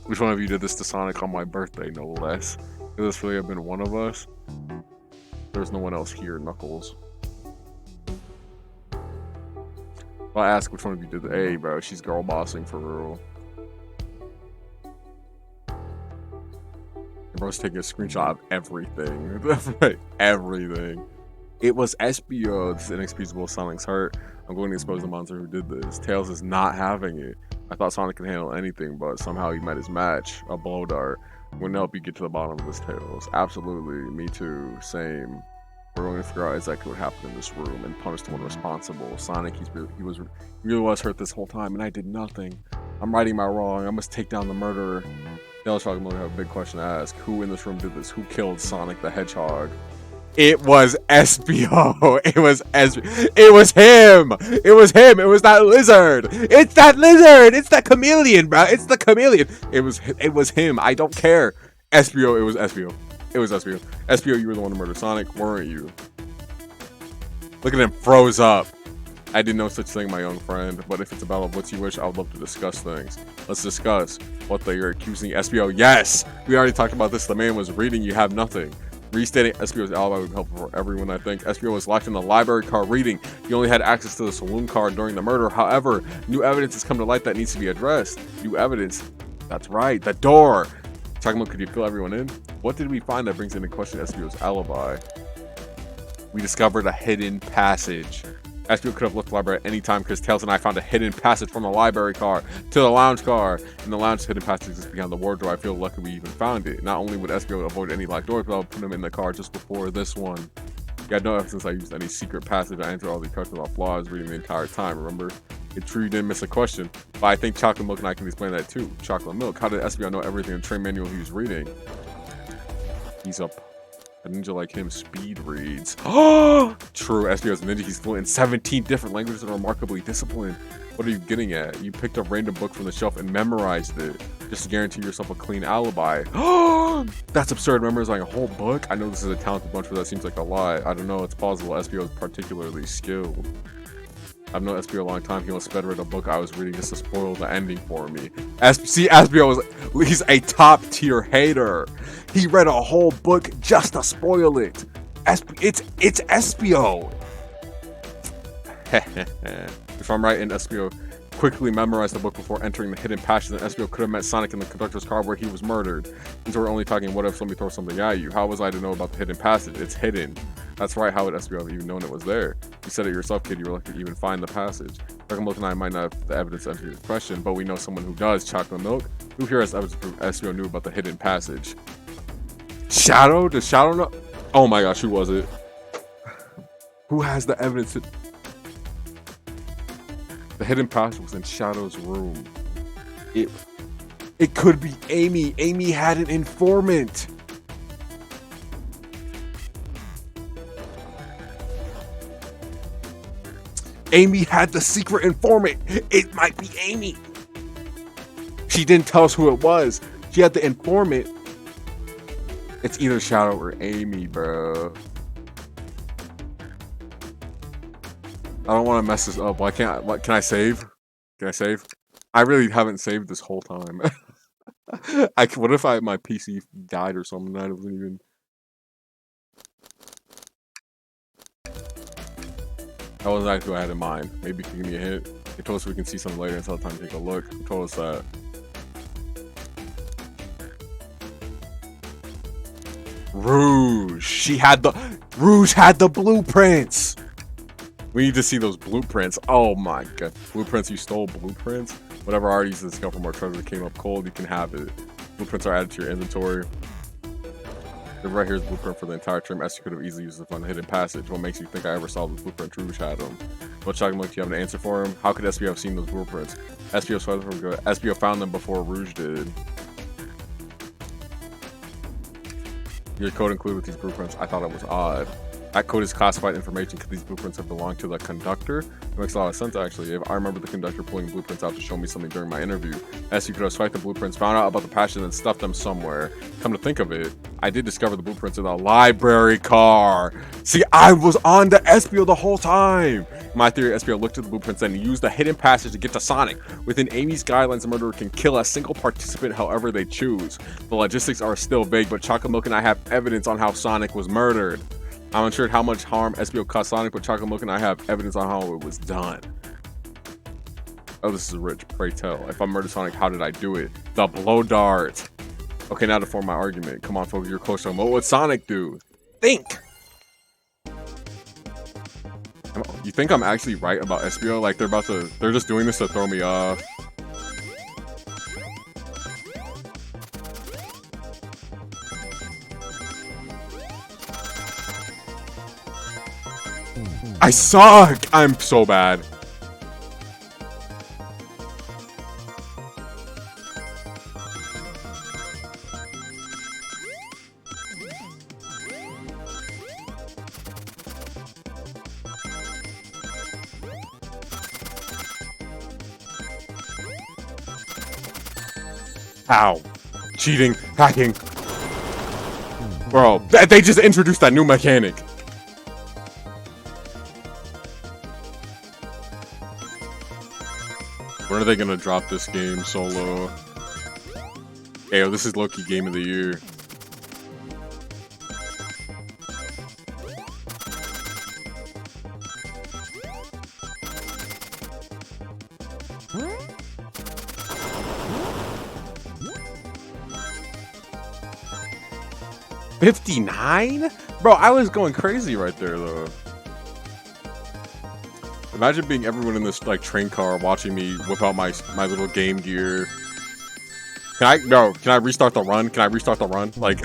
Which one of you did this to Sonic on my birthday, no less? Could this really have been one of us? There's no one else here, Knuckles. If I ask which one of you did the A, bro, she's girl bossing for real. Bro's taking a screenshot of everything. Everything. It was Espio. This inexcusable Sonic's hurt. I'm going to expose the monster who did this. Tails is not having it. I thought Sonic could handle anything, but somehow he met his match, a blow dart. I'm going to help you get to the bottom of this, Tails. Absolutely, me too, same. We're going to figure out exactly what happened in this room and punish the one responsible. Sonic, he really was hurt this whole time, and I did nothing. I'm righting my wrong. I must take down the murderer. Tails Chocolate Milk have a big question to ask. Who in this room did this? Who killed Sonic the Hedgehog? It was Espio. It was him. It was him. It was that lizard. It's that lizard. It's that chameleon, bro. It's the chameleon. It was him. I don't care. Espio. It was Espio. It was Espio. Espio, you were the one to murder Sonic, weren't you? Look at him, froze up. I didn't know such thing, my young friend. But if it's a battle of what's you wish, I would love to discuss things. Let's discuss what they are accusing Espio. Yes, we already talked about this. The man was reading. You have nothing. Restating Espio's alibi would be helpful for everyone, I think. Espio was locked in the library car reading. He only had access to the saloon car during the murder. However, new evidence has come to light that needs to be addressed. New evidence. That's right. The door. Talking about, could you fill everyone in? What did we find that brings into question Espio's alibi? We discovered a hidden passage. Espio could have left the library at any time because Tails and I found a hidden passage from the library car to the lounge car. And the lounge hidden passage is behind the wardrobe. I feel lucky we even found it. Not only would Espio avoid any locked doors, but I would put him in the car just before this one. You had no evidence I used any secret passage. I answered all the questions about flaws reading the entire time, remember? It's true you didn't miss a question, but I think Chocolate Milk and I can explain that too. Chocolate Milk, how did Espio know everything in the train manual he was reading? He's a ninja like him speed reads. Oh, true. Espio's a ninja. He's fluent in 17 different languages and remarkably disciplined. What are you getting at? You picked a random book from the shelf and memorized it just to guarantee yourself a clean alibi. Oh, that's absurd. Memorizing a whole book? I know this is a talented bunch, but that seems like a lie. I don't know. It's plausible. Espio is particularly skilled. I've known Espio a long time. He almost sped read a book I was reading just to spoil the ending for me. See, Espio he's a top tier hater. He read a whole book just to spoil it. It's Espio. If I'm right, and Espio quickly memorized the book before entering the hidden passage, then Espio could have met Sonic in the conductor's car where he was murdered. Since we're only talking what if somebody throws something at you, how was I to know about the hidden passage? It's hidden. That's right, how would Espio have even known it was there? You said it yourself, kid, you were lucky to even find the passage. Chocolate Milk and I might not have the evidence to answer your question, but we know someone who does. Chocolate Milk? Who here has evidence to prove Espio knew about the hidden passage? Shadow? Does Shadow know? Oh my gosh, who was it? Who has the evidence to... The hidden passage was in Shadow's room. It could be Amy. Amy had an informant. Amy had the secret informant. It might be Amy. She didn't tell us who it was. She had the informant. It's either Shadow or Amy, bro. I don't want to mess this up. Why can't I? What, can I save? Can I save? I really haven't saved this whole time. What if my PC died or something? I wasn't even. That wasn't actually what I had in mind. Maybe if you give me a hint. They told us we can see something later until the time to take a look. They told us that. Rouge. Rouge had the blueprints. We need to see those blueprints. Oh my god. Blueprints, you stole blueprints? Whatever artists discovered from our treasure came up cold, you can have it. Blueprints are added to your inventory. Right here's blueprint for the entire trim. Esther could have easily used this on the hidden passage. What makes you think I ever saw this blueprint? Rouge had them. What Chocolate Milk, do you have an answer for him? How could Espio have seen those blueprints? Espio found them before Rouge did. Your code included with these blueprints. I thought it was odd. That code is classified information because these blueprints have belonged to the conductor. It makes a lot of sense, actually. If I remember the conductor pulling blueprints out to show me something during my interview. As you could have swiped the blueprints, found out about the passion, and stuffed them somewhere. Come to think of it, I did discover the blueprints in the library car. See, I was on the Espio the whole time. My theory, Espio looked at the blueprints and used the hidden passage to get to Sonic. Within Amy's guidelines, the murderer can kill a single participant however they choose. The logistics are still vague, but Chocolate Milk and I have evidence on how Sonic was murdered. I'm unsure how much harm Espio caused Sonic, but Chocolate Milk and I have evidence on how it was done. Oh, this is rich. Pray tell. If I murdered Sonic, how did I do it? The blow dart. Okay, now to form my argument. Come on, folks, you're close to him. What would Sonic do? Think! You think I'm actually right about SBO? Like they're just doing this to throw me off. I suck! I'm so bad. Ow. Cheating, hacking. Bro, they just introduced that new mechanic. When are they gonna drop this game solo? Ayo, this is low-key game of the year. $59? Bro, I was going crazy right there though. Imagine being everyone in this like train car watching me whip out my little Game Gear. Can I restart the run? Can I restart the run? Like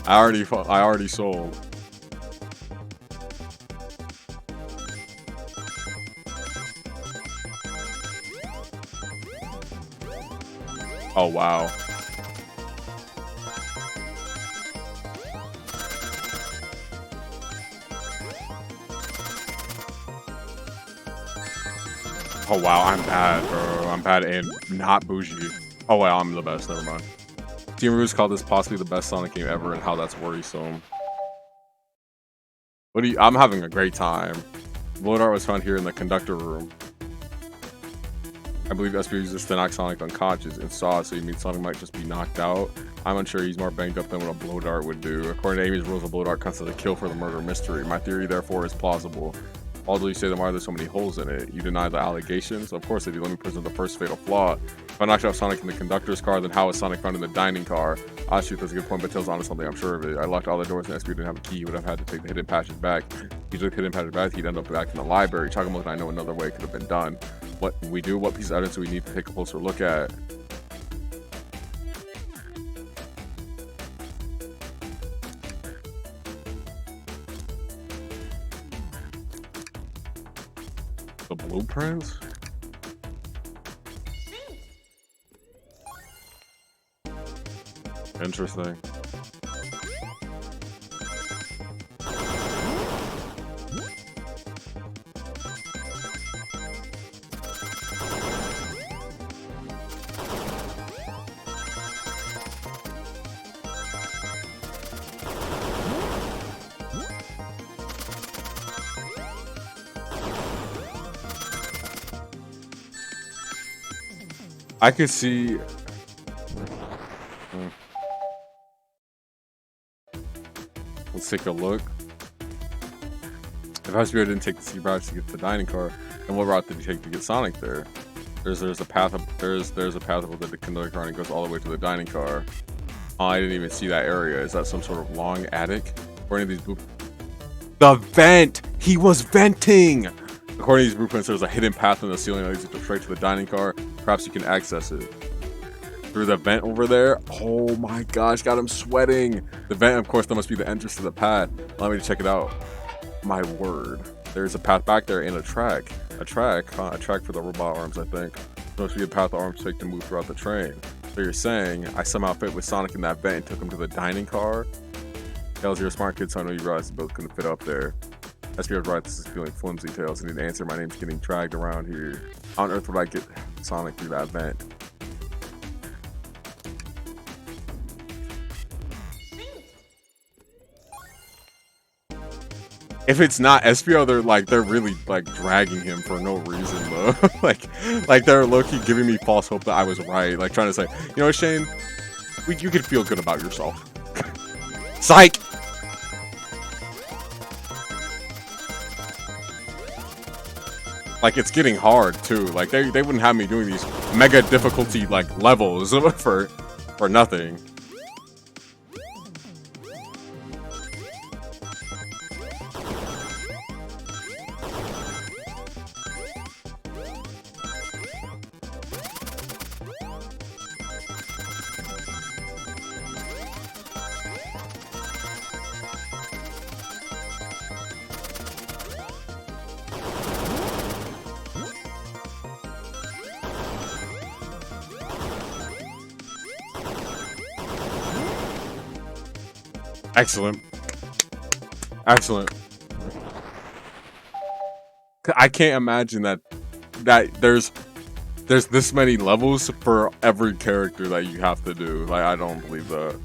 I already sold. Oh wow. Oh wow, I'm bad, bro. I'm bad and not bougie. Oh wow, I'm the best. Never mind. Team Ruse called this possibly the best Sonic game ever, and how that's worrisome. I'm having a great time. Blood art was found here in the conductor room. I believe SB uses to knock Sonic unconscious and saw it, so you mean Sonic might just be knocked out. I'm unsure he's more banged up than what a blow dart would do. According to Amy's rules, a blow dart counts as a kill for the murder mystery. My theory, therefore, is plausible. Although you say, then why are there so many holes in it? You deny the allegations? Of course I do. Let me present the first fatal flaw. If I knocked out Sonic in the conductor's car, then how was Sonic found in the dining car? Ah, shoot, that's a good point, but Tails onto something, I'm sure of it. I locked all the doors and SB didn't have a key. He would have had to take the hidden passage back. If he took the hidden passage back, he'd end up back in the library. Chagamook and I know another way it could have been done. What we do? What piece of evidence do we need to take a closer look at? The blueprints? Interesting. I could see. Let's take a look. If Hasbro didn't take the sea routes to get to the dining car, then what route did he take to get Sonic there? There's a path up there's a path up with the conductor car and it goes all the way to the dining car. Oh, I didn't even see that area. Is that some sort of long attic? According to these the vent! He was venting! According to these blueprints, there's a hidden path in the ceiling that leads you straight to the dining car. Perhaps you can access it. Through the vent over there? Oh my gosh, got him sweating! The vent, of course, that must be the entrance to the pad. Allow me to check it out. My word. There's a path back there and a track. A track? Huh? A track for the robot arms, I think. There must be a path the arms take to move throughout the train. So you're saying, I somehow fit with Sonic in that vent and took him to the dining car? Tails, you're a smart kid, so I know you realize both couldn't fit up there. SB was right, this is feeling flimsy, Tails. I need to answer. My name's getting dragged around here. How on earth would I get Sonic through that vent? If it's not SBO, they're really like dragging him for no reason though. like they're low-key giving me false hope that I was right. Like trying to say, you know, Shane, you could feel good about yourself. Psych. Like it's getting hard too. Like they wouldn't have me doing these mega difficulty like levels for nothing. Excellent. Excellent. I can't imagine that there's this many levels for every character that you have to do. Like, I don't believe that.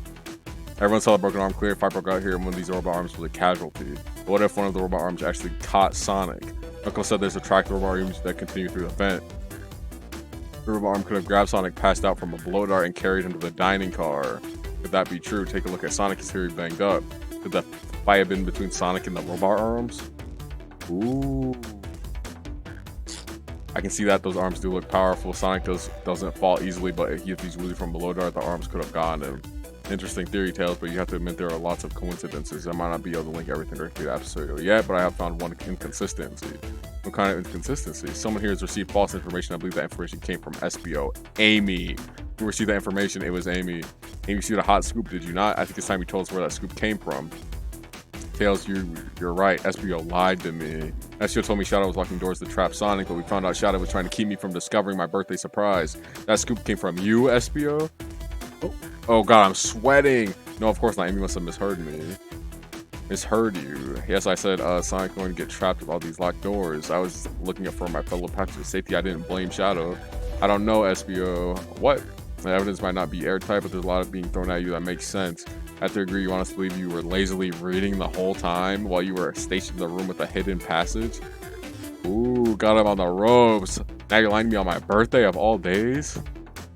Everyone saw the broken arm clear. If I broke out here, and one of these robot arms was a casualty. But what if one of the robot arms actually caught Sonic? Uncle said there's a track robot arms that continue through the vent. The robot arm could have grabbed Sonic, passed out from a blow dart, and carried him to the dining car. If that be true, take a look at Sonic. He's very banged up. Could the fight have been between Sonic and the robot arms? Ooh. I can see that those arms do look powerful. Sonic doesn't fall easily, but if he's wheeling from below dart, the arms could have gotten him. Interesting theory tales, but you have to admit there are lots of coincidences. I might not be able to link everything directly to the episode yet, but I have found one inconsistency. What kind of inconsistency? Someone here has received false information. I believe that information came from SBO. Amy. Who received that information? It was Amy. Amy, you see the hot scoop, did you not? I think it's time you told us where that scoop came from. Tails, you're right. SBO lied to me. SBO told me Shadow was locking doors to trap Sonic, but we found out Shadow was trying to keep me from discovering my birthday surprise. That scoop came from you, SBO? Oh god, I'm sweating. No, of course not. Amy must have misheard me. Misheard you. Yes, I said Sonic going to get trapped with all these locked doors. I was looking up for my fellow passengers' safety. I didn't blame Shadow. I don't know, SBO. What? The evidence might not be airtight, but there's a lot of being thrown at you that makes sense. I have to agree, you want us to believe you were lazily reading the whole time while you were stationed in the room with a hidden passage? Ooh, got him on the ropes. Now you're lying to me on my birthday of all days?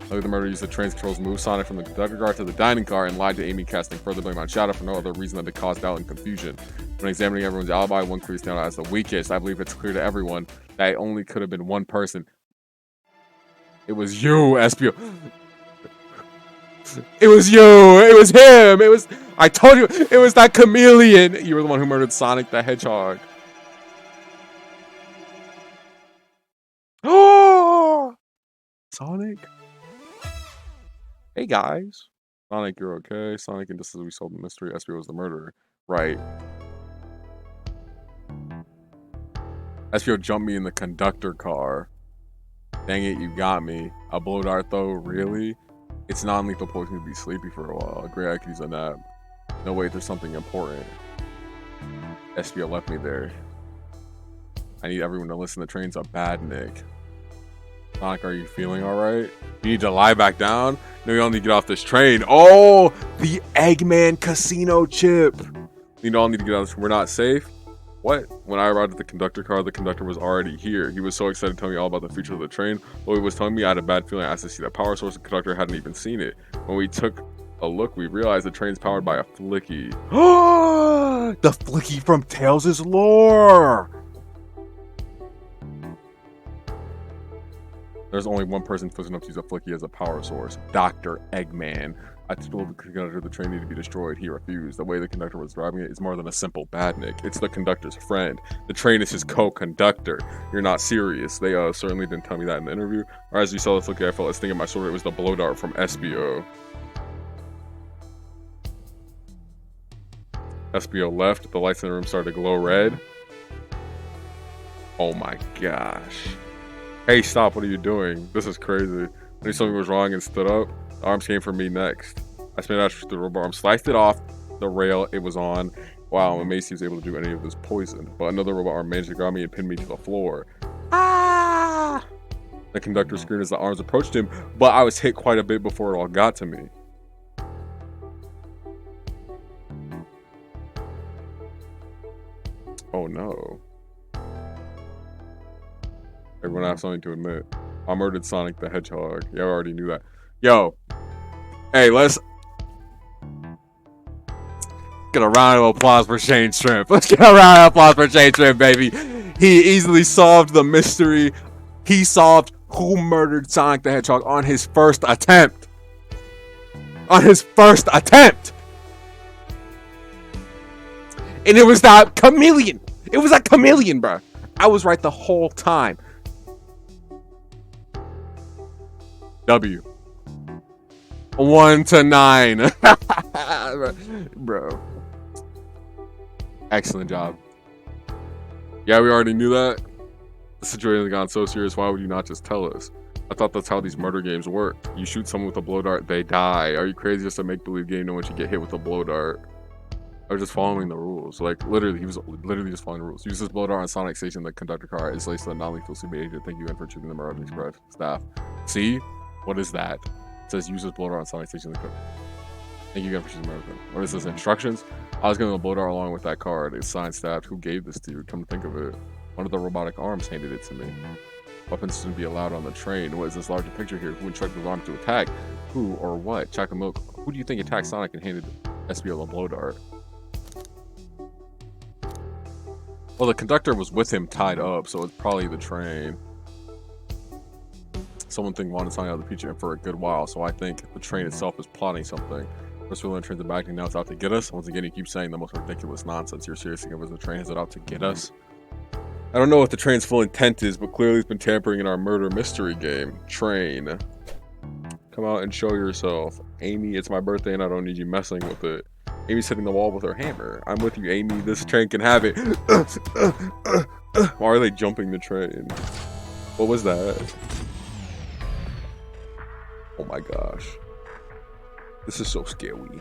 Look at the murder used the train's controls, move Sonic from the conductor car to the dining car, and lied to Amy, casting further blame on Shadow for no other reason than to cause doubt and confusion. When examining everyone's alibi, one clearly stands out as the weakest. I believe it's clear to everyone that it only could have been one person. It was you, SPO. It was you. It was him. It was. I told you. It was that chameleon. You were the one who murdered Sonic the Hedgehog. Oh, Sonic. Hey guys. Sonic, you're okay. Sonic, and just as we solved the mystery, SPO was the murderer. Right. SPO jumped me in the conductor car. Dang it, you got me. A blow dart though, really? It's non-lethal poison to be sleepy for a while. Great, I could use a nap. No, wait, there's something important. SPO left me there. I need everyone to listen. The train's a bad Nick. Sonic, are you feeling alright? You need to lie back down? No, you don't need to get off this train. Oh, the Eggman casino chip. You all need to get out of this. We're not safe. What? When I arrived at the conductor car, the conductor was already here. He was so excited to tell me all about the future of the train. While he was telling me, I had a bad feeling. I asked to see the power source. The conductor hadn't even seen it. When we took a look, we realized the train's powered by a flicky. The flicky from Tails' lore! There's only one person who's enough to use a flicky as a power source. Dr. Eggman. I told the conductor the train needed to be destroyed. He refused. The way the conductor was driving it is more than a simple badnik. It's the conductor's friend. The train is his co-conductor. You're not serious. They certainly didn't tell me that in the interview. Or as you saw the flicky, I felt like stinging my shoulder. It was the blow dart from SBO. SBO left. The lights in the room started to glow red. Oh my gosh. Hey, stop. What are you doing? This is crazy. I knew something was wrong and stood up. The arms came for me next. I spun out the robot arm, sliced it off the rail it was on. Wow, I'm amazed he was able to do any of this poison. But another robot arm managed to grab me and pin me to the floor. Ah! The conductor screamed as the arms approached him, but I was hit quite a bit before it all got to me. Oh no. Everyone has something to admit. I murdered Sonic the Hedgehog. Yeah, I already knew that. Yo. Hey, let's get a round of applause for Shane Shrimp. Let's get a round of applause for Shane Shrimp, baby. He easily solved the mystery. He solved who murdered Sonic the Hedgehog on his first attempt. On his first attempt. And it was that chameleon. It was that chameleon, bro. I was right the whole time. W. 1 to 9. Bro. Excellent job. Yeah, we already knew that. The situation has gone so serious. Why would you not just tell us? I thought that's how these murder games work. You shoot someone with a blow dart, they die. Are you crazy? Just a make-believe game in which you get hit with a blow dart. I was just following the rules. Like, literally, he was literally just following the rules. Use this blow dart on Sonic Station. The conductor car is laced with a non-lethal CB agent. Thank you again for choosing the Mirage Express staff. See? What is that? It says use this blow dart on Sonic Station. Thank you again for choosing American. What is this? Instructions? I was given a blow dart along with that card. It's signed staff. Who gave this to you? Come to think of it. One of the robotic arms handed it to me. Weapons shouldn't be allowed on the train. What is this larger picture here? Who instructed the arm to attack? Who or what? Chocolate Milk. Who do you think attacked Sonic and handed SBL a blow dart? Well, the conductor was with him tied up, so it's probably the train. Someone wanted Sonic out of the future for a good while, so I think the train itself is plotting something. First we learned trains are back and now it's out to get us. Once again, you keep saying the most ridiculous nonsense. You're seriously convinced the train is out to get us? I don't know what the train's full intent is, but clearly it's been tampering in our murder mystery game. Train. Come out and show yourself. Amy, it's my birthday and I don't need you messing with it. Amy's hitting the wall with her hammer. I'm with you, Amy. This train can have it. Why are they jumping the train? What was that? Oh my gosh. This is so scary.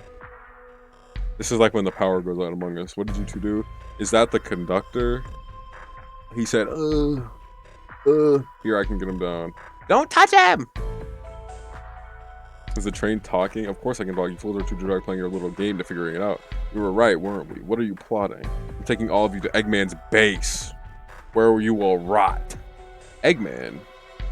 This is like when the power goes out among us. What did you two do? Is that the conductor? He said, here, I can get him down. Don't touch him! Is the train talking? Of course I can talk. You fools are too dramatic playing your little game to figuring it out. We were right, weren't we? What are you plotting? I'm taking all of you to Eggman's base, where you will rot. Eggman?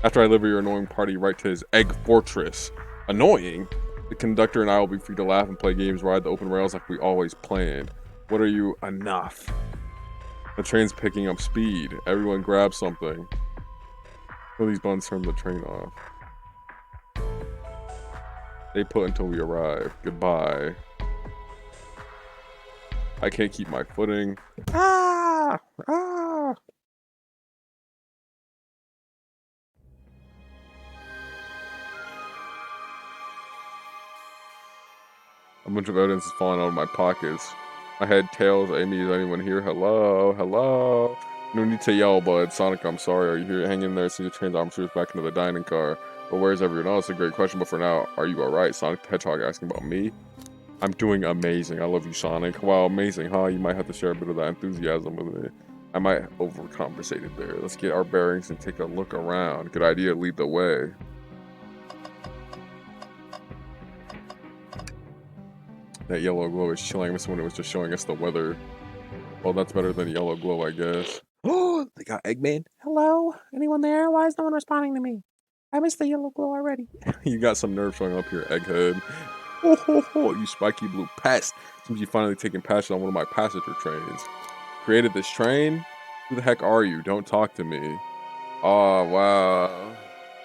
After I deliver your annoying party right to his egg fortress. Annoying? The conductor and I will be free to laugh and play games, ride the open rails like we always planned. What are you? Enough. The train's picking up speed. Everyone grab something. Will these buttons turn the train off? They put until we arrive. Goodbye. I can't keep my footing. Ah! Ah! A bunch of evidence is falling out of my pockets. My head, tails, Amy, is anyone here? Hello? Hello? No need to yell, bud. Sonic, I'm sorry. Are you here hanging in there? See the train's officers back into the dining car. But where's everyone else? It's a great question, but for now, are you alright? Sonic the Hedgehog asking about me? I'm doing amazing. I love you, Sonic. Wow, amazing, huh? You might have to share a bit of that enthusiasm with me. I might overcompensated there. Let's get our bearings and take a look around. Good idea, lead the way. That yellow glow is chilling. I miss when it was just showing us the weather. Well, that's better than yellow glow, I guess. Oh, they got Eggman. Hello? Anyone there? Why is no one responding to me? I missed the yellow glow already. You got some nerve showing up here, Egghead. Oh, ho, ho, you spiky blue pest. Seems you finally taken passion on one of my passenger trains. Created this train? Who the heck are you? Don't talk to me. Oh, wow.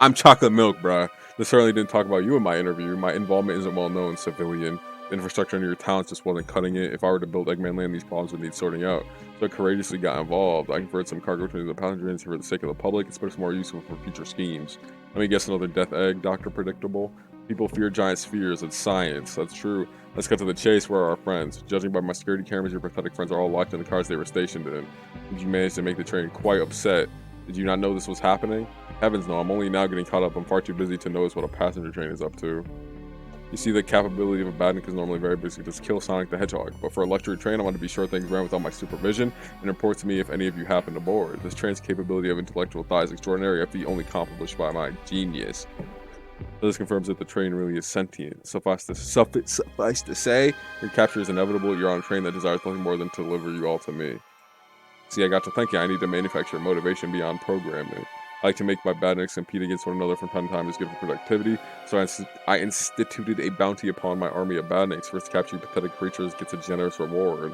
I'm Chocolate Milk, bruh. They certainly didn't talk about you in my interview. My involvement isn't well known, civilian. The infrastructure under your talents just wasn't cutting it. If I were to build Eggman Land, these problems would need sorting out. So I courageously got involved. I converted some cargo to the passenger trains for the sake of the public. It's much more useful for future schemes. Let me guess another death egg, Dr. Predictable. People fear giant spheres. It's science. That's true. Let's get to the chase. Where are our friends? Judging by my security cameras, your pathetic friends are all locked in the cars they were stationed in. Did you manage to make the train quite upset? Did you not know this was happening? Heavens no, I'm only now getting caught up. I'm far too busy to notice what a passenger train is up to. You see, the capability of a badnik is normally very basic. Just kill Sonic the Hedgehog. But for a luxury train, I want to be sure things ran without my supervision and report to me if any of you happen to board. This train's capability of intellectual thought is extraordinary, a feat only accomplished by my genius. So this confirms that the train really is sentient. Suffice to say, your capture is inevitable. You're on a train that desires nothing more than to deliver you all to me. See, I got to thinking, I need to manufacture motivation beyond programming. I like to make my badniks compete against one another from time to time as good for productivity, so I instituted a bounty upon my army of badniks. First capture you pathetic creatures gets a generous reward.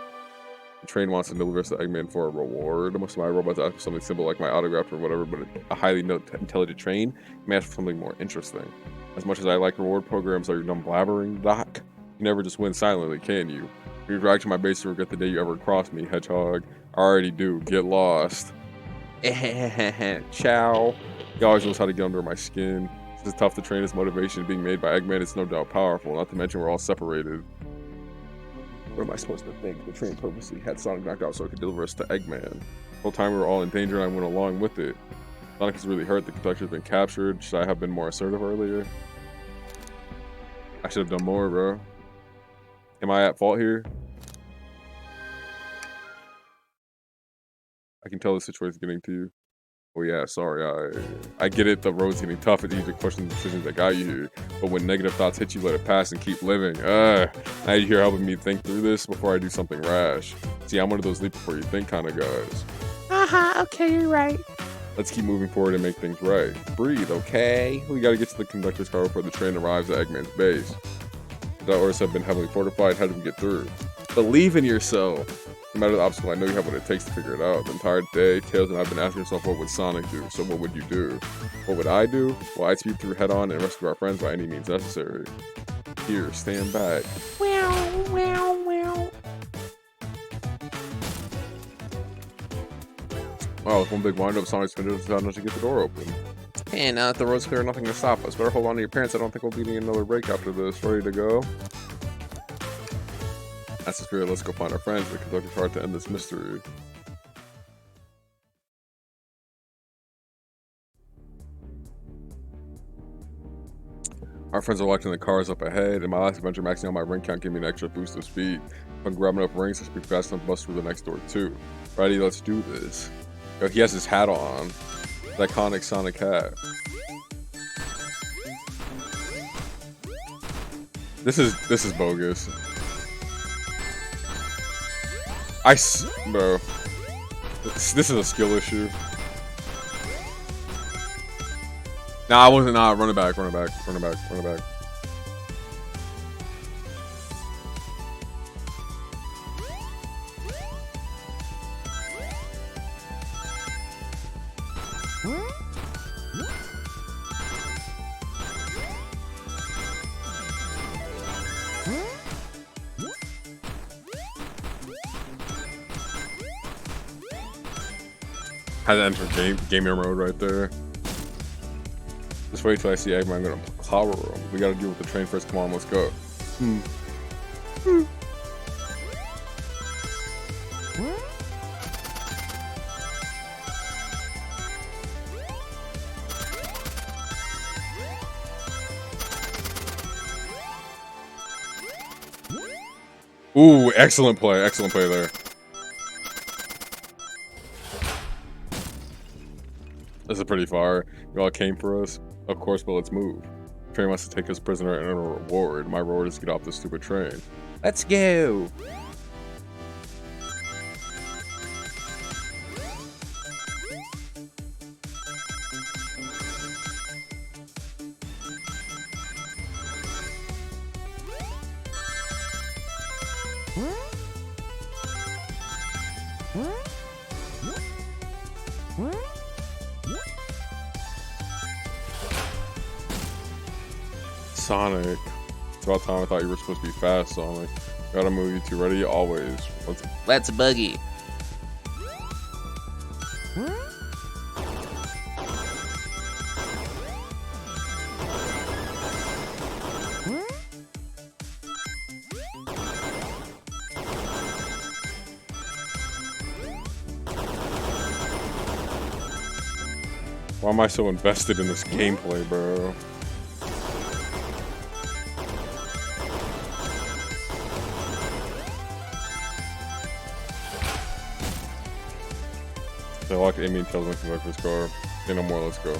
The train wants to deliver us to Eggman for a reward. Most of my robots ask for something simple like my autograph or whatever, but a highly intelligent train may ask for something more interesting. As much as I like reward programs, are you done blabbering, Doc? You never just win silently, can you? If you're dragged to my base to regret the day you ever crossed me, Hedgehog. I already do. Get lost. Ciao. He always knows how to get under my skin. This is tough to train his motivation being made by Eggman. It's no doubt powerful, not to mention we're all separated. What am I supposed to think? The train purposely had Sonic knocked out so it could deliver us to Eggman. The whole time we were all in danger and I went along with it. Sonic is really hurt. The conductor's been captured. Should I have been more assertive earlier? I should have done more, bro. Am I at fault here? I can tell the situation's getting to you. Oh yeah, sorry. I get it. The road's getting tough. It's easy to question the decisions that got you here. But when negative thoughts hit you, let it pass and keep living. Now you're here helping me think through this before I do something rash. See, I'm one of those leap before you think kind of guys. Okay, you're right. Let's keep moving forward and make things right. Breathe, okay? We gotta get to the conductor's car before the train arrives at Eggman's base. The orders have been heavily fortified. How do we get through? Believe in yourself. No matter the obstacle, I know you have what it takes to figure it out. The entire day, Tails and I have been asking ourselves, what would Sonic do? So what would you do? What would I do? Well, I'd speed through head-on and rescue our friends by any means necessary. Here, stand back. Wow, wow, wow. Wow, with one big wind-up, Sonic's been deciding to get the door open. And now that the road's clear, nothing to stop us. Better hold on to your pants. I don't think we'll be needing another break after this. Ready to go? That's the spirit. Let's go find our friends. The conductor's hard to end this mystery. Our friends are watching the cars up ahead. In my last adventure, maxing out my ring count gave me an extra boost of speed. If I can grab enough rings, I'll speed fast enough to bust through the next door too. Ready? Let's do this. Yo, he has his hat on. The iconic Sonic hat. This is bogus. Bro. This is a skill issue. Nah, I wasn't. Nah, run it back. Had to enter gamer mode right there. Just wait till I see Eggman. I'm gonna clower him. We gotta deal with the train first. Come on, let's go. Ooh, excellent play there. This is pretty far. You all came for us? Of course, but let's move. The train wants to take us prisoner and earn a reward. My reward is to get off this stupid train. Let's go! Sonic. It's about time. I thought you were supposed to be fast, Sonic. Gotta move, you two. Ready? Always. Let's buggy. Why am I so invested in this gameplay, bro? I like Amy and Tails making like this car. Say no more, let's go.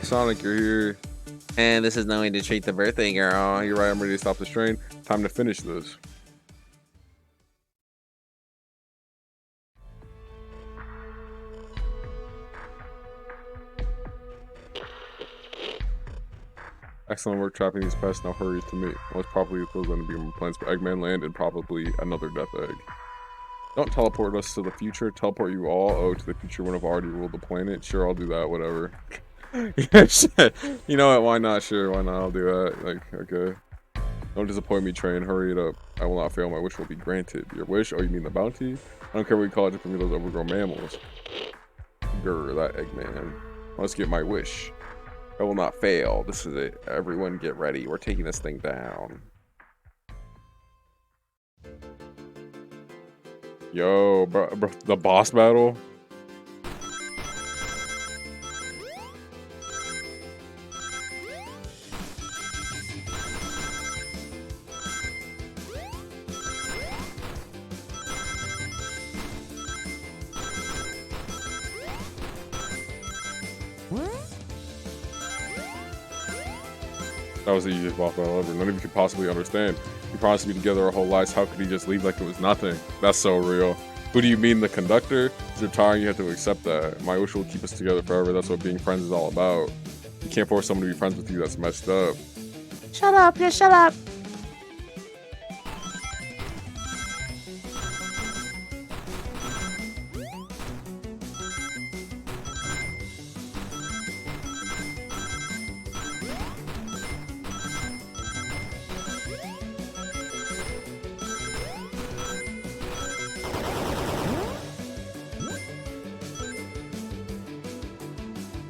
Sonic, you're here. And this is no way to treat the birthday girl. You're right, I'm ready to stop this train. Time to finish this. Excellent work trapping these pests. Now hurry to me. Most probably those going to be my plans for Eggman Land and probably another Death Egg. Don't teleport us to the future. Teleport you all, to the future when I've already ruled the planet. Sure, I'll do that, whatever. Yeah, shit. You know what, why not? Sure, why not? I'll do that. Like, okay. Don't disappoint me, train. Hurry it up. I will not fail. My wish will be granted. Your wish? Oh, you mean the bounty? I don't care what you call it, just for me those overgrown mammals. Grr, that Eggman. Let's get my wish. I will not fail. This is it. Everyone get ready. We're taking this thing down. Yo, bro, the boss battle. That was the easiest boss battle ever. None of you could possibly understand. We promised to be together our whole lives. How could he just leave like it was nothing? That's so real. Who do you mean, the conductor? It's retiring, you have to accept that. My wish will keep us together forever. That's what being friends is all about. You can't force someone to be friends with you. That's messed up. Shut up, just shut up.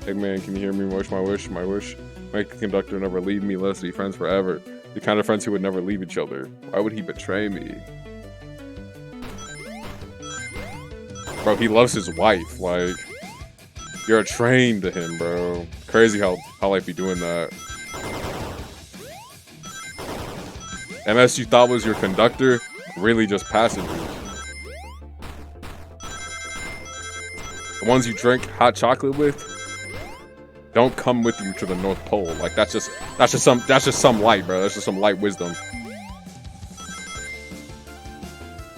Hey man, can you hear me? My wish. Make the conductor never leave me. Let's be friends forever. The kind of friends who would never leave each other. Why would he betray me? Bro, he loves his wife. Like, you're a train to him, bro. Crazy how life be doing that. MS you thought was your conductor, really just passengers. The ones you drink hot chocolate with don't come with you to the North Pole. Like, that's just some light, bro. That's just some light wisdom.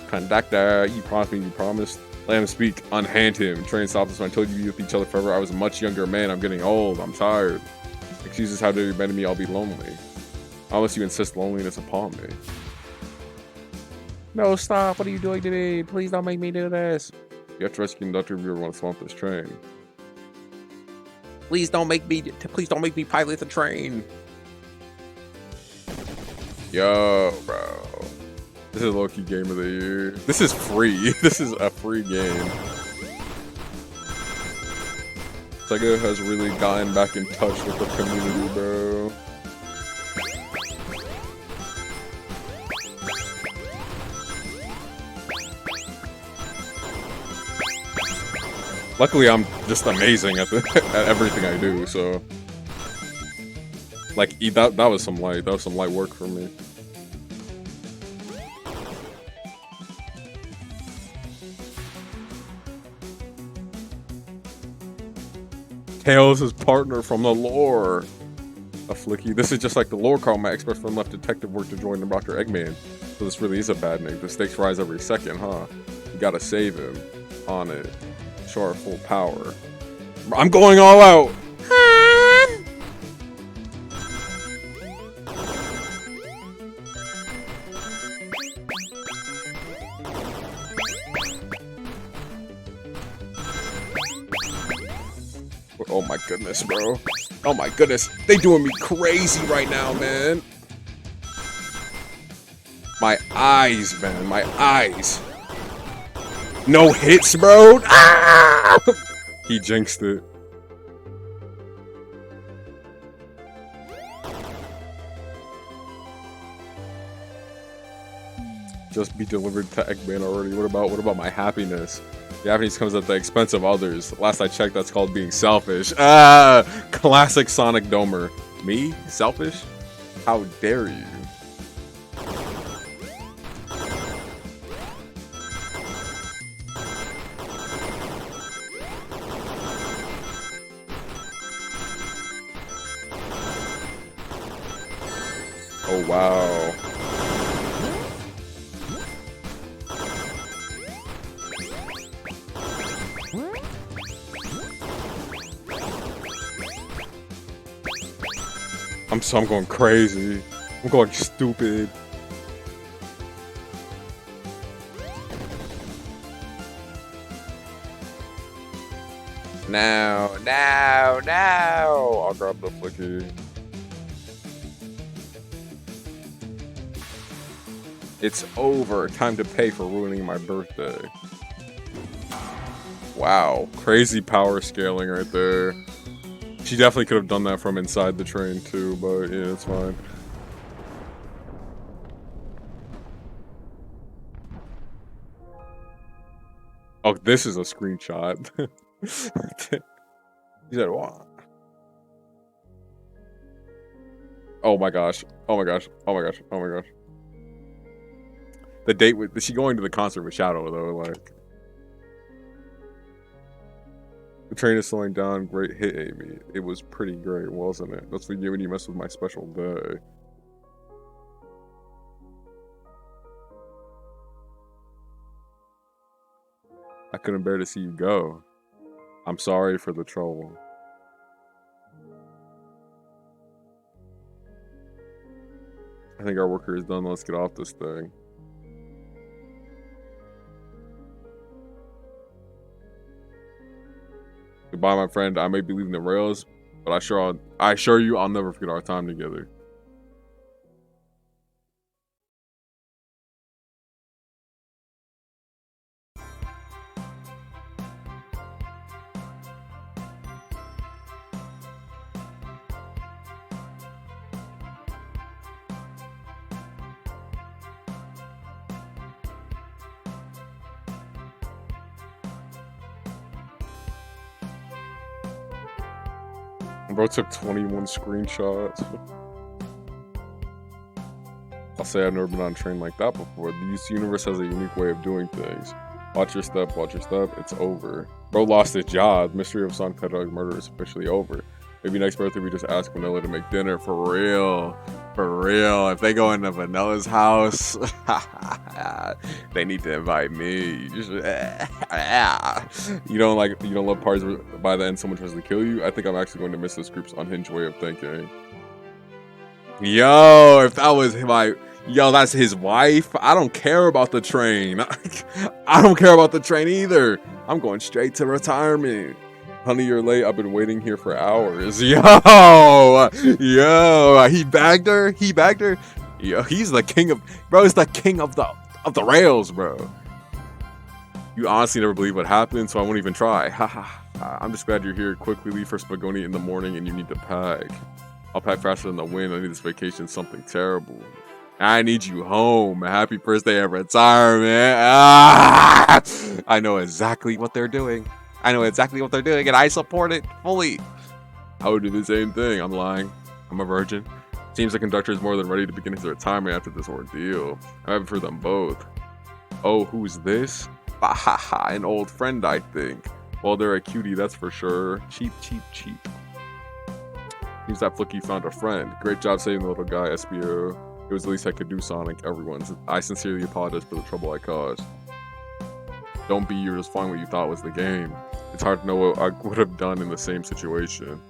Conductor, you promised me, you promised. Let him speak, unhand him. Train stopped us when I told you with each other forever. I was a much younger man. I'm getting old. I'm tired. Excuses, how dare you abandon me? I'll be lonely. Unless you insist loneliness upon me. No, stop. What are you doing to me? Please don't make me do this. You have to rescue the conductor if you ever want to swamp this train. Please don't make me pilot the train. Yo, bro. This is low-key game of the year. This is free. This is a free game. Sega has really gotten back in touch with the community, bro. Luckily, I'm just amazing at at everything I do. So, like, that was some light. That was some light work for me. Tails' his partner from the lore. A flicky. This is just like the lore call my ex-friend left detective work to join the Dr. Eggman. So this really is a bad name. The stakes rise every second, huh? You gotta save him. On it. Show our full power. I'm going all out! Oh my goodness, bro. Oh my goodness. They doing me crazy right now, man. My eyes, man. My eyes. No hits, bro. Ah! He jinxed it. Just be delivered to Eggman already. What about my happiness? The happiness comes at the expense of others. Last I checked, that's called being selfish. Ah, classic Sonic Domer. Me? Selfish? How dare you? Oh, wow. I'm going crazy. I'm going stupid. Now. I'll grab the flicky. It's over. Time to pay for ruining my birthday. Wow. Crazy power scaling right there. She definitely could have done that from inside the train too, but yeah, it's fine. Oh, this is a screenshot. He said, "What? Oh my gosh! Oh my gosh! Oh my gosh! Oh my gosh!" The date with, is she going to the concert with Shadow though? Like, the train is slowing down. Great hit, Amy. It was pretty great, wasn't it? That's for you when you mess with my special day. I couldn't bear to see you go. I'm sorry for the trouble. I think our worker is done. Let's get off this thing. Goodbye, my friend. I may be leaving the rails, but I assure you I'll never forget our time together. Bro took 21 screenshots. I'll say I've never been on a train like that before. This universe has a unique way of doing things. Watch your step, it's over. Bro lost his job. Mystery of Sonic Hedgehog's murder is officially over. Maybe next birthday we just ask Vanilla to make dinner. For real. For real. If they go into Vanilla's house, they need to invite me. Just, you don't love parties where by the end someone tries to kill you? I think I'm actually going to miss this group's unhinged way of thinking. Yo, if that was that's his wife. I don't care about the train. I don't care about the train either. I'm going straight to retirement. Honey, you're late. I've been waiting here for hours. Yo, he bagged her. Yo, he's the king of, bro. He's the king of the rails, bro. You honestly never believe what happened, so I won't even try. I'm just glad you're here. Quickly leave for Spagoni in the morning, and you need to pack. I'll pack faster than the wind. I need this vacation, something terrible. I need you home. Happy first day of retirement. I know exactly what they're doing. And I support it fully. I would do the same thing. I'm lying. I'm a virgin. Seems the conductor is more than ready to begin his retirement after this ordeal. I'm happy for them both. Oh, who's this? An old friend, I think. Well, they're a cutie, that's for sure. Cheap. Seems that Flicky found a friend. Great job saving the little guy, SBO. It was the least I could do, Sonic. I sincerely apologize for the trouble I caused. Don't be, you're just following what you thought was the game. It's hard to know what I would have done in the same situation.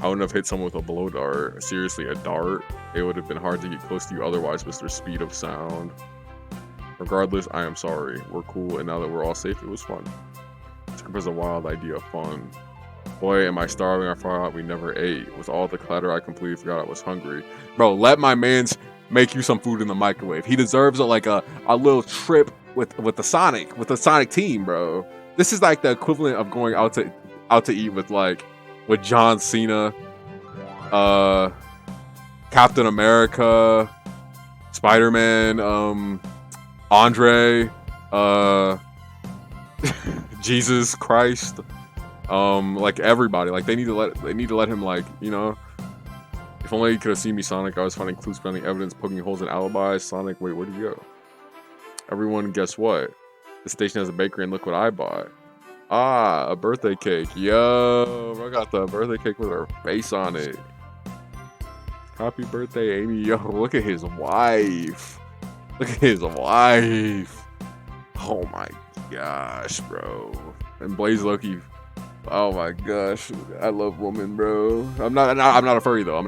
I wouldn't have hit someone with a blow dart. Seriously, a dart? It would have been hard to get close to you otherwise with their speed of sound. Regardless, I am sorry. We're cool, and now that we're all safe, it was fun. This group was a wild idea of fun. Boy, am I starving. I forgot we never ate. With all the clatter, I completely forgot I was hungry. Bro, let my mans make you some food in the microwave. He deserves a little trip with the Sonic team, bro. This is like the equivalent of going out to eat with John Cena, Captain America, Spider-Man, Andre, Jesus Christ. Like everybody, like they need to let him, like, you know. If only you could have seen me, Sonic. I was finding clues, finding evidence, poking holes in alibis. Sonic, wait, where'd you go? Everyone, guess what? The station has a bakery, and look what I bought. Ah, a birthday cake. Yo, I got the birthday cake with her face on it. Happy birthday, Amy. Yo, look at his wife. Oh my gosh, bro. And Blaze Loki. Oh my gosh, I love women, bro. I'm not a furry though.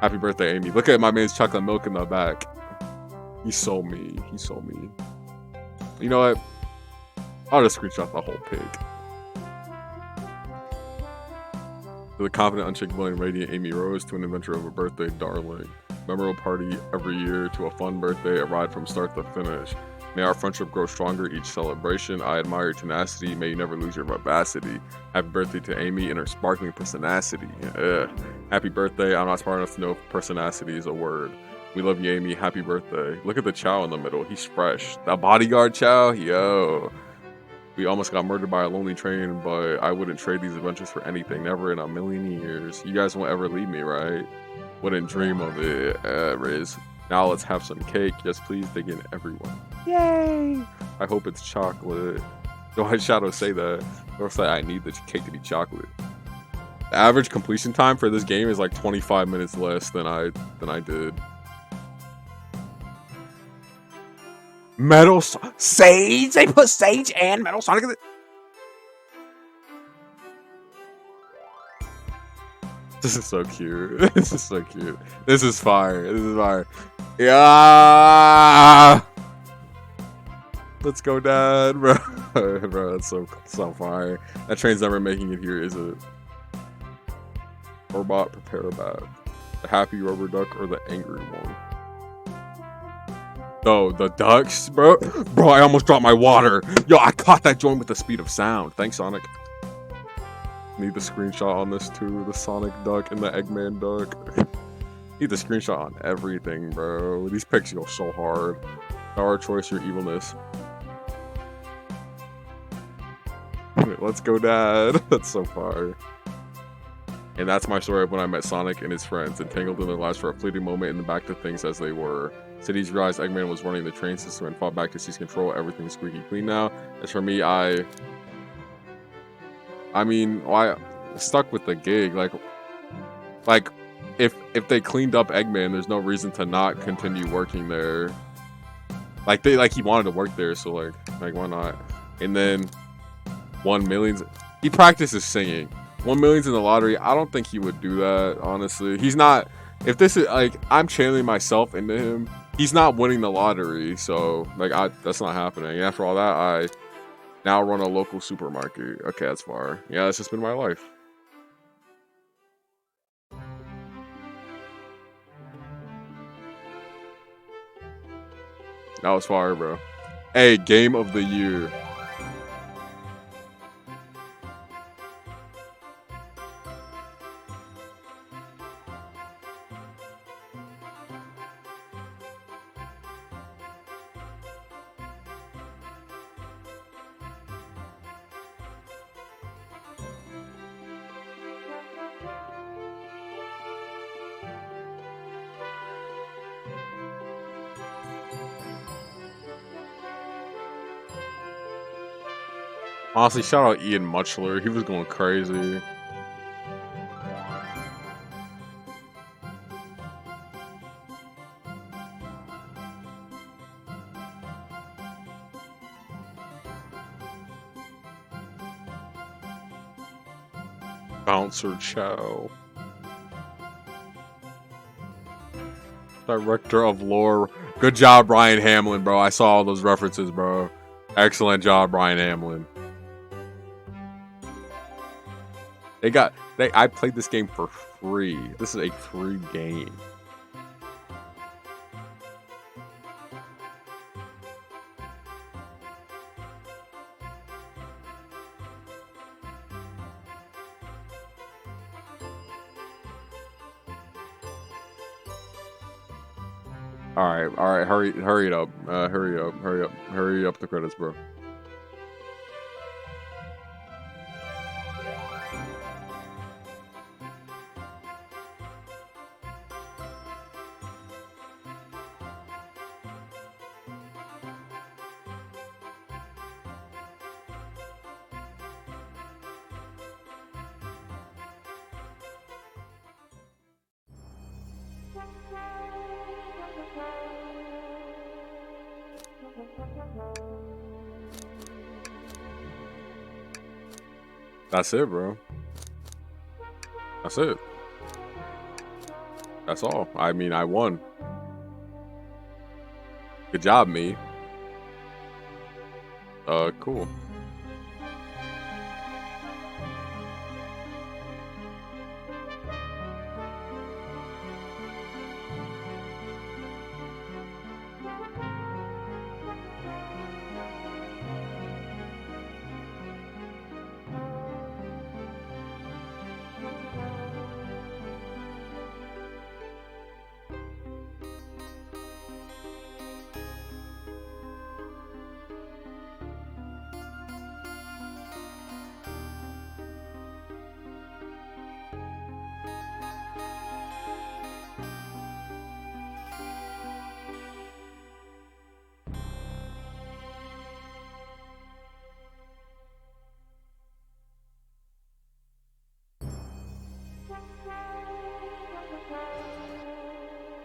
Happy birthday, Amy. Look at my man's chocolate milk in the back. He's so mean. You know what? I'll just screenshot the whole pig. To the confident, unshakable, and radiant Amy Rose, to an adventure of a birthday, darling. Memorable party every year, to a fun birthday, a ride from start to finish. May our friendship grow stronger each celebration. I admire your tenacity. May you never lose your vivacity. Happy birthday to Amy and her sparkling personacity. Happy birthday. I'm not smart enough to know if personacity is a word. We love you, Amy. Happy birthday. Look at the Chow in the middle. He's fresh. That bodyguard Chow? Yo. We almost got murdered by a lonely train, but I wouldn't trade these adventures for anything. Never in a million years. You guys won't ever leave me, right? Wouldn't dream of it, Riz. Now let's have some cake. Yes, please dig in, everyone. Yay! I hope it's chocolate. Why did Shadow say that? Or say I need the cake to be chocolate. The average completion time for this game is like 25 minutes less than I did. Metal Sage? They put Sage and Metal Sonic in it? This is so cute. This is so cute. This is fire. This is fire. Yeah. Let's go, Dad, bro. Bro, that's so fire. That train's never making it here, is it? Robot, prepare a bath. The happy rubber duck or the angry one? Oh, the ducks, bro. Bro, I almost dropped my water. Yo, I caught that joint with the speed of sound. Thanks, Sonic. Need the screenshot on this too. The Sonic duck and the Eggman duck. Need the screenshot on everything, bro. These pics go so hard. Power, choice, or evilness. Let's go, Dad. That's so fire. And that's my story of when I met Sonic and his friends, entangled in their lives for a fleeting moment and back to things as they were. Cities realized Eggman was running the train system and fought back to seize control. Everything's squeaky clean now. As for me, I mean, I stuck with the gig. Like, if they cleaned up Eggman, there's no reason to not continue working there. Like he wanted to work there, so like why not? And then 1 million. He practices singing. 1 million's in the lottery. I don't think he would do that, honestly. He's not. If this is like, I'm channeling myself into him. He's not winning the lottery, so like that's not happening. After all that, I now run a local supermarket. Okay, that's far. Yeah, that's just been my life. That was fire, bro. Hey, game of the year. Honestly, shout out Ian Muchler. He was going crazy. Bouncer Chow. Director of lore. Good job, Ryan Hamlin, bro. I saw all those references, bro. Excellent job, Ryan Hamlin. I played this game for free. This is a free game. All right, hurry it up. Hurry up the credits, bro. That's it, bro. That's it. That's all. I mean, I won. Good job, me. Cool.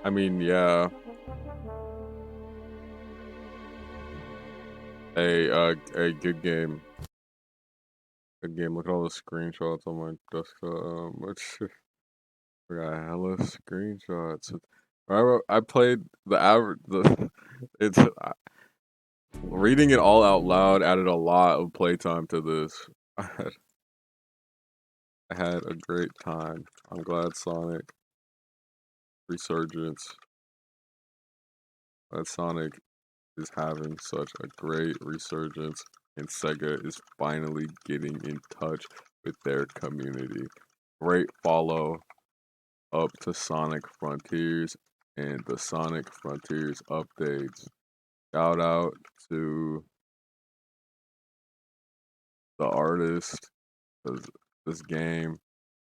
I mean, yeah. A good game. Good game. Look at all the screenshots on my desktop. Which I got hella screenshots. I played the average. It's reading it all out loud added a lot of playtime to this. I had a great time. I'm glad Sonic Resurgence. That Sonic is having such a great resurgence, and Sega is finally getting in touch with their community. Great follow up to Sonic Frontiers and the Sonic Frontiers updates. Shout out to the artist, because this game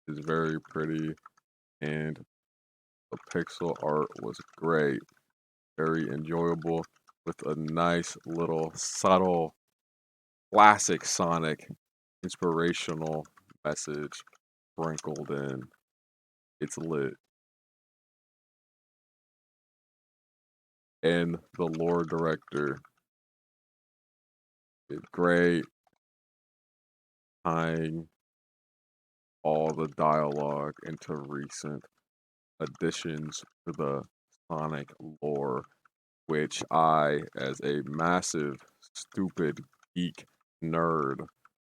is very pretty and the pixel art was great. Very enjoyable with a nice little subtle classic Sonic inspirational message sprinkled in. It's lit. And the lore director is great, tying all the dialogue into recent additions to the Sonic lore, which I, as a massive, stupid geek nerd,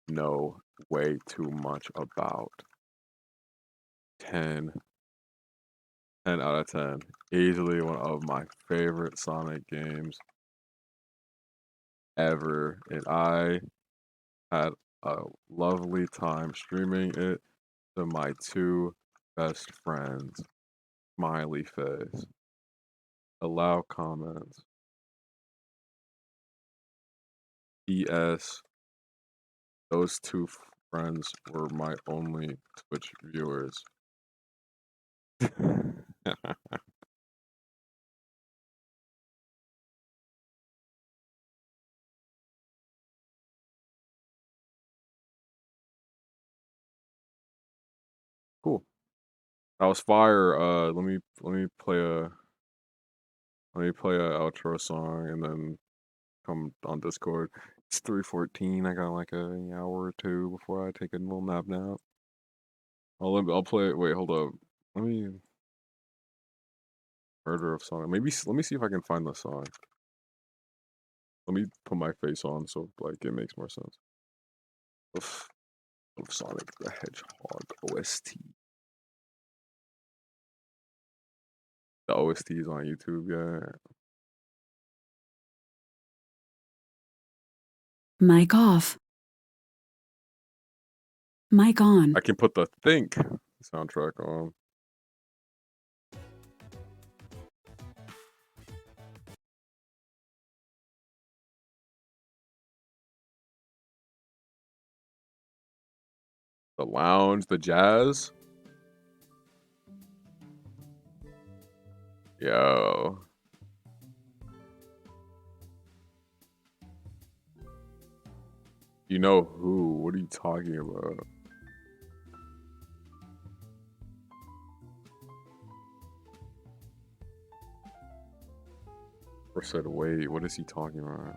know way too much about. 10 10 out of 10. Easily one of my favorite Sonic games ever. And I had a lovely time streaming it to my two best friends. Smiley face. Allow comments. P.S. Those two friends were my only Twitch viewers. Cool. That was fire. Let me play a outro song and then come on Discord. It's 3:14. I got like an hour or two before I take a little nap now. I'll play. Wait, hold up. Let me Murder of Sonic. Maybe let me see if I can find the song. Let me put my face on so like it makes more sense. Of Sonic the Hedgehog OST. The OST is on YouTube, yeah. Mic off. Mic on. I can put the Think soundtrack on. The lounge, the jazz. Yo. You know who? What are you talking about? Or said, wait, what is he talking about?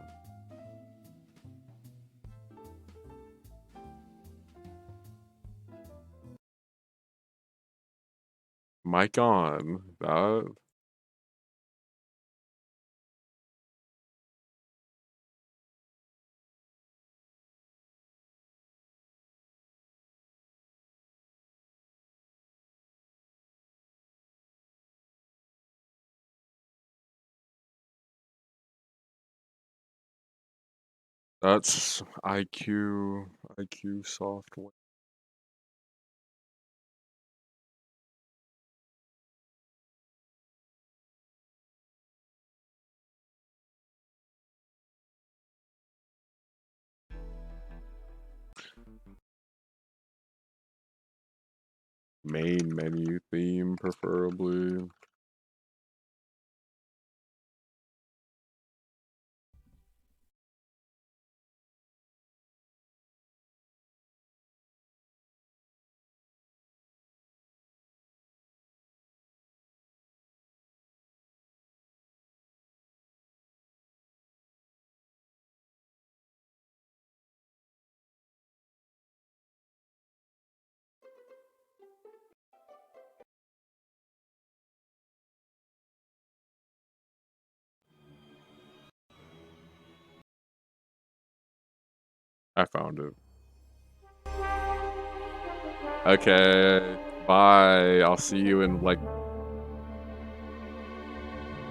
Mic on. That. That's IQ software. Main menu theme, preferably. I found it. Okay, bye. I'll see you in like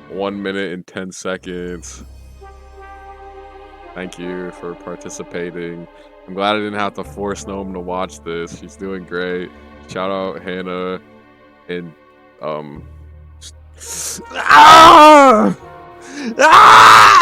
1 minute and 10 seconds. Thank you for participating. I'm glad I didn't have to force Gnome to watch this. She's doing great. Shout out Hannah and Ah! Ah!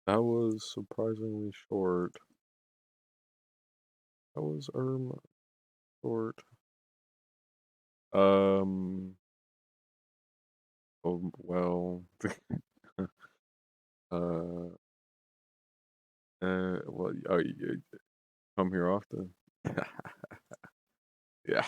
That was surprisingly short. That was short. Oh well. uh. Well. Oh, you come here often. Yeah.